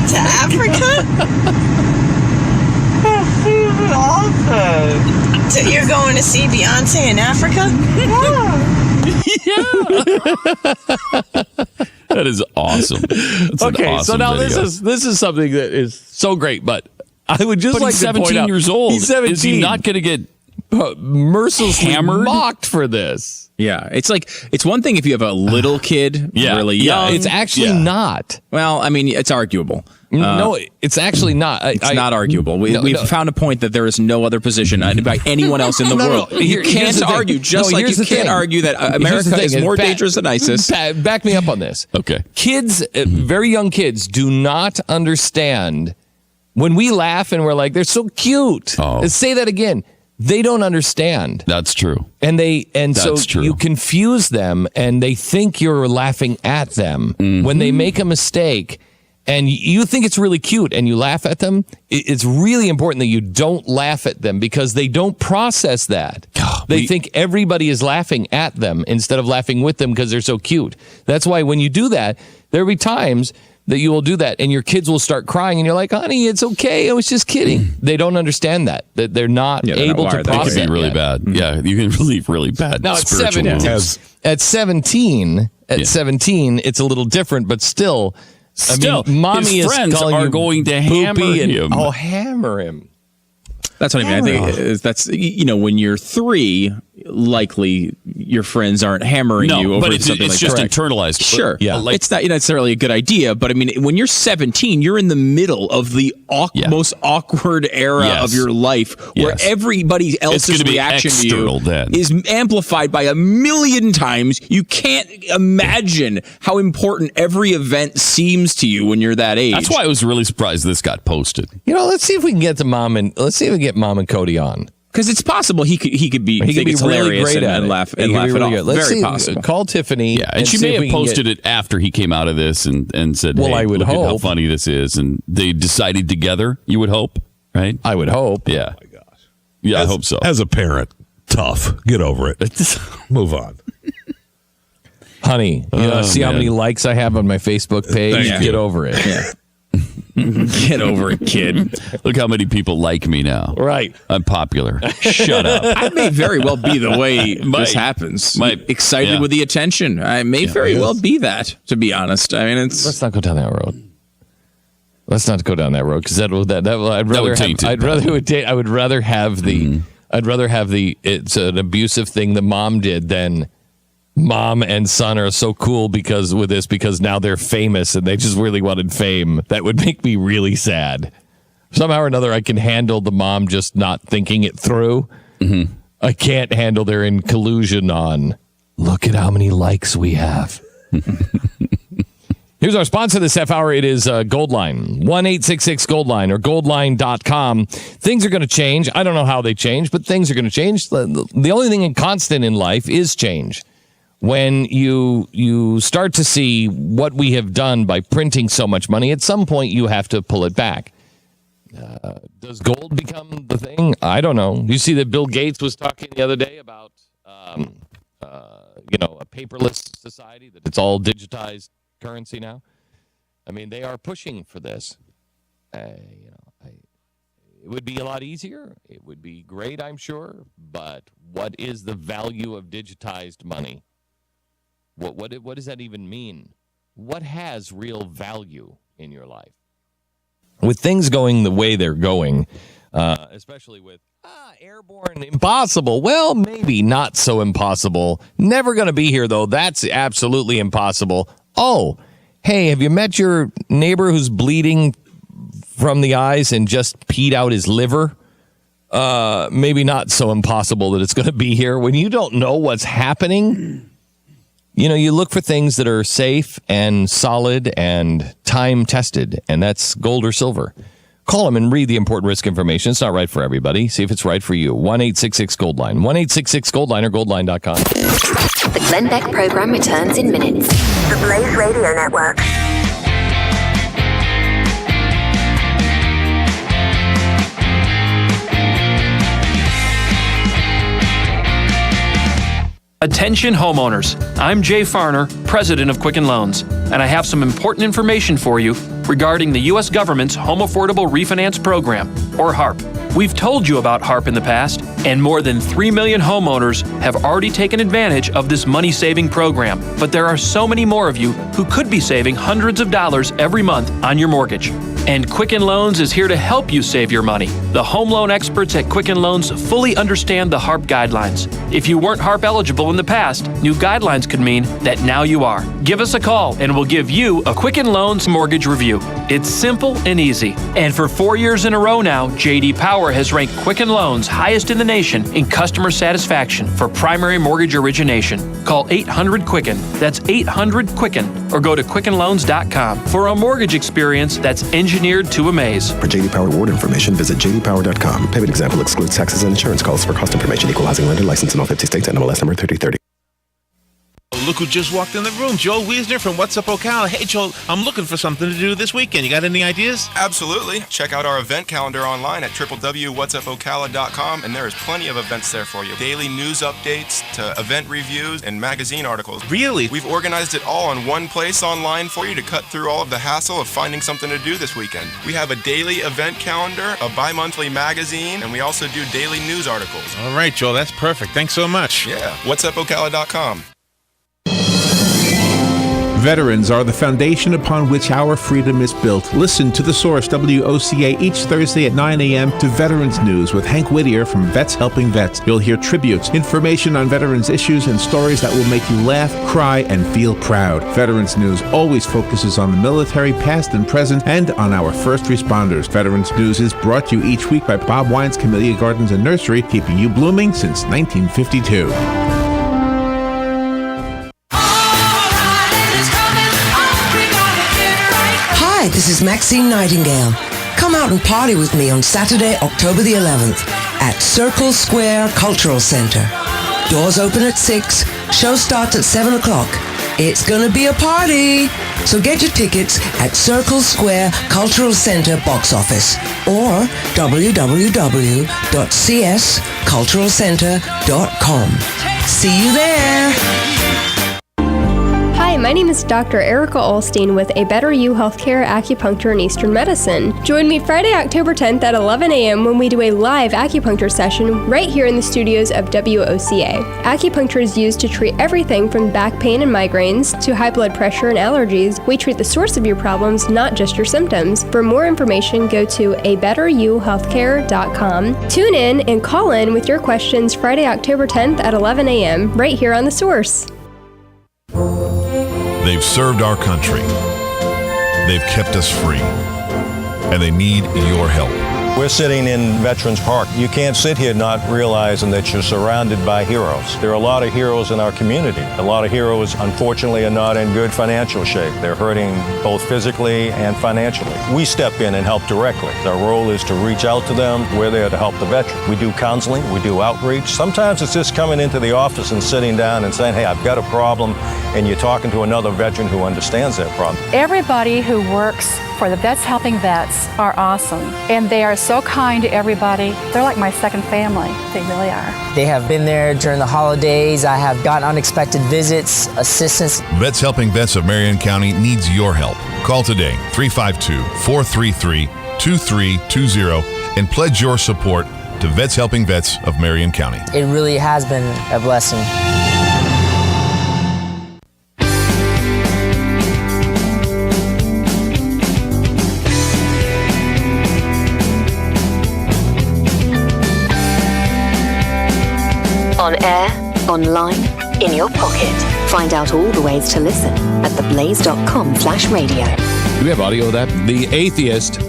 To Africa? So you're going to see Beyonce in Africa? That is awesome. That's Okay, an awesome so now video. this is something that is so great, but I would just But like he's to 17 point out, years old. He's 17. Is he not going to get mercilessly hammered? mocked for this? Yeah, it's like it's one thing if you have a little kid, really young. It's actually not. Well, I mean, it's arguable. No, it's actually not. It's not arguable. We've found a point that there is no other position by anyone else in the world. You can't argue, just like you can't argue that America is more dangerous than ISIS. Back me up on this. Okay. Kids, very young kids, do not understand when we laugh and we're like, they're so cute. Let's say that again. They don't understand. That's true. So true. you confuse them and they think you're laughing at them. When they make a mistake and you think it's really cute and you laugh at them, it's really important that you don't laugh at them because they don't process that. They think everybody is laughing at them instead of laughing with them because they're so cute. That's why when you do that, there'll be times that you will do that and your kids will start crying and you're like, honey, it's okay. I was just kidding. They don't understand that they're not able to process That can be really bad. Yeah, you can leave really bad. Now spiritual wounds. at 17, it's a little different, but still, mommy his is friends calling are you going to hammer him. Oh, hammer him. That's what I mean. I think that's when you're 3, likely your friends aren't hammering you over but it's something like just that. internalized. Sure, Yeah. It's not necessarily a good idea, but I mean, when you're 17, you're in the middle of the most awkward era of your life, where everybody else's reaction to you is amplified by 1,000,000 times. You can't imagine how important every event seems to you when you're that age. That's why I was really surprised this got posted. Let's see if we can get Mom and Cody on. Because it's possible he could be think it's really hilarious great and laugh it off. Let's Very see, possible. Call Tiffany. Yeah, and she may have posted it after he came out of this and said, Well, hey, I would look at how hope. funny this is. And they decided together, you would hope, right? I would hope. Yeah. Oh, my gosh. Yeah, I hope so. As a parent, tough. Get over it. Move on. Honey, see how many likes I have on my Facebook page? Thank you. Get over it. Yeah. Get over it, kid. Look how many people like me now. Right. I'm popular. Shut up. I may very well be the way this happens. Excited with the attention. I may very well be that, to be honest. I mean, Let's not go down that road. Let's not go down that road because I would rather have the it's an abusive thing the mom did than mom and son are so cool because now they're famous and they just really wanted fame. That would make me really sad. Somehow or another, I can handle the mom just not thinking it through. Mm-hmm. I can't handle their in collusion on, look at how many likes we have. Here's our sponsor this half hour. It is Goldline, 1-866-GOLDLINE or goldline.com. Things are going to change. I don't know how they change, but things are going to change. The only thing constant in life is change. When you start to see what we have done by printing so much money, at some point you have to pull it back. Does gold become the thing? I don't know. You see that Bill Gates was talking the other day about, a paperless society, that it's all digitized currency now. I mean, they are pushing for this. It would be a lot easier. It would be great, I'm sure. But what is the value of digitized money? What does that even mean? What has real value in your life? With things going the way they're going, especially with airborne, impossible. Well, maybe not so impossible. Never going to be here, though. That's absolutely impossible. Oh, hey, have you met your neighbor who's bleeding from the eyes and just peed out his liver? Maybe not so impossible that it's going to be here. When you don't know what's happening, you look for things that are safe and solid and time-tested, and that's gold or silver. Call them and read the important risk information. It's not right for everybody. See if it's right for you. 1-866-GOLD-LINE. 1-866-GOLD-LINE or goldline.com. The Glenn Beck program returns in minutes. The Blaze Radio Network. Attention homeowners, I'm Jay Farner, president of Quicken Loans, and I have some important information for you regarding the U.S. government's Home Affordable Refinance Program, or HARP. We've told you about HARP in the past, and more than 3 million homeowners have already taken advantage of this money-saving program. But there are so many more of you who could be saving hundreds of dollars every month on your mortgage. And Quicken Loans is here to help you save your money. The home loan experts at Quicken Loans fully understand the HARP guidelines. If you weren't HARP eligible in the past, new guidelines could mean that now you are. Give us a call and we'll give you a Quicken Loans mortgage review. It's simple and easy. And for 4 years in a row now, J.D. Power has ranked Quicken Loans highest in the nation in customer satisfaction for primary mortgage origination. Call 800-QUICKEN. That's 800-QUICKEN. Or go to QuickenLoans.com for a mortgage experience that's engineered to amaze. For J.D. Power award information, visit jdpower.com. Payment example excludes taxes and insurance calls. For cost information, equalizing lender license in all 50 states and MLS number 3030. Look who just walked in the room. Joel Wiesner from What's Up Ocala. Hey, Joel, I'm looking for something to do this weekend. You got any ideas? Absolutely. Check out our event calendar online at www.whatsupocala.com, and there is plenty of events there for you. Daily news updates to event reviews and magazine articles. Really? We've organized it all in one place online for you to cut through all of the hassle of finding something to do this weekend. We have a daily event calendar, a bi-monthly magazine, and we also do daily news articles. All right, Joel, that's perfect. Thanks so much. Yeah, whatsupocala.com. Veterans are the foundation upon which our freedom is built. Listen to The Source, WOCA, each Thursday at 9 a.m. to Veterans News with Hank Whittier from Vets Helping Vets. You'll hear tributes, information on veterans issues, and stories that will make you laugh, cry, and feel proud. Veterans News always focuses on the military, past and present, and on our first responders. Veterans News is brought to you each week by Bob Wine's Camellia Gardens and Nursery, keeping you blooming since 1952. Hi, this is Maxine Nightingale. Come out and party with me on Saturday, October the 11th at Circle Square Cultural Center. Doors open at 6, show starts at 7 o'clock. It's gonna be a party! So get your tickets at Circle Square Cultural Center box office or www.csculturalcenter.com. See you there! Hi, my name is Dr. Erica Olstein with A Better You Healthcare Acupuncture and Eastern Medicine. Join me Friday, October 10th at 11 a.m. when we do a live acupuncture session right here in the studios of WOCA. Acupuncture is used to treat everything from back pain and migraines to high blood pressure and allergies. We treat the source of your problems, not just your symptoms. For more information, go to abetteryouhealthcare.com. Tune in and call in with your questions Friday, October 10th at 11 a.m. right here on The Source. They've served our country. They've kept us free. And they need your help. We're sitting in Veterans Park. You can't sit here not realizing that you're surrounded by heroes. There are a lot of heroes in our community. A lot of heroes, unfortunately, are not in good financial shape. They're hurting both physically and financially. We step in and help directly. Our role is to reach out to them. We're there to help the veteran. We do counseling. We do outreach. Sometimes it's just coming into the office and sitting down and saying, hey, I've got a problem, and you're talking to another veteran who understands that problem. Everybody who works for the Vets Helping Vets are awesome, and they are so kind to everybody. They're like my second family. They really are. They have been there during the holidays. I have gotten unexpected visits, assistance. Vets Helping Vets of Marion County needs your help. Call today, 352-433-2320, and pledge your support to Vets Helping Vets of Marion County. It really has been a blessing. On air, online, in your pocket. Find out all the ways to listen at theblaze.com/radio. Do we have audio of that? The atheist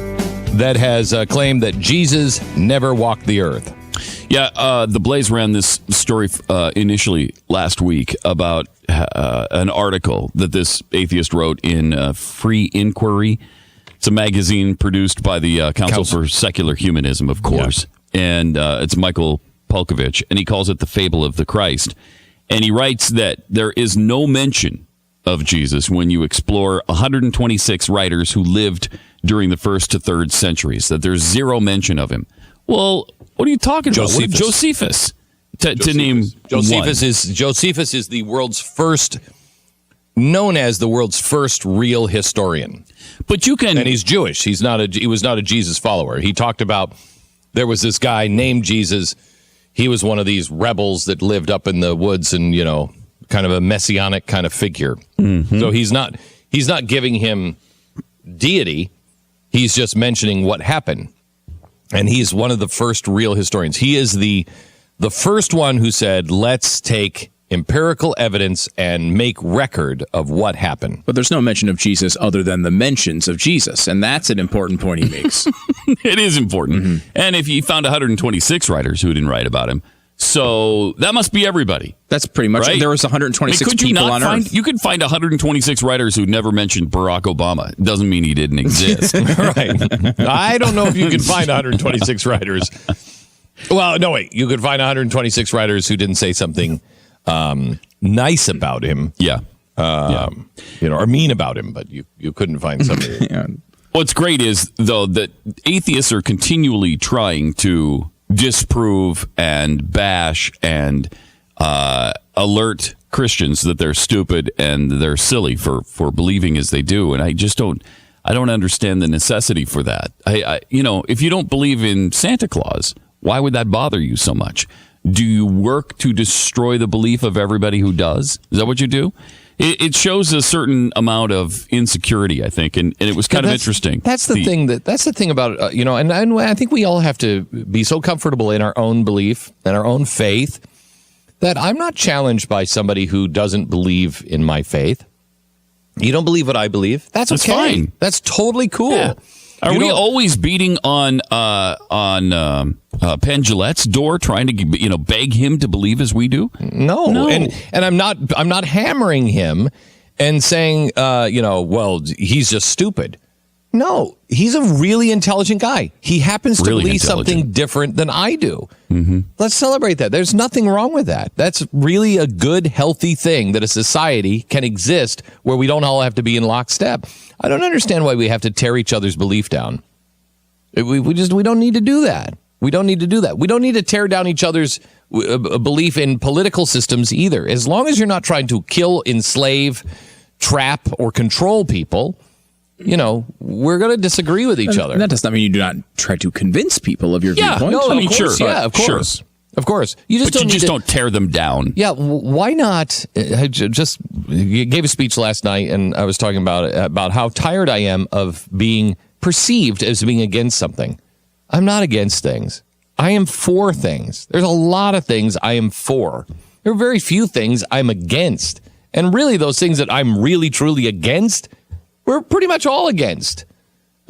that has claimed that Jesus never walked the earth. Yeah, the Blaze ran this story initially last week about an article that this atheist wrote in Free Inquiry. It's a magazine produced by the Council for Secular Humanism, of course. Yeah. And it's Michael Polkovich, and he calls it The Fable of the Christ. And he writes that there is no mention of Jesus when you explore 126 writers who lived during the 1st to 3rd centuries, that there's zero mention of him. Well, what are you talking about? Josephus. To name Josephus is the world's first, known as the world's first real historian. But you can, and he's Jewish. He was not a Jesus follower. He talked about there was this guy named Jesus. He was one of these rebels that lived up in the woods, and kind of a messianic kind of figure. Mm-hmm. So he's not giving him deity. He's just mentioning what happened. And he's one of the first real historians. He is the first one who said, let's take empirical evidence and make record of what happened. But there's no mention of Jesus other than the mentions of Jesus, and that's an important point he makes. It is important. Mm-hmm. And if you found 126 writers who didn't write about him, so that must be everybody. That's pretty much right? There was 126 people on Earth. You could find 126 writers who never mentioned Barack Obama. It doesn't mean he didn't exist. Right. I don't know if you could find 126 writers. Well, no, wait. You could find 126 writers who didn't say something nice about him. Yeah. Or mean about him, but you couldn't find something. Yeah. What's great is, though, that atheists are continually trying to disprove and bash and alert Christians that they're stupid and they're silly for believing as they do. And I don't understand the necessity for that. If you don't believe in Santa Claus, why would that bother you so much? Do you work to destroy the belief of everybody who does? Is that what you do? It shows a certain amount of insecurity, I think, and it was kind of interesting. That's the thing about and I think we all have to be so comfortable in our own belief and our own faith that I'm not challenged by somebody who doesn't believe in my faith. You don't believe what I believe? That's okay. Fine. That's totally cool. Yeah. Are we always beating on Penn Jillette's door, trying to beg him to believe as we do? No. And I'm not hammering him and saying well, he's just stupid. No, he's a really intelligent guy. He happens to believe something different than I do. Mm-hmm. Let's celebrate that. There's nothing wrong with that. That's really a good, healthy thing that a society can exist where we don't all have to be in lockstep. I don't understand why we have to tear each other's belief down. We don't need to do that. We don't need to do that. We don't need to tear down each other's belief in political systems either. As long as you're not trying to kill, enslave, trap, or control people, we're going to disagree with each other. That does not mean you do not try to convince people of your viewpoint. No, of course. Sure. Yeah, of course. Sure. Of course. You just don't tear them down. Yeah, why not? You gave a speech last night, and I was talking about how tired I am of being perceived as being against something. I'm not against things. I am for things. There's a lot of things I am for. There are very few things I'm against. And really, those things that I'm really, truly against, we're pretty much all against.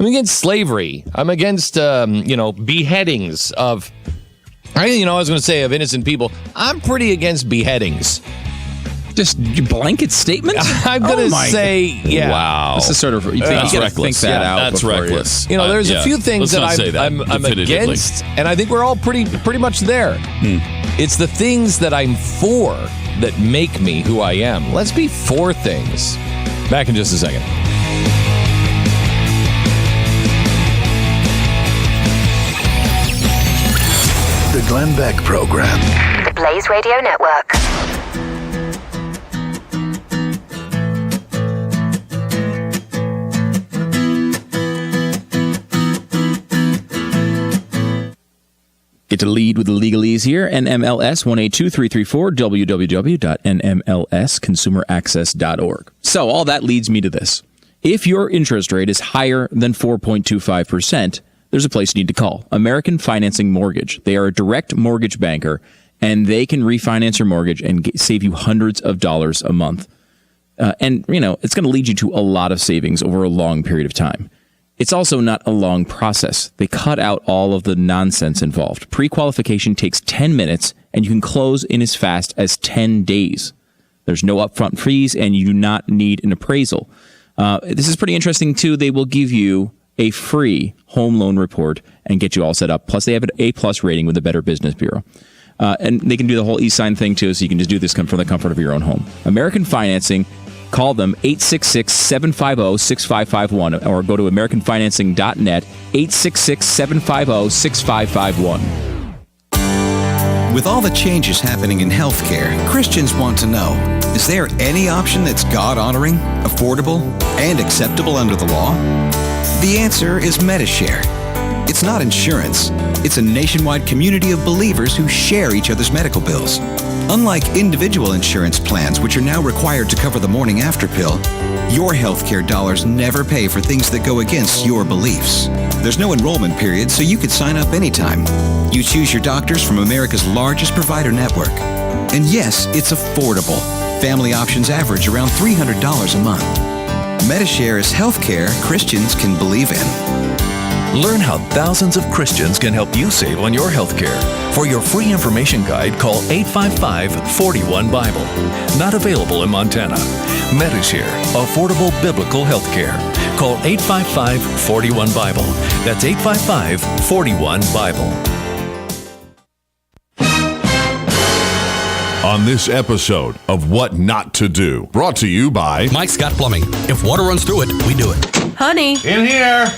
I'm against slavery. I'm against, beheadings of, I was going to say of innocent people. I'm pretty against beheadings. Just blanket statement? I'm going to say, yeah. Wow. This is sort of, you got to think that out. That's reckless. There's a few things that I'm against, and I think we're all pretty much there. It's the things that I'm for that make me who I am. Let's be for things. Back in just a second. The Glenn Beck Program. The Blaze Radio Network. Get to lead with the legalese here. NMLS 182334 www.nmlsconsumeraccess.org. So all that leads me to this. If your interest rate is higher than 4.25%, there's a place you need to call. American Financing Mortgage. They are a direct mortgage banker, and they can refinance your mortgage and save you hundreds of dollars a month. And it's going to lead you to a lot of savings over a long period of time. It's also not a long process. They cut out all of the nonsense involved. Pre-qualification takes 10 minutes, and you can close in as fast as 10 days. There's no upfront fees, and you do not need an appraisal. This is pretty interesting, too. They will give you a free home loan report and get you all set up. Plus, they have an A+ rating with the Better Business Bureau. And they can do the whole e-sign thing, too, so you can just do this from the comfort of your own home. American Financing. Call them 866-750-6551 or go to AmericanFinancing.net, 866-750-6551. With all the changes happening in healthcare, Christians want to know, is there any option that's God-honoring, affordable, and acceptable under the law? The answer is Medishare. It's not insurance. It's a nationwide community of believers who share each other's medical bills. Unlike individual insurance plans, which are now required to cover the morning after pill, your healthcare dollars never pay for things that go against your beliefs. There's no enrollment period, so you could sign up anytime. You choose your doctors from America's largest provider network. And yes, it's affordable. Family options average around $300 a month. Medishare is healthcare Christians can believe in. Learn how thousands of Christians can help you save on your health care. For your free information guide, call 855-41-BIBLE. Not available in Montana. Medishare, affordable biblical health care. Call 855-41-BIBLE. That's 855-41-BIBLE. On this episode of What Not to Do, brought to you by Mike's Got Plumbing. If water runs through it, we do it. Honey. In here.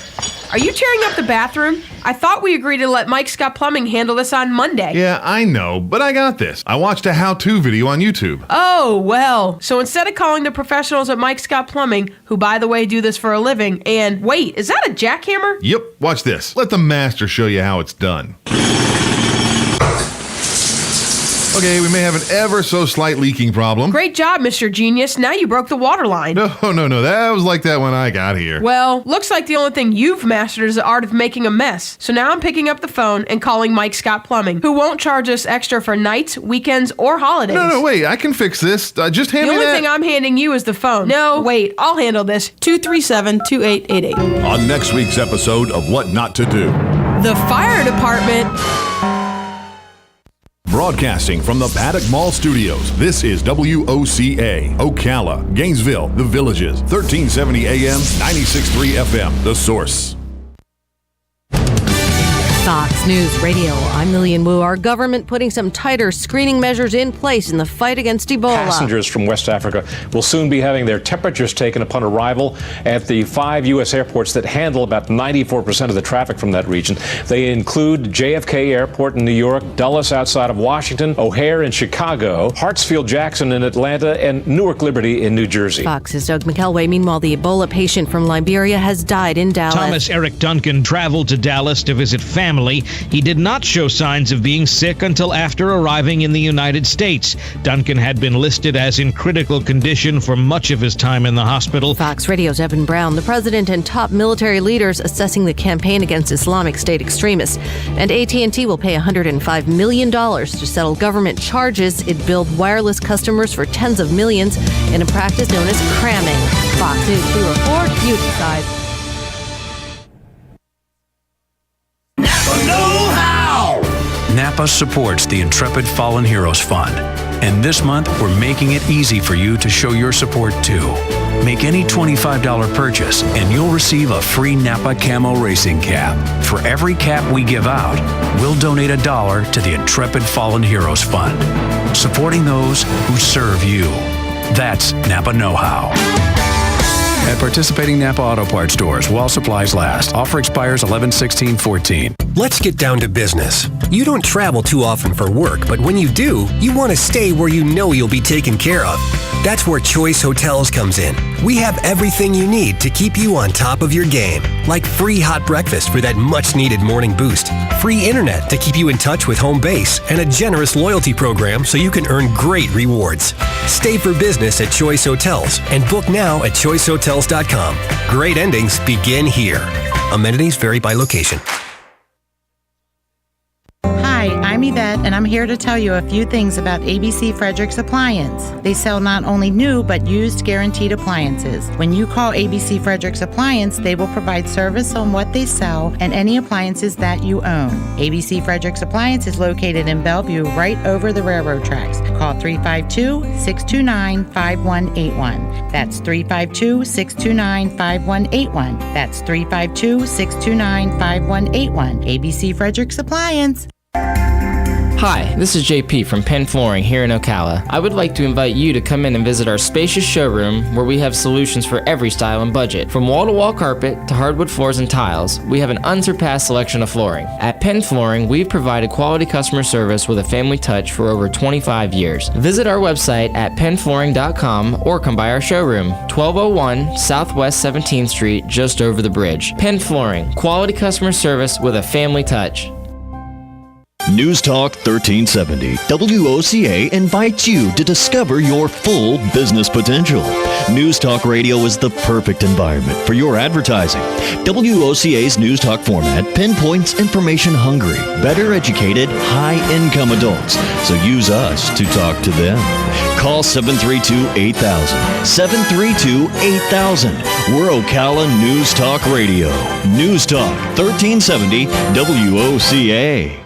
Are you tearing up the bathroom? I thought we agreed to let Mike's Got Plumbing handle this on Monday. Yeah, I know, but I got this. I watched a how-to video on YouTube. Oh, well. So instead of calling the professionals at Mike's Got Plumbing, who, by the way, do this for a living, and wait, is that a jackhammer? Yep, watch this. Let the master show you how it's done. Okay, we may have an ever so slight leaking problem. Great job, Mr. Genius. Now you broke the water line. No. That was like that when I got here. Well, looks like the only thing you've mastered is the art of making a mess. So now I'm picking up the phone and calling Mike Scott Plumbing, who won't charge us extra for nights, weekends, or holidays. No, wait. I can fix this. Just hand me that. The only thing I'm handing you is the phone. No, wait. I'll handle this. 237-2888. On next week's episode of What Not to Do. The fire department... Broadcasting from the Paddock Mall Studios, this is WOCA, Ocala, Gainesville, The Villages, 1370 AM, 96.3 FM, The Source. Fox News Radio, I'm Lillian Wu. Our government putting some tighter screening measures in place in the fight against Ebola. Passengers from West Africa will soon be having their temperatures taken upon arrival at the 5 U.S. airports that handle about 94% of the traffic from that region. They include JFK Airport in New York, Dulles outside of Washington, O'Hare in Chicago, Hartsfield-Jackson in Atlanta, and Newark Liberty in New Jersey. Fox's Doug McElway. Meanwhile, the Ebola patient from Liberia has died in Dallas. Thomas Eric Duncan traveled to Dallas to visit family. He did not show signs of being sick until after arriving in the United States. Duncan had been listed as in critical condition for much of his time in the hospital. Fox Radio's Evan Brown. The president and top military leaders assessing the campaign against Islamic State extremists. And AT&T will pay $105 million to settle government charges it billed wireless customers for tens of millions in a practice known as cramming. Fox News 2 report, you decide. Napa supports the Intrepid Fallen Heroes Fund. And this month, we're making it easy for you to show your support too. Make any $25 purchase and you'll receive a free Napa Camo Racing cap. For every cap we give out, we'll donate $1 to the Intrepid Fallen Heroes Fund, supporting those who serve you. That's Napa Know-How. At participating Napa Auto Parts stores while supplies last. Offer expires 11/16/14. Let's get down to business. You don't travel too often for work, but when you do, you want to stay where you know you'll be taken care of. That's where Choice Hotels comes in. We have everything you need to keep you on top of your game, like free hot breakfast for that much-needed morning boost, free internet to keep you in touch with home base, and a generous loyalty program so you can earn great rewards. Stay for business at Choice Hotels and book now at choicehotels.com. Great endings begin here. Amenities vary by location. Hi, I'm Yvette, and I'm here to tell you a few things about ABC Fredericks Appliance. They sell not only new, but used guaranteed appliances. When you call ABC Fredericks Appliance, they will provide service on what they sell and any appliances that you own. ABC Fredericks Appliance is located in Bellevue, right over the railroad tracks. Call 352-629-5181. That's 352-629-5181. That's 352-629-5181. ABC Fredericks Appliance. Hi, this is JP from Penn Flooring here in Ocala. I would like to invite you to come in and visit our spacious showroom where we have solutions for every style and budget. From wall-to-wall carpet to hardwood floors and tiles, we have an unsurpassed selection of flooring. At Penn Flooring, we've provided quality customer service with a family touch for over 25 years. Visit our website at pennflooring.com or come by our showroom, 1201 Southwest 17th Street, just over the bridge. Penn Flooring, quality customer service with a family touch. News Talk 1370, WOCA invites you to discover your full business potential. News Talk Radio is the perfect environment for your advertising. WOCA's News Talk format pinpoints information-hungry, better educated, high-income adults, so use us to talk to them. Call 732-8000, 732-8000. We're Ocala News Talk Radio. News Talk 1370, WOCA.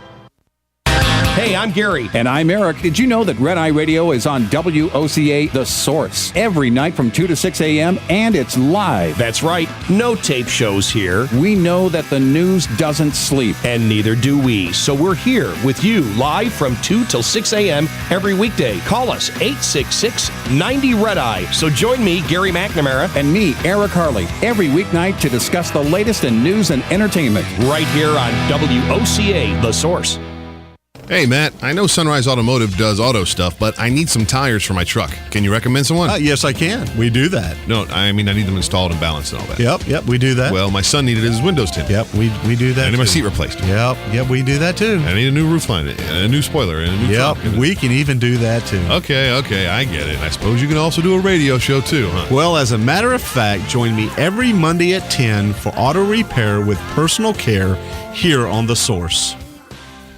Hey, I'm Gary. And I'm Eric. Did you know that Red Eye Radio is on WOCA The Source every night from 2 to 6 a.m. and it's live? That's right. No tape shows here. We know that the news doesn't sleep. And neither do we. So we're here with you live from 2 till 6 a.m. every weekday. Call us 866-90-RED-EYE. So join me, Gary McNamara. And me, Eric Harley, every weeknight to discuss the latest in news and entertainment. Right here on WOCA The Source. Hey, Matt, I know Sunrise Automotive does auto stuff, but I need some tires for my truck. Can you recommend someone? Yes, I can. We do that. No, I mean, I need them installed and balanced and all that. Yep, we do that. Well, my son needed his windows tinted. Yep, we do that. I need my seat replaced. Yep, we do that too. I need a new roof line, a new spoiler, and a new trunk. We can even do that too. Okay, I get it. I suppose you can also do a radio show too, huh? Well, as a matter of fact, join me every Monday at 10 for auto repair with personal care here on The Source.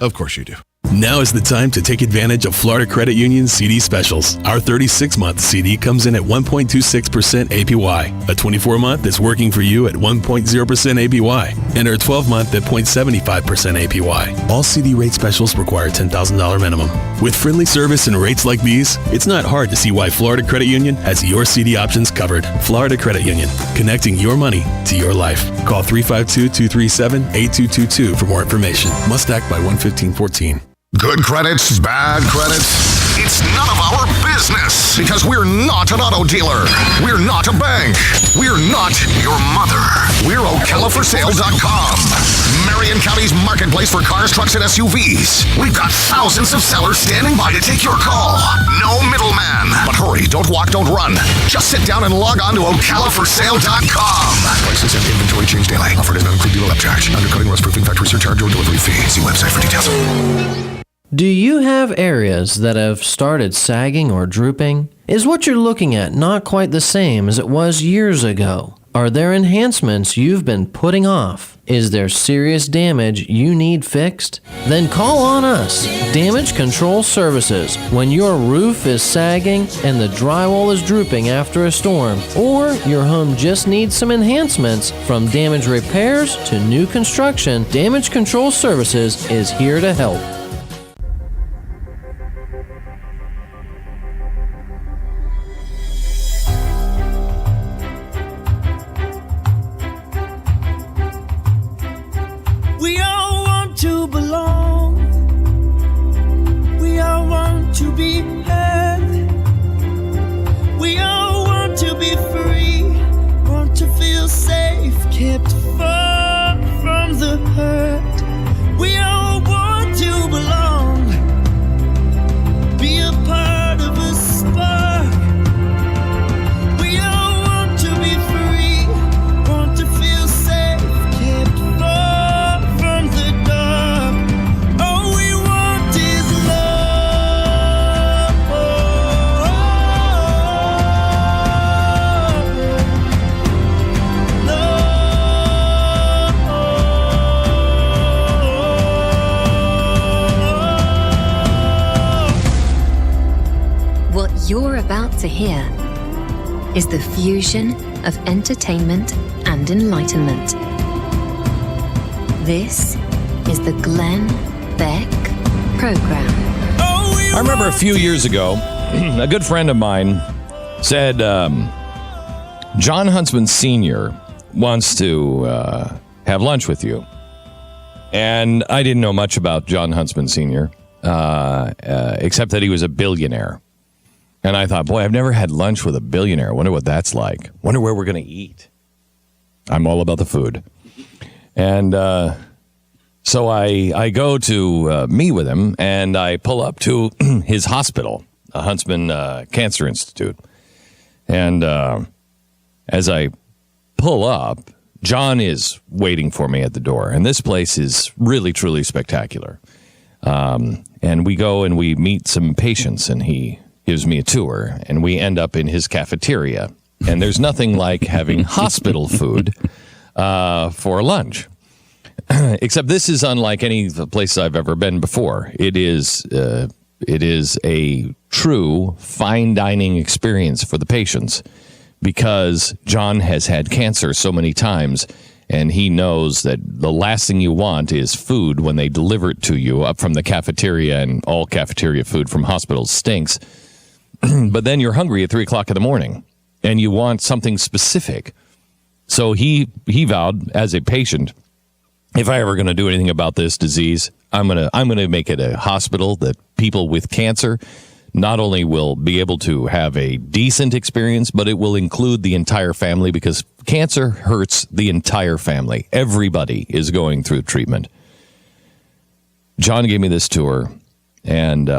Of course you do. Now is the time to take advantage of Florida Credit Union's CD specials. Our 36-month CD comes in at 1.26% APY. A 24-month is working for you at 1.0% APY. And our 12-month at 0.75% APY. All CD rate specials require $10,000 minimum. With friendly service and rates like these, it's not hard to see why Florida Credit Union has your CD options covered. Florida Credit Union, connecting your money to your life. Call 352-237-8222 for more information. Must act by 1/15/14. Good credits, bad credits. It's none of our business because we're not an auto dealer. We're not a bank. We're not your mother. We're OcalaForSale.com. Marion County's marketplace for cars, trucks, and SUVs. We've got thousands of sellers standing by to take your call. No middleman. But hurry, don't walk, don't run. Just sit down and log on to OcalaForSale.com. Prices and inventory change daily. Offer does not include dealer upcharge, undercutting, rust-proofing, factory surcharge, or delivery fee. See website for details. Do you have areas that have started sagging or drooping? Is what you're looking at not quite the same as it was years ago? Are there enhancements you've been putting off? Is there serious damage you need fixed? Then call on us, Damage Control Services, when your roof is sagging and the drywall is drooping after a storm, or your home just needs some enhancements. From damage repairs to new construction, Damage Control Services is here to help. What you're about to hear is the fusion of entertainment and enlightenment. This is the Glenn Beck Program. I remember a few years ago, a good friend of mine said, John Huntsman Sr. wants to have lunch with you. And I didn't know much about John Huntsman Sr., except that he was a billionaire. And I thought, boy, I've never had lunch with a billionaire. Wonder what that's like. Wonder where we're going to eat. I'm all about the food. And so I go to meet with him, and I pull up to his hospital, the Huntsman Cancer Institute. And as I pull up, John is waiting for me at the door. And this place is really, truly spectacular. And we go and we meet some patients, and he gives me a tour, and we end up in his cafeteria. And there's nothing like having hospital food for lunch. Except this is unlike any place I've ever been before. It is a true fine dining experience for the patients, because John has had cancer so many times, and he knows that the last thing you want is food when they deliver it to you up from the cafeteria, and all cafeteria food from hospitals stinks. But then you're hungry at 3 o'clock in the morning, and you want something specific. So he vowed, as a patient, if I ever going to do anything about this disease, I'm gonna make it a hospital that people with cancer not only will be able to have a decent experience, but it will include the entire family, because cancer hurts the entire family. Everybody is going through treatment. John gave me this tour, and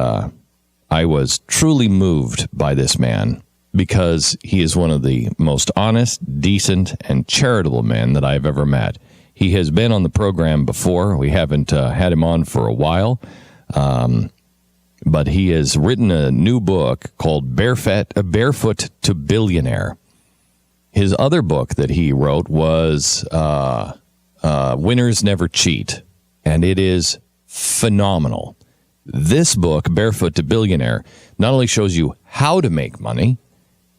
I was truly moved by this man, because he is one of the most honest, decent, and charitable men that I've ever met. He has been on the program before. We haven't had him on for a while. But he has written a new book called Barefoot to Billionaire. His other book that he wrote was Winners Never Cheat, and it is phenomenal. This book, Barefoot to Billionaire, not only shows you how to make money,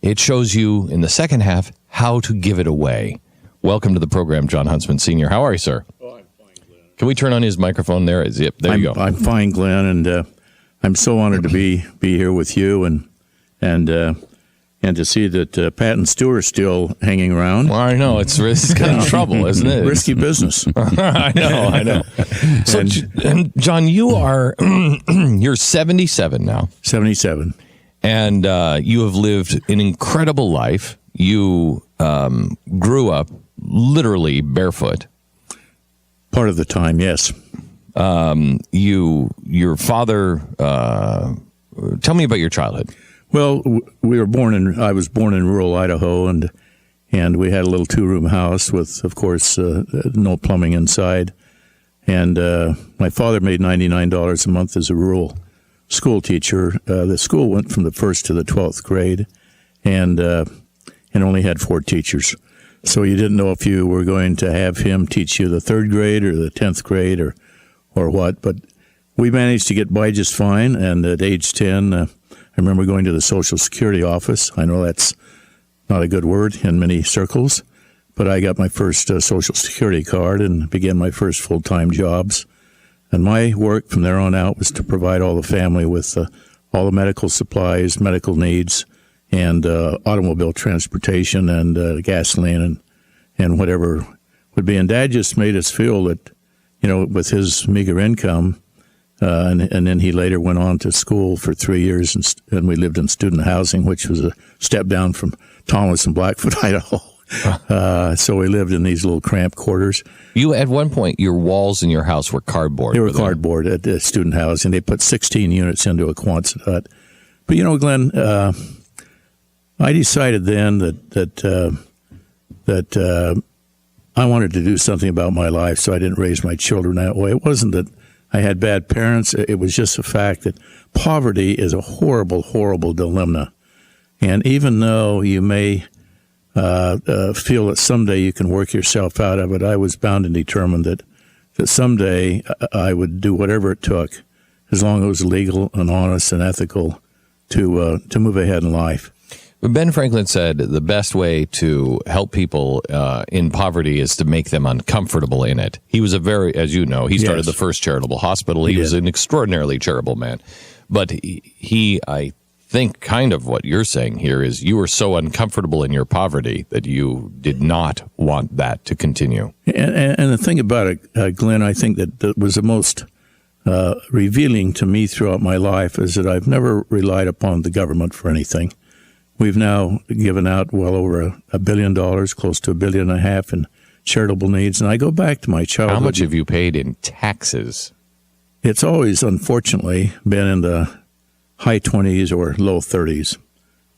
it shows you, in the second half, how to give it away. Welcome to the program, John Huntsman Sr. How are you, sir? Oh, I'm fine, Glenn. Can we turn on his microphone there? Yep, there you go. I'm fine, Glenn, and I'm so honored to be here with you and to see that Pat and Stu are still hanging around. Well, I know it's kind of trouble, isn't it? Risky business. I know. So, John, you are you're 77 now. 77, and you have lived an incredible life. You grew up literally barefoot. Part of the time, yes. Your father, tell me about your childhood. Well, I was born in rural Idaho, and we had a little 2-room house with, of course, no plumbing inside. And my father made $99 a month as a rural school teacher. The school went from the 1st to the 12th grade, and only had 4 teachers. So you didn't know if you were going to have him teach you the 3rd grade or the 10th grade or what. But we managed to get by just fine. And at age 10, I remember going to the Social Security office. I know that's not a good word in many circles, but I got my first Social Security card and began my first full-time jobs. And my work from there on out was to provide all the family with all the medical supplies, medical needs, and automobile transportation and gasoline and whatever would be. And Dad just made us feel that, with his meager income, and then he later went on to school for 3 years, and we lived in student housing, which was a step down from Thomas and Blackfoot, Idaho. So we lived in these little cramped quarters. You, at one point, your walls in your house were cardboard. They were cardboard at the student housing. They put 16 units into a Quonset hut. But, Glenn, I decided then that I wanted to do something about my life, so I didn't raise my children that way. It wasn't that I had bad parents. It was just the fact that poverty is a horrible, horrible dilemma. And even though you may feel that someday you can work yourself out of it, I was bound and determined that someday I would do whatever it took, as long as it was legal and honest and ethical, to move ahead in life. Ben Franklin said the best way to help people in poverty is to make them uncomfortable in it. He was as you know, he started the first charitable hospital. He was an extraordinarily charitable man. But I think kind of what you're saying here is you were so uncomfortable in your poverty that you did not want that to continue. And the thing about it, Glenn, I think that was the most revealing to me throughout my life is that I've never relied upon the government for anything. We've now given out well over $1 billion, close to $1.5 billion in charitable needs. And I go back to my childhood. How much have you paid in taxes? It's always, unfortunately, been in the high 20s or low 30s.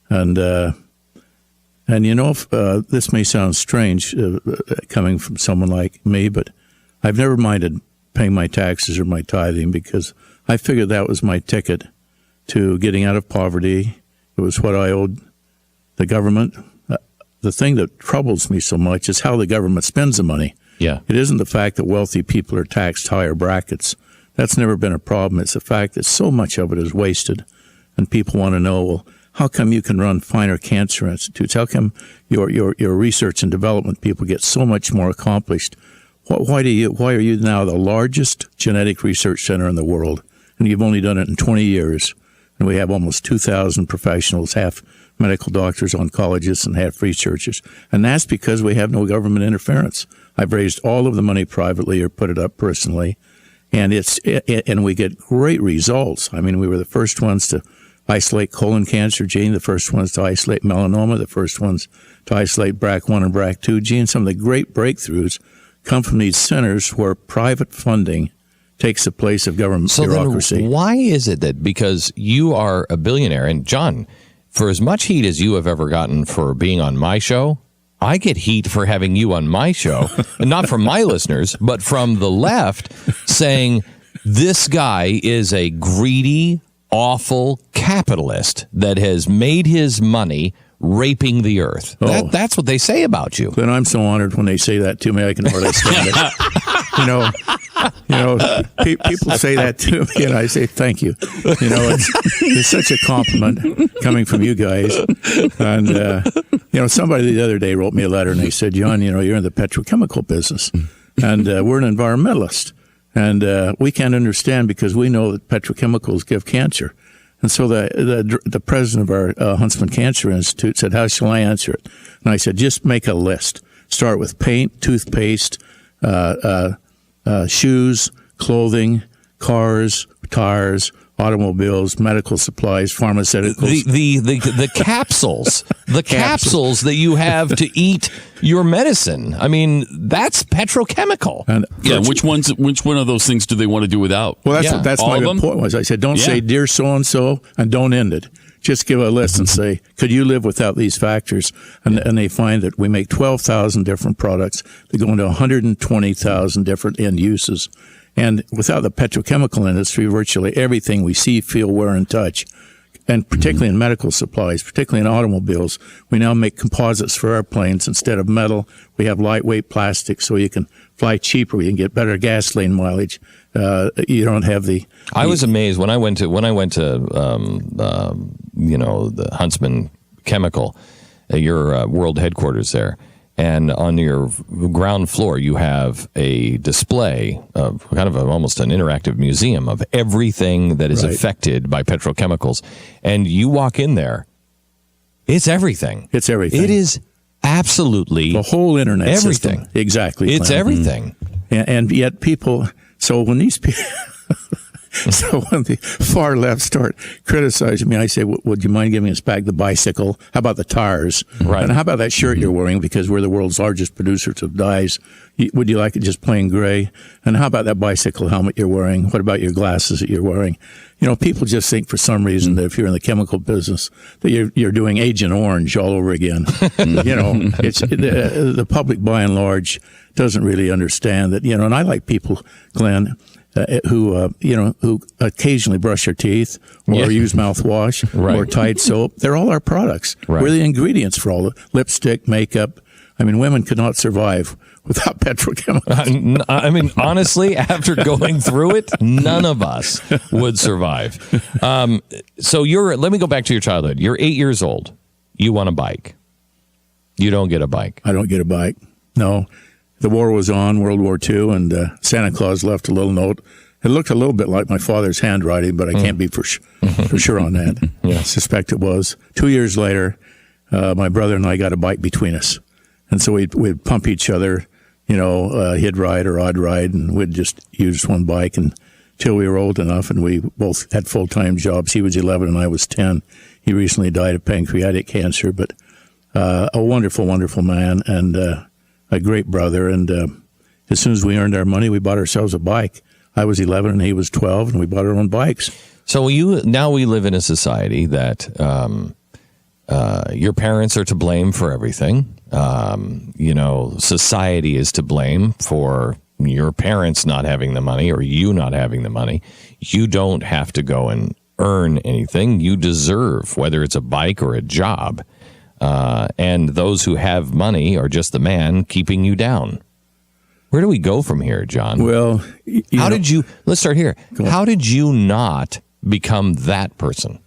And this may sound strange coming from someone like me, but I've never minded paying my taxes or my tithing because I figured that was my ticket to getting out of poverty. It was what I owed the government. The thing that troubles me so much is how the government spends the money. Yeah. It isn't the fact that wealthy people are taxed higher brackets. That's never been a problem. It's the fact that so much of it is wasted. And people want to know, well, how come you can run finer cancer institutes? How come your research and development people get so much more accomplished? Why are you now the largest genetic research center in the world? And you've only done it in 20 years. And we have almost 2,000 professionals, half medical doctors, oncologists, and half researchers. And that's because we have no government interference. I've raised all of the money privately or put it up personally. And we get great results. I mean, we were the first ones to isolate colon cancer gene, the first ones to isolate melanoma, the first ones to isolate BRCA1 and BRCA2 genes. Some of the great breakthroughs come from these centers where private funding takes the place of government bureaucracy. Then why is it that, because you are a billionaire, and John, for as much heat as you have ever gotten for being on my show, I get heat for having you on my show, and not from my listeners, but from the left saying this guy is a greedy, awful capitalist that has made his money raping the earth. That's what they say about you. Glenn, I'm so honored when they say that to me. I can hardly stand it. People say that to me, and I say thank you. It's such a compliment coming from you guys. And somebody the other day wrote me a letter, and they said, "John, you're in the petrochemical business, and we're an environmentalist, and we can't understand because we know that petrochemicals give cancer." And so the president of our Huntsman Cancer Institute said, "How shall I answer it?" And I said, "Just make a list. Start with paint, toothpaste, shoes, clothing, cars, tires, automobiles, medical supplies, pharmaceuticals." The capsules, capsules that you have to eat your medicine. I mean, that's petrochemical. And which one of those things do they want to do without? Well, that's my point was. I said, don't say dear so-and-so and don't end it. Just give a list and say, could you live without these factors? And they find that we make 12,000 different products that go into 120,000 different end uses. And without the petrochemical industry, virtually everything we see, feel, wear, and touch, and particularly in medical supplies, particularly in automobiles, we now make composites for airplanes instead of metal. We have lightweight plastic so you can fly cheaper. You can get better gasoline mileage. You don't have the. I was amazed when I went to the Huntsman Chemical, your world headquarters there. And on your ground floor, you have a display of kind of almost an interactive museum of everything that is affected by petrochemicals. And you walk in there, it's everything. It's everything. It is absolutely the whole internet everything. System. Exactly. It's everything. And yet people, so when these people... So when the far left start criticizing me, I say, would you mind giving us back the bicycle? How about the tires? Right. And how about that shirt you're wearing? Because we're the world's largest producers of dyes. Would you like it just plain gray? And how about that bicycle helmet you're wearing? What about your glasses that you're wearing? People just think for some reason that if you're in the chemical business that you're doing Agent Orange all over again. It's the public by and large doesn't really understand that. And I like people, Glenn, who occasionally brush their teeth or use mouthwash or Tide soap. They're all our products. Right. We're the ingredients for all the lipstick, makeup, I mean, women could not survive without petrochemicals. I mean, honestly, after going through it, none of us would survive. So let me go back to your childhood. You're 8 years old. You want a bike. You don't get a bike. I don't get a bike. No. The war was on, World War II, and Santa Claus left a little note. It looked a little bit like my father's handwriting, but I can't be for sure on that. Yeah. I suspect it was. 2 years later, my brother and I got a bike between us. And so we'd pump each other, he'd ride or I'd ride, and we'd just use one bike until we were old enough, and we both had full-time jobs. He was 11 and I was 10. He recently died of pancreatic cancer, but a wonderful, wonderful man and a great brother. And as soon as we earned our money, we bought ourselves a bike. I was 11 and he was 12, and we bought our own bikes. So now we live in a society that your parents are to blame for everything. Society is to blame for your parents not having the money or you not having the money. You don't have to go and earn anything. You deserve, whether it's a bike or a job. And those who have money are just the man keeping you down. Where do we go from here, John? Well, let's start here. How did you not become that person?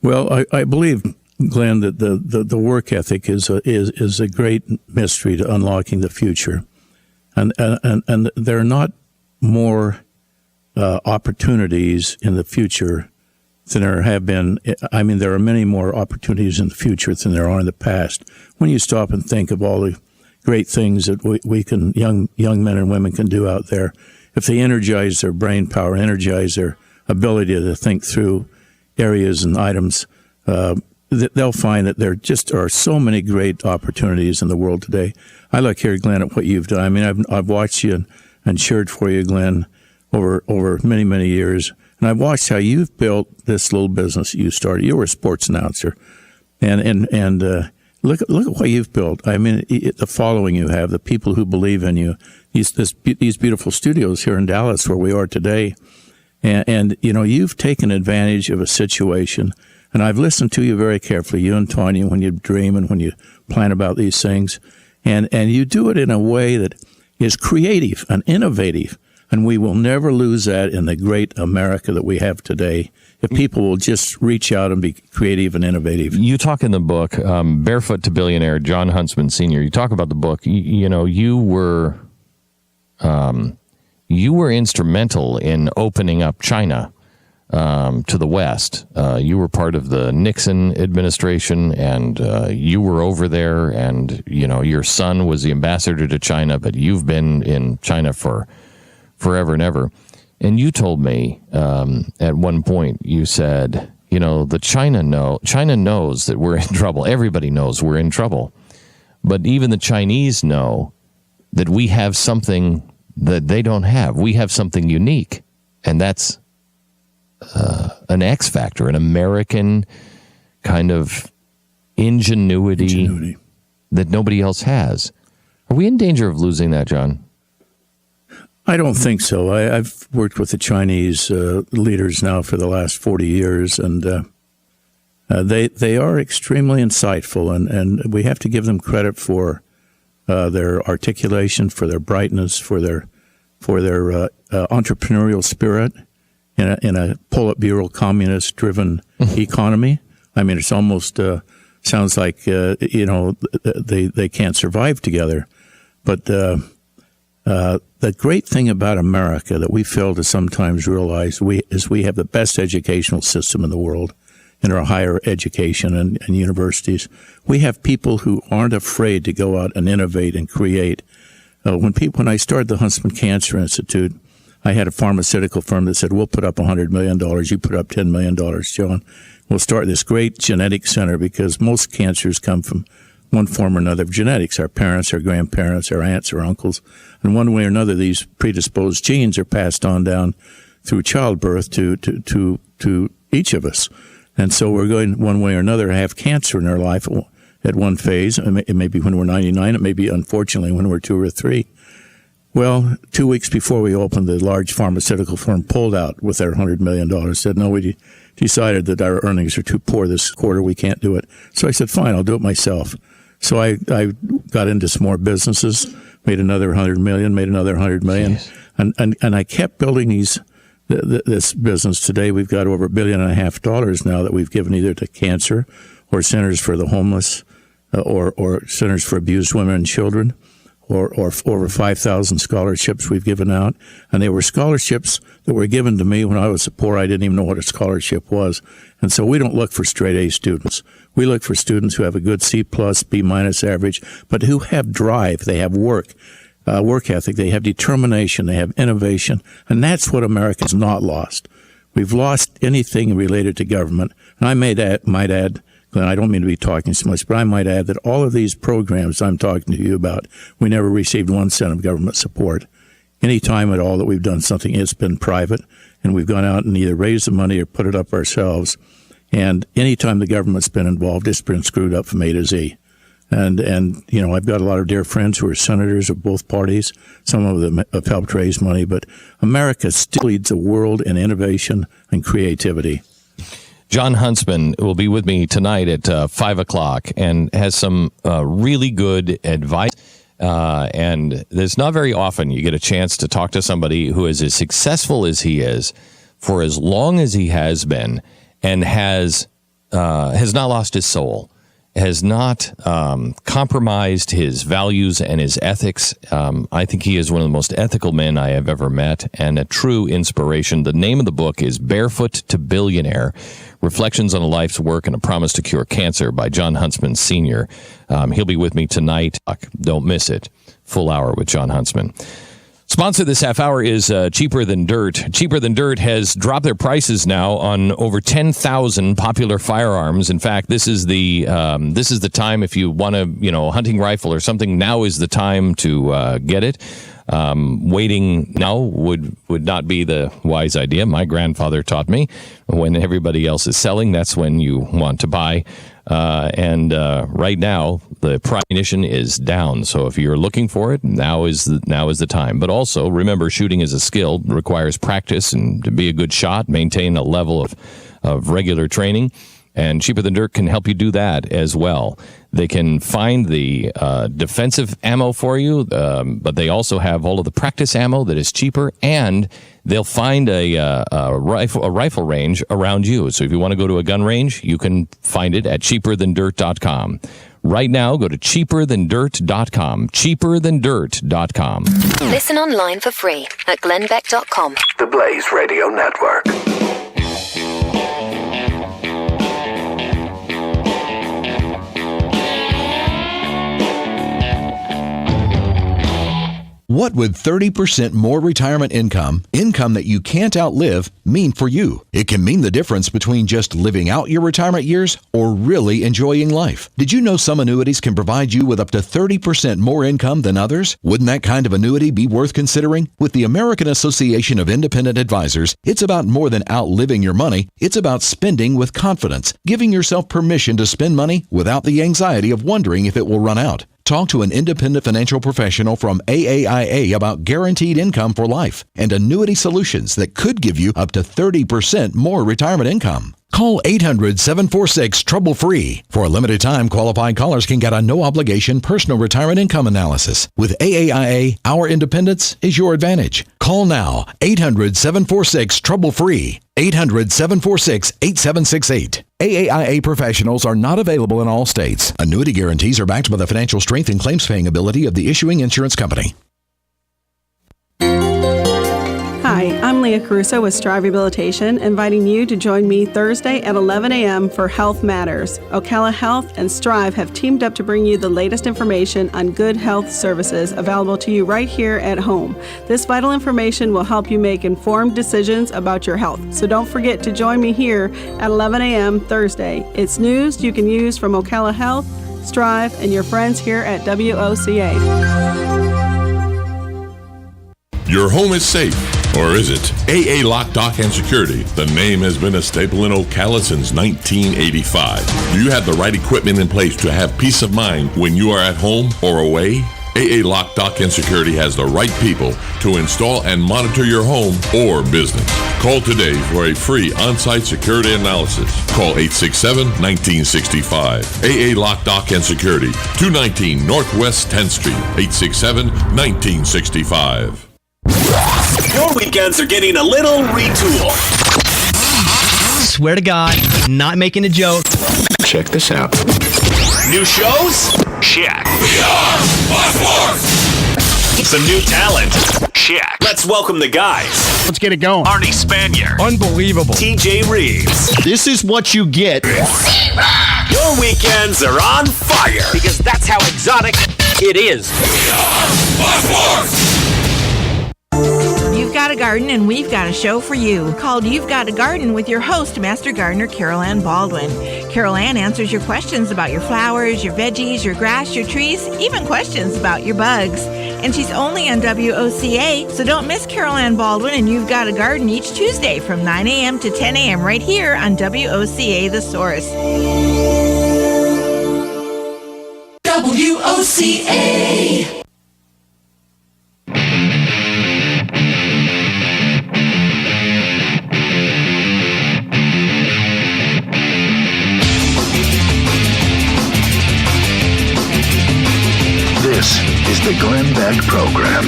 Well, I believe, Glenn, that the work ethic is a great mystery to unlocking the future, and there are not more opportunities in the future than there have been. I mean, there are many more opportunities in the future than there are in the past. When you stop and think of all the great things that we can, young men and women can do out there, if they energize their brain power, energize their ability to think through areas and items, they'll find that there just are so many great opportunities in the world today. I look here, Glenn, at what you've done. I mean, I've watched you and cheered for you, Glenn, over many, many years. And I've watched how you've built this little business you started. You were a sports announcer. And look at what you've built. I mean, the following you have, the people who believe in you, these beautiful studios here in Dallas where we are today. And you've taken advantage of a situation. And I've listened to you very carefully, you and Tanya, when you dream and when you plan about these things. And you do it in a way that is creative and innovative. And we will never lose that in the great America that we have today if people will just reach out and be creative and innovative. You talk in the book, Barefoot to Billionaire, John Huntsman Sr., you talk about the book. You were instrumental in opening up China to the West. You were part of the Nixon administration, and you were over there, and your son was the ambassador to China, but you've been in China for forever and ever. And you told me at one point, you said, China knows that we're in trouble. Everybody knows we're in trouble. But even the Chinese know that we have something that they don't have. We have something unique. And that's an X factor, an American kind of ingenuity that nobody else has. Are we in danger of losing that, John? I don't think so. I've worked with the Chinese leaders now for the last 40 years, and they are extremely insightful, and we have to give them credit for their articulation, for their brightness, for their entrepreneurial spirit in a Politburo communist-driven economy. I mean, it's almost sounds like they can't survive together, but. The great thing about America that we fail to sometimes realize is we have the best educational system in the world in our higher education and universities. We have people who aren't afraid to go out and innovate and create. When I started the Huntsman Cancer Institute, I had a pharmaceutical firm that said, we'll put up $100 million. You put up $10 million, John. We'll start this great genetic center because most cancers come from one form or another of genetics. Our parents, our grandparents, our aunts, our uncles. And one way or another, these predisposed genes are passed on down through childbirth to each of us. And so we're going one way or another to have cancer in our life at one phase. It may be when we're 99. It may be, unfortunately, when we're 2 or 3. Well, 2 weeks before we opened, the large pharmaceutical firm pulled out with their $100 million, said, no, we decided that our earnings are too poor this quarter. We can't do it. So I said, fine, I'll do it myself. So I got into some more businesses, made another 100 million, made another 100 million. And I kept building this business. Today we've got over $1.5 billion now that we've given either to cancer or centers for the homeless or centers for abused women and children, or over 5,000 scholarships we've given out. And they were scholarships that were given to me when I was poor. I didn't even know what a scholarship was. And so we don't look for straight A students. We look for students who have a good C+, B- average, but who have drive. They have work ethic. They have determination. They have innovation. And that's what America's not lost. We've lost anything related to government. And I might add, Glenn, I don't mean to be talking so much, but I might add that all of these programs I'm talking to you about, we never received 1 cent of government support. Any time at all that we've done something, it's been private, and we've gone out and either raised the money or put it up ourselves. And any time the government's been involved, it's been screwed up from A to Z. And I've got a lot of dear friends who are senators of both parties. Some of them have helped raise money, but America still leads the world in innovation and creativity. John Huntsman will be with me tonight at 5 o'clock and has some really good advice. And there's not very often you get a chance to talk to somebody who is as successful as he is for as long as he has been and has not lost his soul, has not compromised his values and his ethics. I think he is one of the most ethical men I have ever met and a true inspiration. The name of the book is Barefoot to Billionaire, Reflections on a Life's Work and a Promise to Cure Cancer by John Huntsman Sr. He'll be with me tonight. Don't miss it. Full hour with John Huntsman. Sponsor this half hour is Cheaper Than Dirt. Cheaper Than Dirt has dropped their prices now on over 10,000 popular firearms. In fact, this is the time if you want a hunting rifle or something. Now is the time to get it. Waiting now would not be the wise idea. My grandfather taught me when everybody else is selling, that's when you want to buy. And right now, the ammunition is down. So if you're looking for it, now is the time. But also, remember, shooting is a skill, requires practice, and to be a good shot, maintain a level of regular training. And Cheaper Than Dirt can help you do that as well. They can find the defensive ammo for you, but they also have all of the practice ammo that is cheaper, and they'll find a rifle range around you. So if you want to go to a gun range, you can find it at cheaperthandirt.com. Right now, go to cheaperthandirt.com. Cheaperthandirt.com. Listen online for free at glennbeck.com. The Blaze Radio Network. What would 30% more retirement income that you can't outlive, mean for you? It can mean the difference between just living out your retirement years or really enjoying life. Did you know some annuities can provide you with up to 30% more income than others? Wouldn't that kind of annuity be worth considering? With the American Association of Independent Advisors, it's about more than outliving your money. It's about spending with confidence, giving yourself permission to spend money without the anxiety of wondering if it will run out. Talk to an independent financial professional from AAIA about guaranteed income for life and annuity solutions that could give you up to 30% more retirement income. Call 800-746-TROUBLE-FREE. For a limited time, qualified callers can get a no-obligation personal retirement income analysis. With AAIA, our independence is your advantage. Call now, 800-746-TROUBLE-FREE. 800-746-8768. AAIA professionals are not available in all states. Annuity guarantees are backed by the financial strength and claims-paying ability of the issuing insurance company. Hi, I'm Leah Caruso with Strive Rehabilitation, inviting you to join me Thursday at 11 a.m. for Health Matters. Ocala Health and Strive have teamed up to bring you the latest information on good health services available to you right here at home. This vital information will help you make informed decisions about your health. So don't forget to join me here at 11 a.m. Thursday. It's news you can use from Ocala Health, Strive, and your friends here at WOCA. Your home is safe. Or is it? AA Lock, Dock, and Security. The name has been a staple in Ocala since 1985. Do you have the right equipment in place to have peace of mind when you are at home or away? AA Lock, Dock, and Security has the right people to install and monitor your home or business. Call today for a free on-site security analysis. Call 867-1965. AA Lock, Dock, and Security, 219 Northwest 10th Street, 867-1965. Your weekends are getting a little retooled. Swear to God, not making a joke. Check this out. New shows? Check. We are Force. Some new talent? Check. Let's welcome the guys. Let's get it going. Arnie Spanier. Unbelievable. TJ Reeves. This is what you get. Your weekends are on fire. Because that's how exotic it is. We are Force. You've got a garden and we've got a show for you called You've Got a Garden with your host, Master Gardener Carol Ann Baldwin. Carol Ann answers your questions about your flowers, your veggies, your grass, your trees, even questions about your bugs. And she's only on WOCA, so don't miss Carol Ann Baldwin and You've Got a Garden each Tuesday from 9 a.m. to 10 a.m. right here on WOCA The Source. WOCA. This is the Glenn Beck Program.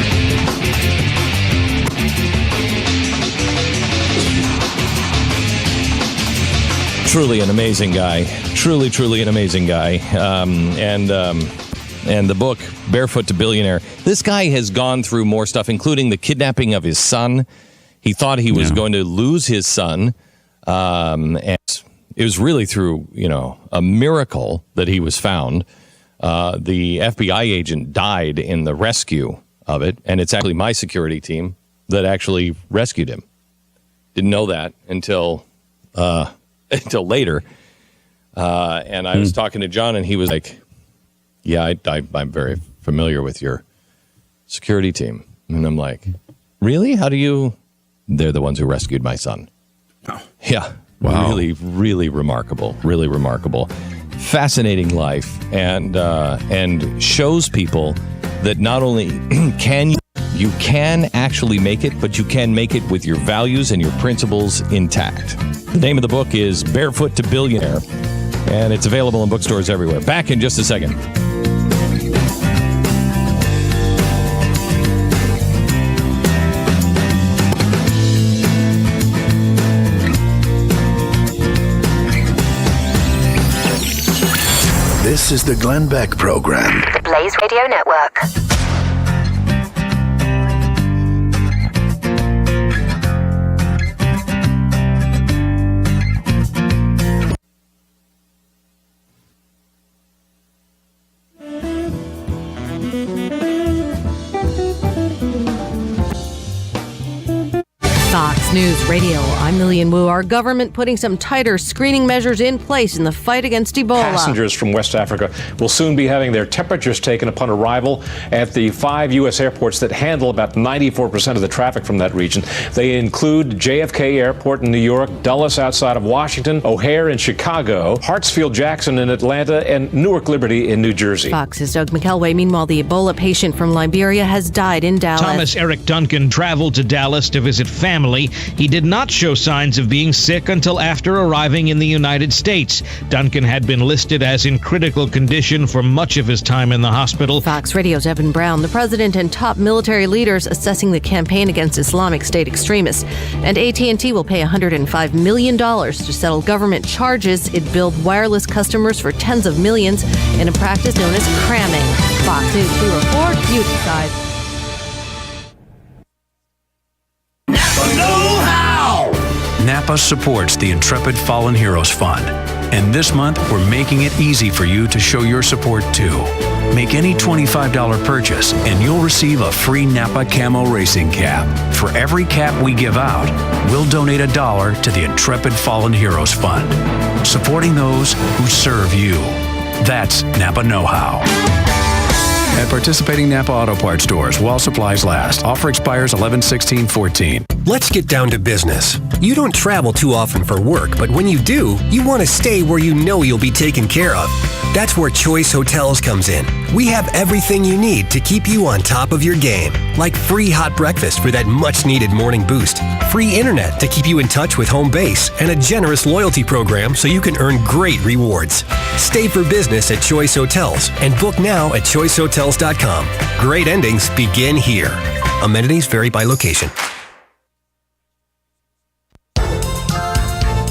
Truly an amazing guy. Truly an amazing guy. And the book, Barefoot to Billionaire. This guy has gone through more stuff, including the kidnapping of his son. He thought he was going to lose his son. And it was really through, a miracle that he was found. The FBI agent died in the rescue of it, and it's actually my security team that actually rescued him. Didn't know that until later. And I was talking to John, and he was like, "Yeah, I'm very familiar with your security team." And I'm like, "Really? How do you?" They're the ones who rescued my son. Oh. Yeah. Wow. Really remarkable. Really remarkable. Fascinating life, and shows people that not only can you can actually make it, but you can make it with your values and your principles intact. The name of the book is Barefoot to Billionaire, and it's available in bookstores everywhere. Back in just a second. This is the Glenn Beck Program. The Blaze Radio Network. Fox News Radio, I'm Lillian Wu. Our government putting some tighter screening measures in place in the fight against Ebola. Passengers from West Africa will soon be having their temperatures taken upon arrival at the 5 U.S. airports that handle about 94% of the traffic from that region. They include JFK Airport in New York, Dulles outside of Washington, O'Hare in Chicago, Hartsfield-Jackson in Atlanta, and Newark Liberty in New Jersey. Fox's Doug McElway. Meanwhile, the Ebola patient from Liberia has died in Dallas. Thomas Eric Duncan traveled to Dallas to visit family. He did not show signs of being sick until after arriving in the United States. Duncan had been listed as in critical condition for much of his time in the hospital. Fox Radio's Evan Brown. The president and top military leaders assessing the campaign against Islamic State extremists. And AT&T will pay $105 million to settle government charges it billed wireless customers for tens of millions in a practice known as cramming. Fox News 204, you decide. Napa supports the Intrepid Fallen Heroes Fund. And this month, we're making it easy for you to show your support too. Make any $25 purchase and you'll receive a free Napa Camo Racing Cap. For every cap we give out, we'll donate $1 to the Intrepid Fallen Heroes Fund, supporting those who serve you. That's Napa Know-How. At participating Napa Auto Parts stores while supplies last. Offer expires 11/16/14. Let's get down to business. You don't travel too often for work, but when you do, you want to stay where you know you'll be taken care of. That's where Choice Hotels comes in. We have everything you need to keep you on top of your game, like free hot breakfast for that much-needed morning boost, free internet to keep you in touch with home base, and a generous loyalty program so you can earn great rewards. Stay for business at Choice Hotels and book now at choicehotels.com. Great endings begin here. Amenities vary by location.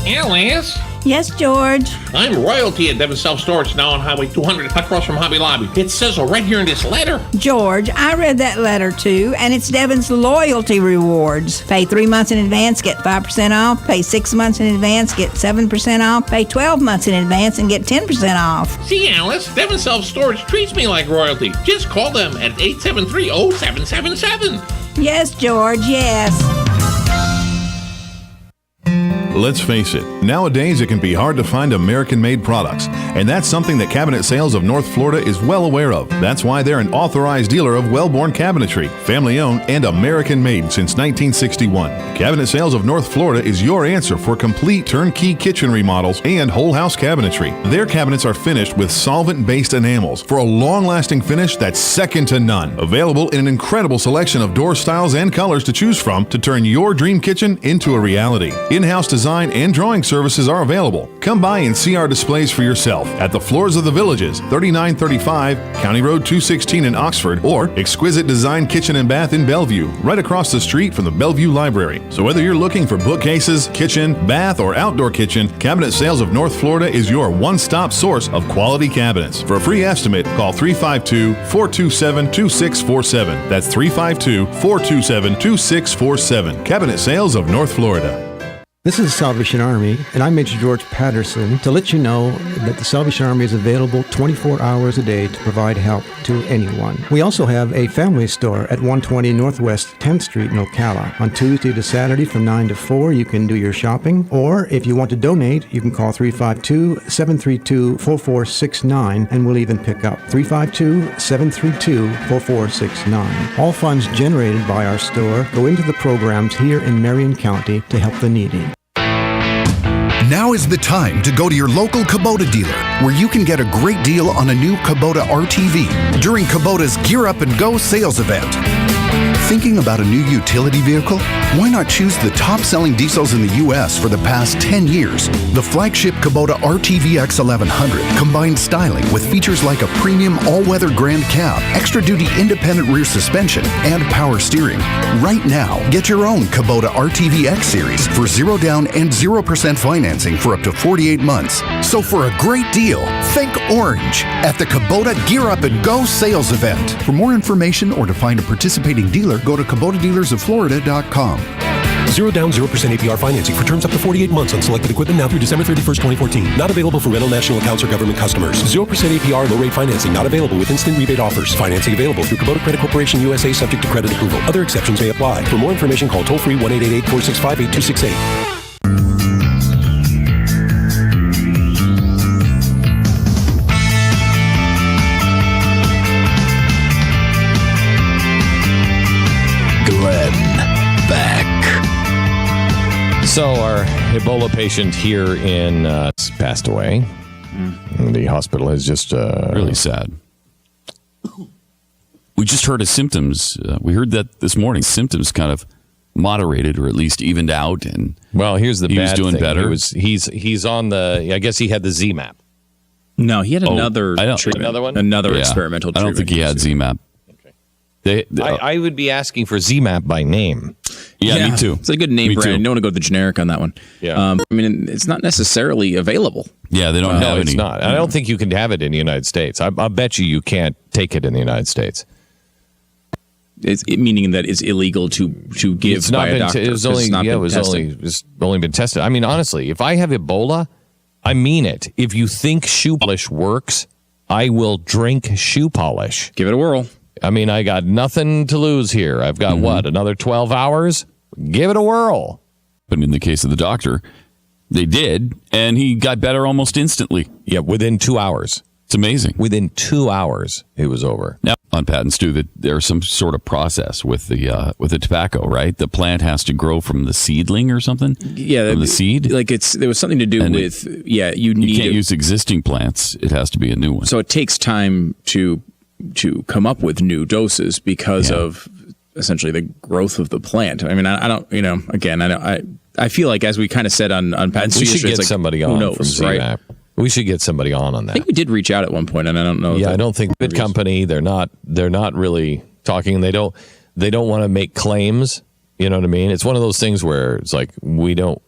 Alice? Yes, George. I'm royalty at Devon Self Storage now on Highway 200 across from Hobby Lobby. It says so right here in this letter. George, I read that letter too, and it's Devon's loyalty rewards. Pay 3 months in advance, get 5% off. Pay 6 months in advance, get 7% off. Pay 12 months in advance and get 10% off. See, Alice, Devon Self Storage treats me like royalty. Just call them at 873-0777. Yes, George, yes. Let's face it, nowadays it can be hard to find American-made products, and that's something that Cabinet Sales of North Florida is well aware of. That's why they're an authorized dealer of Wellborn Cabinetry, family-owned and American-made since 1961. Cabinet Sales of North Florida is your answer for complete turnkey kitchen remodels and whole house cabinetry. Their cabinets are finished with solvent-based enamels for a long-lasting finish that's second to none. Available in an incredible selection of door styles and colors to choose from to turn your dream kitchen into a reality. In-house design and drawing services are available. Come by and see our displays for yourself at the Floors of the Villages, 3935 County Road 216 in Oxford, or Exquisite Design Kitchen and Bath in Bellevue, right across the street from the Bellevue Library. So whether you're looking for bookcases, kitchen, bath, or outdoor kitchen, Cabinet Sales of North Florida is your one-stop source of quality cabinets. For a free estimate, call 352-427-2647. That's 352-427-2647. Cabinet Sales of North Florida. This is the Salvation Army, and I'm Major George Patterson to let you know that the Salvation Army is available 24 hours a day to provide help to anyone. We also have a family store at 120 Northwest 10th Street in Ocala. On Tuesday to Saturday from 9 to 4, you can do your shopping, or if you want to donate, you can call 352-732-4469, and we'll even pick up 352-732-4469. All funds generated by our store go into the programs here in Marion County to help the needy. Now is the time to go to your local Kubota dealer, where you can get a great deal on a new Kubota RTV during Kubota's Gear Up and Go sales event. Thinking about a new utility vehicle? Why not choose the top-selling diesels in the U.S. for the past 10 years? The flagship Kubota RTV X1100 combines styling with features like a premium all-weather Grand Cab, extra-duty independent rear suspension, and power steering. Right now, get your own Kubota RTV X Series for 0 down and 0% financing for up to 48 months. So for a great deal, think orange at the Kubota Gear Up and Go sales event. For more information or to find a participating dealer, go to KubotaDealersOfFlorida.com. 0 down, 0% APR financing for terms up to 48 months on selected equipment now through December 31st, 2014. Not available for rental national accounts or government customers. 0% APR low rate financing not available with instant rebate offers. Financing available through Kubota Credit Corporation USA subject to credit approval. Other exceptions may apply. For more information, call toll free 1-888-465-8268. So our Ebola patient here in passed away. The hospital has just really sad. We just heard his symptoms. We heard that this morning. Symptoms kind of moderated, or at least evened out. And well, here's the he bad was doing thing. better. He's on the. I guess he had the ZMAP. No, he had another treatment. Another one. Another experimental treatment. I don't think he had ZMAP. I would be asking for ZMAP by name. Yeah, me too. It's a good name brand. You don't want to go the generic on that one. Yeah. I mean, it's not necessarily available. Yeah, they don't have No, any. it's not. I don't think you can have it in the United States. I bet you can't take it in the United States. Meaning that it's illegal to give It's not by a doctor. It's only been tested. I mean, honestly, if I have Ebola, I mean it. If you think shoe polish works, I will drink shoe polish. Give it a whirl. I mean, I got nothing to lose here. I've got another 12 hours? Give it a whirl. But in the case of the doctor, they did, and he got better almost instantly. Yeah, within 2 hours. It's amazing. Within 2 hours, it was over. Now, on patents too that there's some sort of process with the tobacco, right? The plant has to grow from the seedling or something. Yeah, from the seed. Like there was something to do with you can't use existing plants. It has to be a new one. So it takes time to come up with new doses because of essentially the growth of the plant. I mean, I don't, again, I feel like as we kind of said on patents, we should get somebody on from ZMAP. Right? We should get somebody on that. I think we did reach out at one point, and I don't know. Yeah, I don't think good company. They're not really talking. They don't want to make claims. You know what I mean? It's one of those things where it's like we don't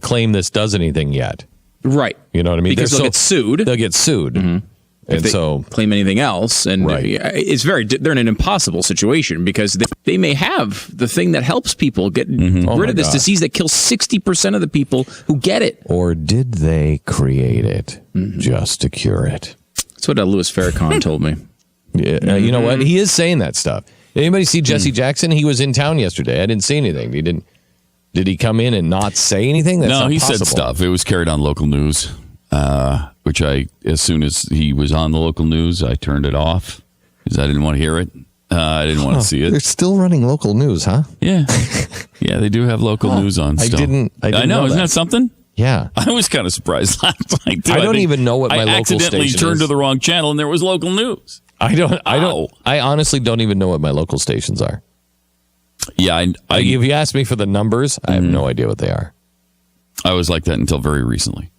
claim this does anything yet. Right. You know what I mean? Because they'll get sued. They'll get sued. Mm-hmm. If they claim anything else, and it's they're in an impossible situation because they may have the thing that helps people get rid of this disease that kills 60% of the people who get it. Or did they create it just to cure it? That's what Louis Farrakhan told me. Yeah, you know what? He is saying that stuff. Did anybody see Jesse Jackson? He was in town yesterday. I didn't see anything. He didn't. Did he come in and not say anything? That's no, he possible. said stuff. It was carried on local news. Which as soon as he was on the local news, I turned it off because I didn't want to hear it. I didn't want to see it. They're still running local news, huh? Yeah. Yeah, they do have local news on still. I know. Isn't that something? Yeah. I was kind of surprised last night, too. I don't even know what my local station is. I accidentally turned to the wrong channel and there was local news. I honestly don't even know what my local stations are. Yeah. If you ask me for the numbers, I have no idea what they are. I was like that until very recently.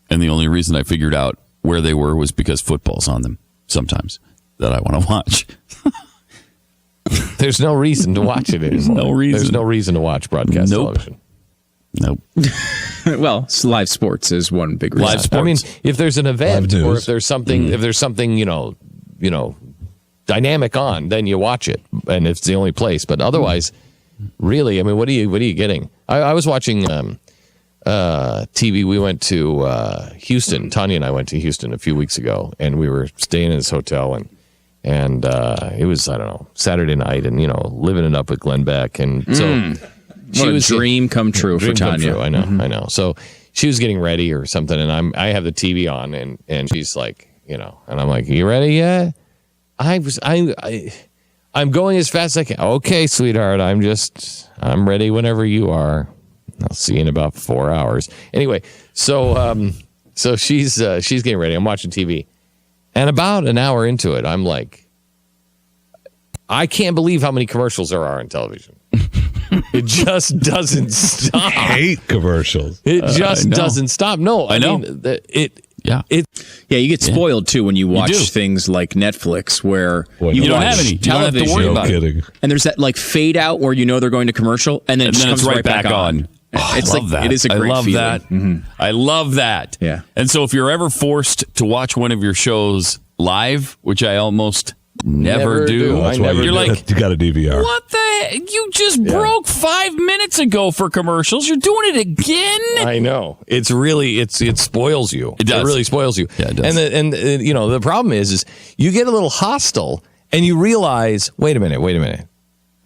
And the only reason I figured out where they were was because football's on them sometimes that I want to watch. There's no reason to watch it anymore. There's no reason to watch broadcast television. Nope. Well, live sports is one big reason. Live sports. I mean, if there's an event or if there's something, dynamic on, then you watch it, and it's the only place. But otherwise, really, I mean, what are you getting? I was watching TV. We went to Houston. Tanya and I went to Houston a few weeks ago, and we were staying in this hotel, and it was, I don't know, Saturday night, and living it up with Glenn Beck, and so what a dream come true for Tanya. I know. So she was getting ready or something, and I have the TV on, and she's like, and I'm like, you ready yet? I'm going as fast as I can. Okay, sweetheart, I'm ready whenever you are. I'll see you in about 4 hours. Anyway, so she's getting ready. I'm watching TV. And about an hour into it, I'm like, I can't believe how many commercials there are on television. It just doesn't stop. I hate commercials. It just doesn't stop. No, I know. You get spoiled too when you watch things like Netflix where you don't watch have any. television. You don't have to worry about it. And there's that like fade out where they're going to commercial and then it just comes right back on. It's I love that. It is a great I love feeling. that. Mm-hmm. I love that. Yeah. And so if you're ever forced to watch one of your shows live, which I almost never do. That's why you're like, you got a DVR. What the heck? You just broke 5 minutes ago for commercials. You're doing it again? I know. It's really, it spoils you. It does. It really spoils you. Yeah, it does. And the problem is you get a little hostile and you realize, wait a minute.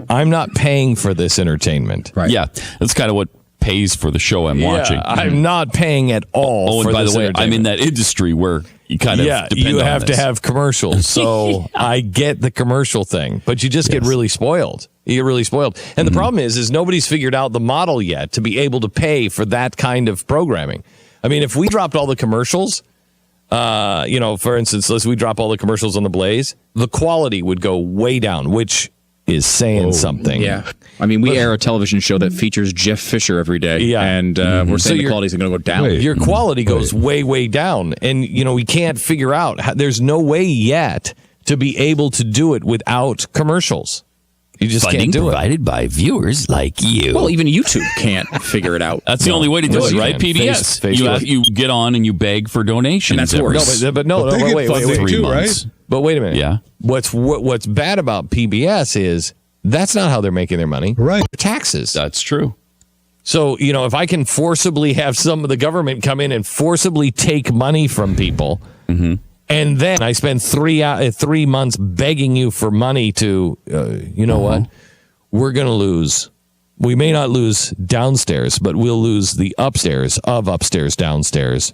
I'm not paying for this entertainment. Right. Yeah. That's kind of what pays for the show I'm watching. I'm not paying at all for and by this the way, I'm in that industry where you kind of depend you on have this. to have commercials. So I get the commercial thing, but you just get really spoiled. You get really spoiled. And the problem is nobody's figured out the model yet to be able to pay for that kind of programming. I mean, if we dropped all the commercials, for instance, we drop all the commercials on the Blaze, the quality would go way down, which is saying something. Yeah. I mean, we air a television show that features Jeff Fisher every day. Yeah. And we're saying the quality is going to go down. Your quality goes way, way down. And, we can't figure out. There's no way yet to be able to do it without commercials. You just can't do it. Provided by viewers like you. Well, even YouTube can't figure it out. That's the only way to do it, right? PBS. You get on and you beg for donations. And that's worse. Wait. But wait a minute. Yeah. What's bad about PBS is that's not how they're making their money. Right. Taxes. That's true. So, if I can forcibly have some of the government come in and forcibly take money from people, and then I spend 3 months begging you for money to, what? We're going to lose. We may not lose downstairs, but we'll lose the upstairs of upstairs downstairs.